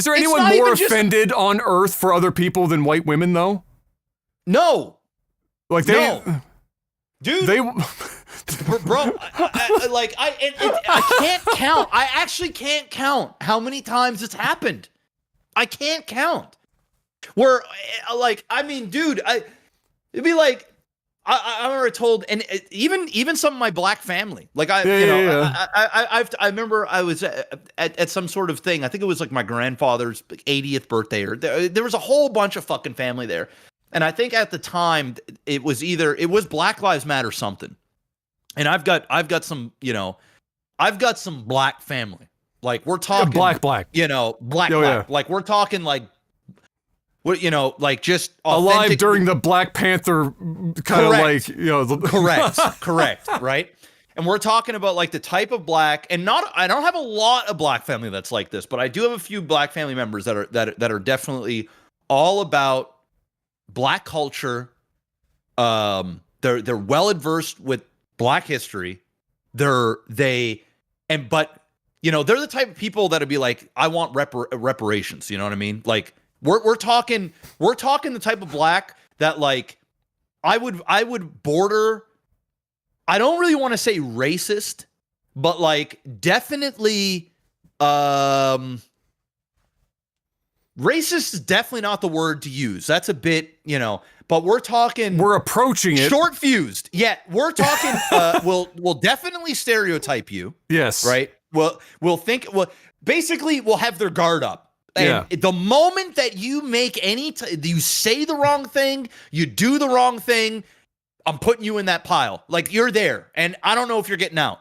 anyone more offended on Earth for other people than white women though? No. Like dude. Bro, I can't count. I actually can't count how many times it's happened. I can't count. Where, dude, it'd be like, I remember told, and even some of my black family, like I remember I was at some sort of thing. I think it was like my grandfather's 80th birthday, or there was a whole bunch of fucking family there. And I think at the time it was Black Lives Matter something. And I've got some black family. Like we're talking black. Black. Yeah. Like we're talking like what just alive authentic, during the Black Panther kind of correct, right? And we're talking about like the type of black, and I don't have a lot of black family that's like this, but I do have a few black family members that are definitely all about black culture. They're well adversed with black history. They're the type of people that'd be like, I want reparations. You know what I mean? Like we're talking the type of black that like I would border. I don't really want to say racist, but like definitely racist is definitely not the word to use. That's a bit, but we're approaching it. Short fused. Yeah, we're talking we'll definitely stereotype you. Yes. Right? Basically we'll have their guard up. And the moment that you make you say the wrong thing, you do the wrong thing, I'm putting you in that pile. Like you're there, and I don't know if you're getting out.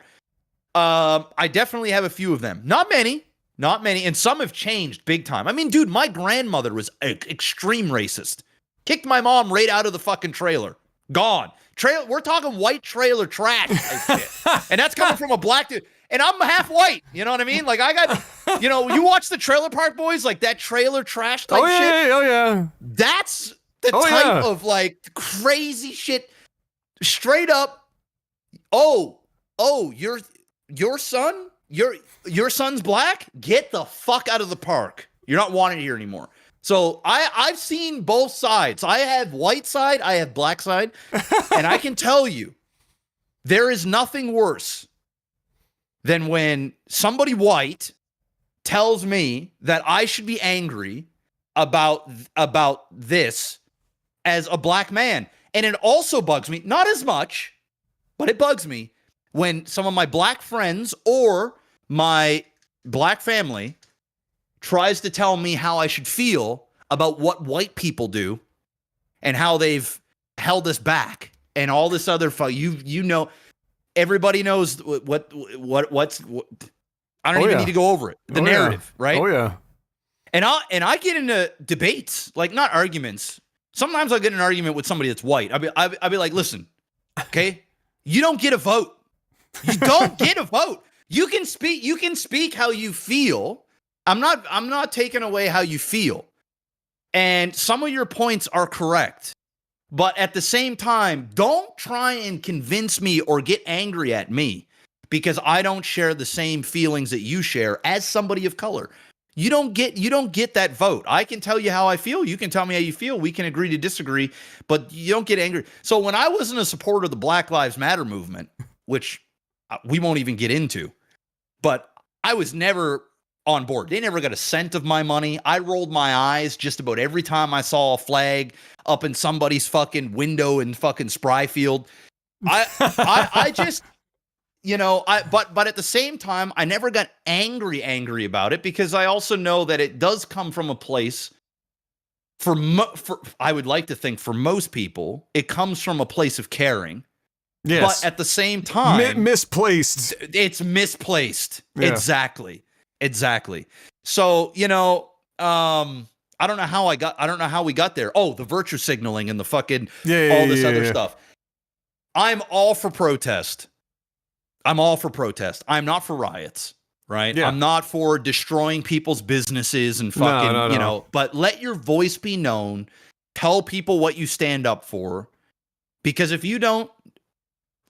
I definitely have a few of them. Not many, and some have changed big time. I mean, dude, my grandmother was extreme racist. Kicked my mom right out of the fucking trailer. Gone. We're talking white trailer trash type shit. And that's coming from a black dude. And I'm half white. You know what I mean? Like I got, you watch the Trailer Park Boys, like that trailer trash type shit. Oh yeah. That's the type of like crazy shit. Straight up. Your son's black? Get the fuck out of the park. You're not wanted here anymore. So I've seen both sides. I have white side, I have black side, and I can tell you, there is nothing worse than when somebody white tells me that I should be angry about this as a black man. And it also bugs me, not as much, but it bugs me when some of my black friends or my black family tries to tell me how I should feel about what white people do and how they've held us back and all this other everybody knows what's I don't even need to go over it. The narrative, right? Oh yeah. And I get into debates, like not arguments. Sometimes I'll get in an argument with somebody that's white. I'll be like, listen, okay, you don't get a vote. You don't get a vote. You can speak how you feel. I'm not taking away how you feel. And some of your points are correct. But at the same time, don't try and convince me or get angry at me because I don't share the same feelings that you share as somebody of color. You don't get that vote. I can tell you how I feel. You can tell me how you feel. We can agree to disagree, but you don't get angry. So when I wasn't a supporter of the Black Lives Matter movement, which we won't even get into, but I was never on board. They never got a cent of my money. I rolled my eyes just about every time I saw a flag up in somebody's fucking window in fucking Spryfield. I just, but at the same time, I never got angry about it because I also know that it does come from a place for I would like to think for most people, it comes from a place of caring. Yes. But at the same time, misplaced. It's misplaced. Yeah. Exactly. So, I don't know how we got there. Oh, the virtue signaling and the fucking all this other stuff. I'm all for protest. I'm not for riots, right? Yeah. I'm not for destroying people's businesses and fucking, No. but let your voice be known. Tell people what you stand up for. Because if you don't,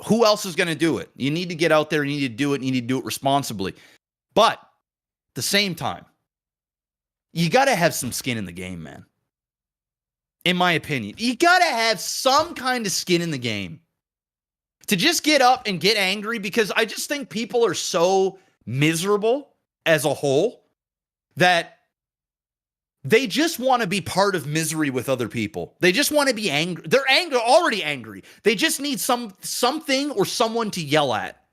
who else is going to do it? You need to get out there, you need to do it, and you need to do it responsibly. But at the same time, you got to have some skin in the game, man. In my opinion, you got to have some kind of skin in the game. To just get up and get angry, because I just think people are so miserable as a whole that they just want to be part of misery with other people. They just want to be angry. They're already angry. They just need something or someone to yell at.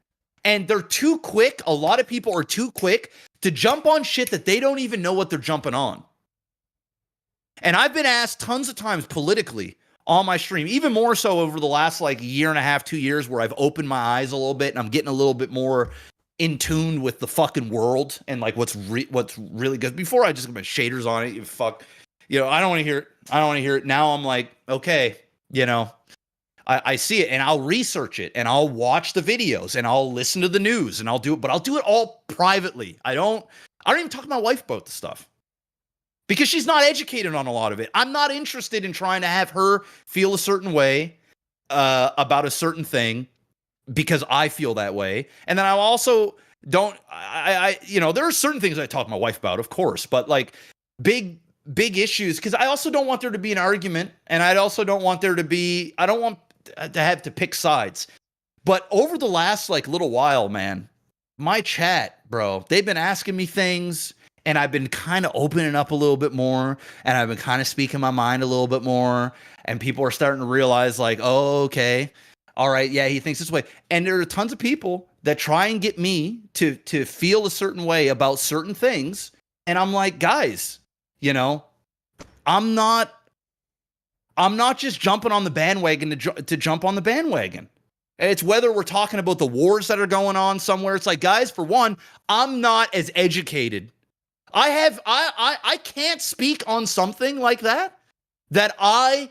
And they're too quick. A lot of people are too quick to jump on shit that they don't even know what they're jumping on. And I've been asked tons of times politically on my stream, even more so over the last year and a half, 2 years, where I've opened my eyes a little bit and I'm getting a little bit more in tune with the fucking world and what's really good. Before I just got my shaders on it, I don't want to hear it. Now I'm like, okay, I see it and I'll research it and I'll watch the videos and I'll listen to the news and I'll do it, but I'll do it all privately. I don't even talk to my wife about the stuff. Because she's not educated on a lot of it. I'm not interested in trying to have her feel a certain way about a certain thing because I feel that way. And then I also don't, there are certain things I talk to my wife about, of course, but big issues, because I also don't want there to be an argument, and I also don't want I don't want to have to pick sides. But over the last little while, man, my chat, bro, they've been asking me things. And I've been kind of opening up a little bit more, and I've been kind of speaking my mind a little bit more, and people are starting to realize oh, okay, all right, yeah, he thinks this way. And there are tons of people that try and get me to feel a certain way about certain things. And I'm like, guys, I'm not just jumping on the bandwagon to jump on the bandwagon. It's whether we're talking about the wars that are going on somewhere. It's guys, for one, I'm not as educated. I can't speak on something like that I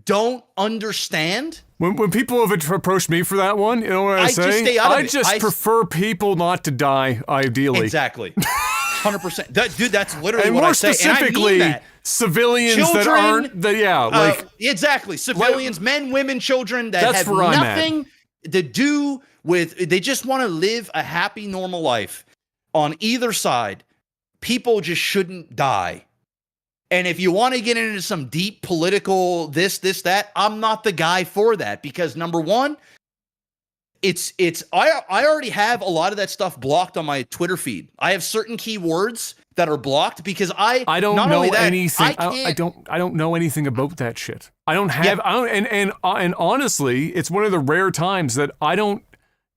don't understand. When people have approached me for that one, you know what I say? Just stay out of I it. just prefer people not to die, ideally. Exactly. 100%. Dude, that's literally and what more I say. specifically, and I mean that. Civilians children, that aren't, exactly. Civilians, men, women, children that have nothing to do with, they just want to live a happy, normal life. On either side, people just shouldn't die. And if you want to get into some deep political this, that, I'm not the guy for that, because number one, I already have a lot of that stuff blocked on my Twitter feed. I have certain keywords that are blocked because I don't know anything. I don't know anything about that shit. I don't have. Yeah. And honestly, it's one of the rare times that I don't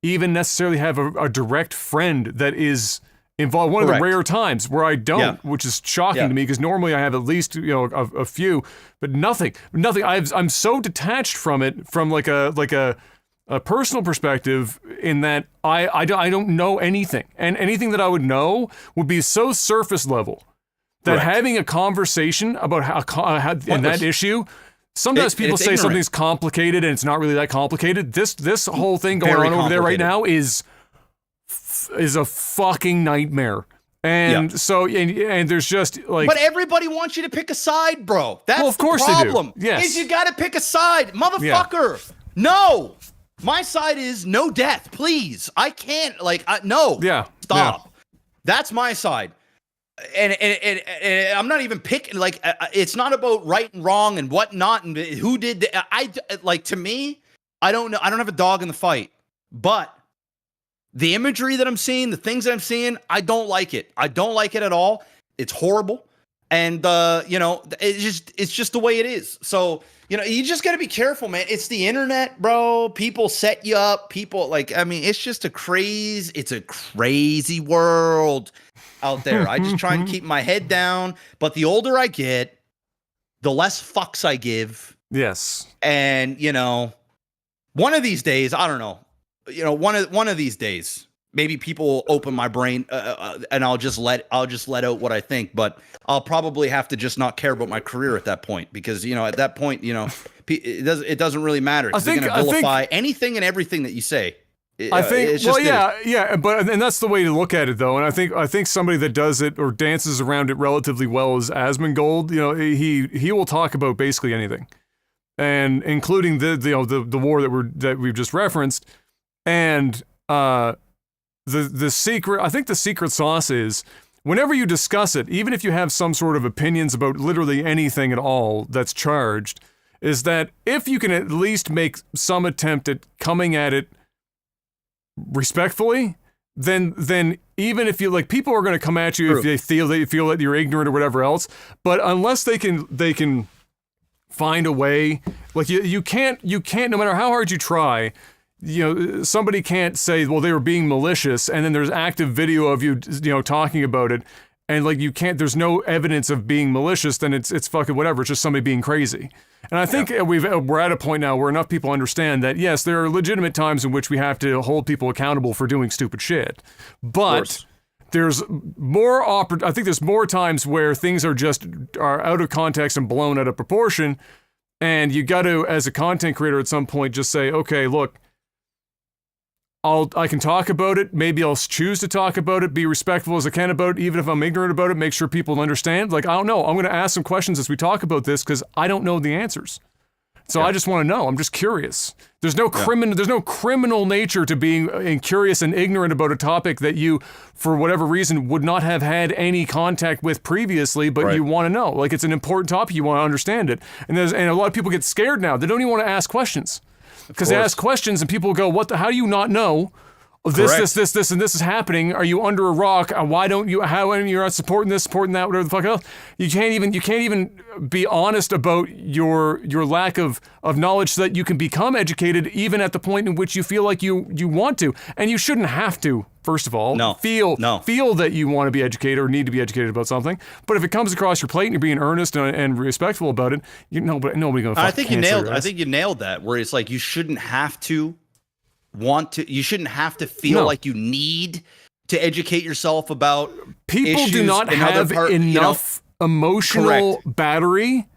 even necessarily have a direct friend that is involved. One of the rare times where I don't, which is shocking to me, because normally I have at least a few, but nothing. I'm so detached from it, from like a personal perspective, in that I don't know anything, and anything that I would know would be so surface level that having a conversation about how in that issue. Sometimes people say something's complicated and it's not really that complicated. This whole thing going on over there right now is a fucking nightmare. And so and there's just but everybody wants you to pick a side, bro. That's of course the problem. They do. Yes. Is you got to pick a side, motherfucker. Yeah. No. My side is no death, please. I can't no. Yeah. Stop. Yeah. That's my side. And I'm not even picking, it's not about right and wrong and whatnot and who did to me, I don't know. I don't have a dog in the fight, but the imagery that I'm seeing, the things that I'm seeing, I don't like it. I don't like it at all. It's horrible. And, it's just the way it is. So, you just got to be careful, man. It's the internet, bro. People set you up. People it's just it's a crazy world out there. I just try and keep my head down. But the older I get, the less fucks I give. Yes. And, you know, one of these days, I don't know, you know, one of these days, maybe people will open my brain and I'll just let out what I think, but I'll probably have to just not care about my career at that point, because, you know, at that point, you know, it doesn't really matter. They're going to vilify anything and everything that you say. I think, well, yeah, but and that's the way to look at it, though. And I think somebody that does it or dances around it relatively well is Asmongold. You know, he will talk about basically anything, and including the war that we've just referenced, and the secret. I think the secret sauce is whenever you discuss it, even if you have some sort of opinions about literally anything at all that's charged, is that if you can at least make some attempt at coming at it respectfully, then even if you like, people are going to come at you True. If they feel that you're ignorant or whatever else. But unless they can find a way, like you can't no matter how hard you try, you know, somebody can't say, well, they were being malicious, and then there's active video of you know, talking about it, and like you can't, there's no evidence of being malicious, then it's fucking whatever. It's just somebody being crazy. And I think we're at a point now where enough people understand that, yes, there are legitimate times in which we have to hold people accountable for doing stupid shit. But there's more I think there's more times where things are out of context and blown out of proportion. And you got to, as a content creator at some point, just say, okay, look, I can talk about it. Maybe I'll choose to talk about it, be respectful as I can about it, even if I'm ignorant about it, make sure people understand. Like, I don't know. I'm going to ask some questions as we talk about this because I don't know the answers. So I just want to know. I'm just curious. There's no criminal nature to being curious and ignorant about a topic that you, for whatever reason, would not have had any contact with previously, but you want to know. Like, it's an important topic. You want to understand it. And a lot of people get scared now. They don't even want to ask questions. Because they ask questions and people go, how do you not know this, and this is happening? Are you under a rock? Why don't you, how are you not supporting this, supporting that, whatever the fuck else? You can't even be honest about your lack of knowledge so that you can become educated even at the point in which you feel like you want to. And you shouldn't have to, first of all, feel that you want to be educated or need to be educated about something. But if it comes across your plate and you're being earnest and respectful about it, nobody gonna. I think you nailed that. Where it's like you shouldn't have to you shouldn't have to feel like you need to educate yourself about people do not have enough emotional battery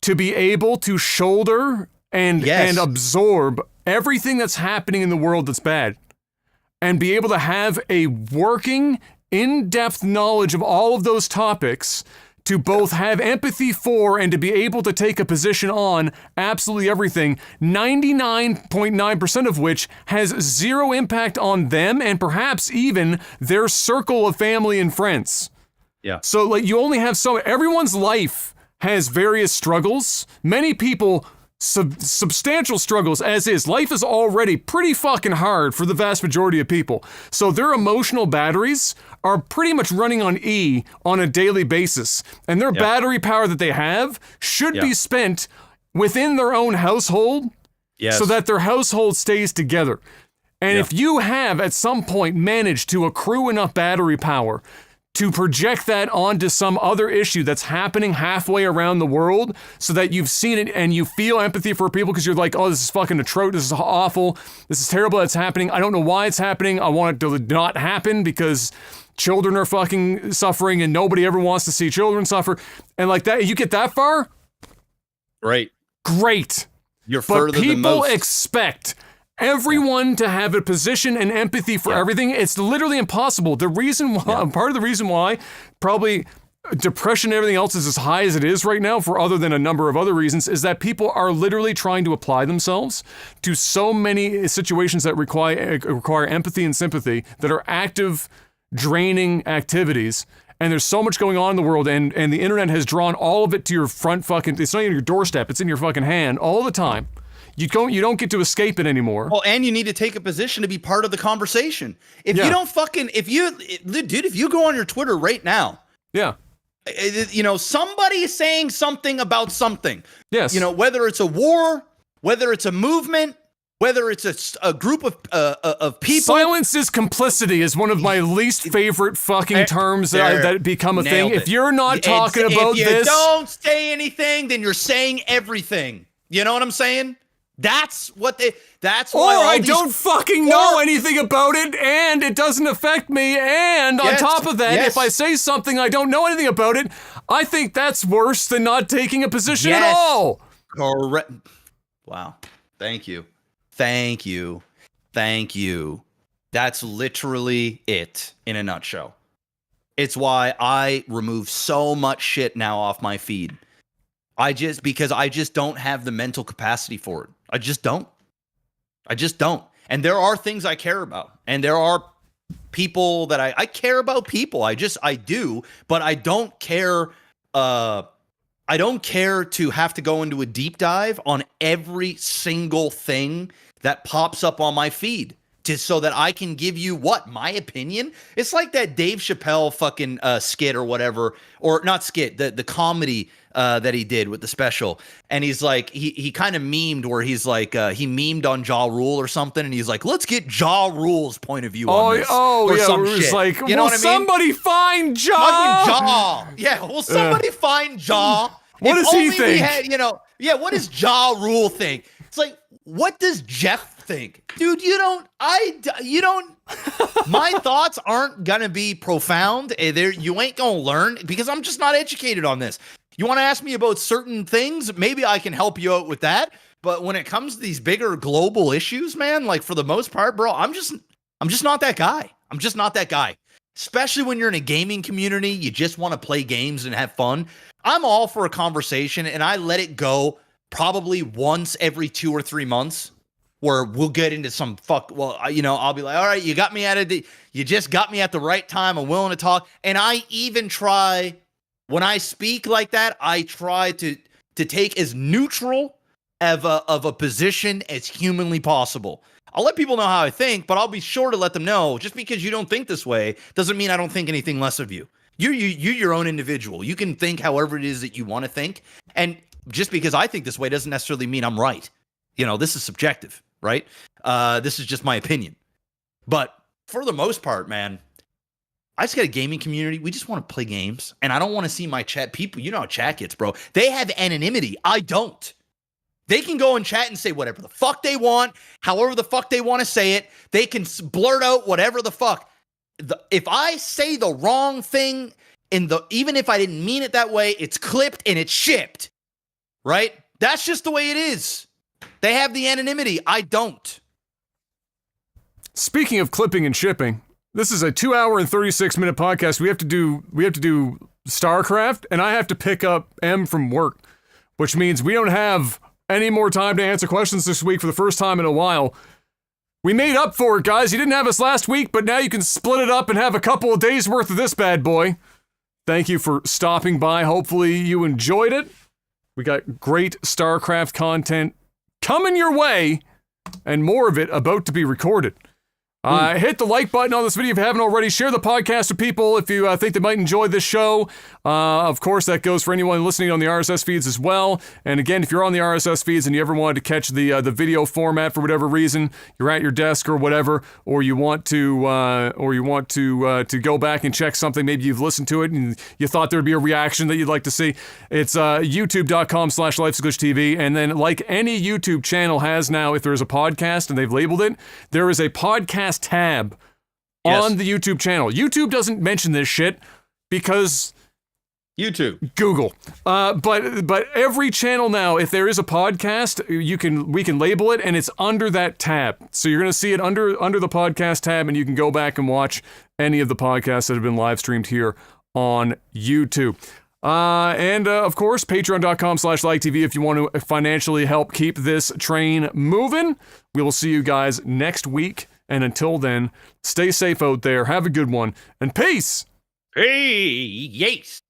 to be able to shoulder and absorb everything that's happening in the world that's bad, and be able to have a working, in-depth knowledge of all of those topics to both have empathy for and to be able to take a position on absolutely everything, 99.9% of which has zero impact on them and perhaps even their circle of family and friends. Yeah. So like you only have everyone's life has various struggles. Many people substantial struggles as is. Life is already pretty fucking hard for the vast majority of people. So their emotional batteries are pretty much running on E on a daily basis. And their battery power that they have should be spent within their own household so that their household stays together. And if you have at some point managed to accrue enough battery power to project that onto some other issue that's happening halfway around the world so that you've seen it and you feel empathy for people because you're like, oh, this is fucking atrocious, this is awful, this is terrible that's happening, I don't know why it's happening, I want it to not happen because children are fucking suffering and nobody ever wants to see children suffer, and like that, you get that far? Great. You're further than most. But people expect everyone to have a position and empathy for everything. It's literally impossible. The reason why, part of the reason why probably depression and everything else is as high as it is right now, for other than a number of other reasons, is that people are literally trying to apply themselves to so many situations that require empathy and sympathy that are active, draining activities. And there's so much going on in the world, and the internet has drawn all of it to your front fucking, it's not even your doorstep, it's in your fucking hand all the time. You don't get to escape it anymore. Well, and you need to take a position to be part of the conversation. If you don't fucking, if you go on your Twitter right now, somebody is saying something about something. Yes. Whether it's a war, whether it's a movement, whether it's a group of people. Silence is complicity is one of my least favorite fucking terms that become a thing. If you're not talking about this, if you don't say anything, then you're saying everything. You know what I'm saying? That's why. Or I don't fucking know anything about it, and it doesn't affect me. And on top of that, if I say something I don't know anything about it, I think that's worse than not taking a position at all. Correct. Wow. Thank you. That's literally it in a nutshell. It's why I remove so much shit now off my feed. Because I just don't have the mental capacity for it. I just don't. And there are things I care about. And there are people that I care about people. I do, but I don't care. I don't care to have to go into a deep dive on every single thing that pops up on my feed so that I can give you my opinion. It's like that Dave Chappelle fucking skit or whatever, or not skit, the comedy that he did with the special. And he's like, he kind of memed where he's like, he memed on Ja Rule or something. And he's like, let's get Ja Rule's point of view on this. Or some it was shit. like, you know what I mean? Somebody find Ja? Yeah, will somebody find Ja? What does he think? What does Ja Rule think? It's like, what does Jeff think? Dude, you don't, my thoughts aren't gonna be profound. You ain't gonna learn because I'm just not educated on this. You want to ask me about certain things? Maybe I can help you out with that. But when it comes to these bigger global issues, man, like for the most part, bro, I'm just not that guy. I'm just not that guy. Especially when you're in a gaming community, you just want to play games and have fun. I'm all for a conversation, and I let it go probably once every 2 or 3 months, where we'll get into some I'll be like, all right, you just got me at the right time. I'm willing to talk. And I even try, when I speak like that, I try to take as neutral of a position as humanly possible. I'll let people know how I think, but I'll be sure to let them know, just because you don't think this way doesn't mean I don't think anything less of you. You're your own individual. You can think however it is that you want to think. And just because I think this way doesn't necessarily mean I'm right. This is subjective, right? This is just my opinion. But for the most part, man, I just got a gaming community. We just want to play games. And I don't want to see my chat people. You know how chat gets, bro. They have anonymity. I don't. They can go and chat and say whatever the fuck they want, however the fuck they want to say it. They can blurt out whatever the fuck. If I say the wrong thing, even if I didn't mean it that way, it's clipped and it's shipped. Right? That's just the way it is. They have the anonymity. I don't. Speaking of clipping and shipping, this is a 2 hour and 36-minute podcast. We have to do Starcraft, and I have to pick up M from work, which means we don't have any more time to answer questions this week for the first time in a while. We made up for it, guys. You didn't have us last week, but now you can split it up and have a couple of days worth of this bad boy. Thank you for stopping by. Hopefully you enjoyed it. We got great StarCraft content coming your way, and more of it about to be recorded. Hit the like button on this video if you haven't already. Share the podcast with people if you think they might enjoy this show. Of course, that goes for anyone listening on the RSS feeds as well. And again, if you're on the RSS feeds and you ever wanted to catch the video format for whatever reason, you're at your desk or whatever, or you want to go back and check something, maybe you've listened to it and you thought there'd be a reaction that you'd like to see, it's youtube.com/Life'sGlitchTV. And then, like any YouTube channel has now, if there's a podcast and they've labeled it, there is a podcast tab on the YouTube channel. YouTube doesn't mention this shit because Google. But every channel now, if there is a podcast, we can label it, and it's under that tab. So you're gonna see it under the podcast tab, and you can go back and watch any of the podcasts that have been live streamed here on YouTube. And of course, patreon.com/LikeTV if you want to financially help keep this train moving. We will see you guys next week. And until then, stay safe out there, have a good one, and peace! Hey, yes!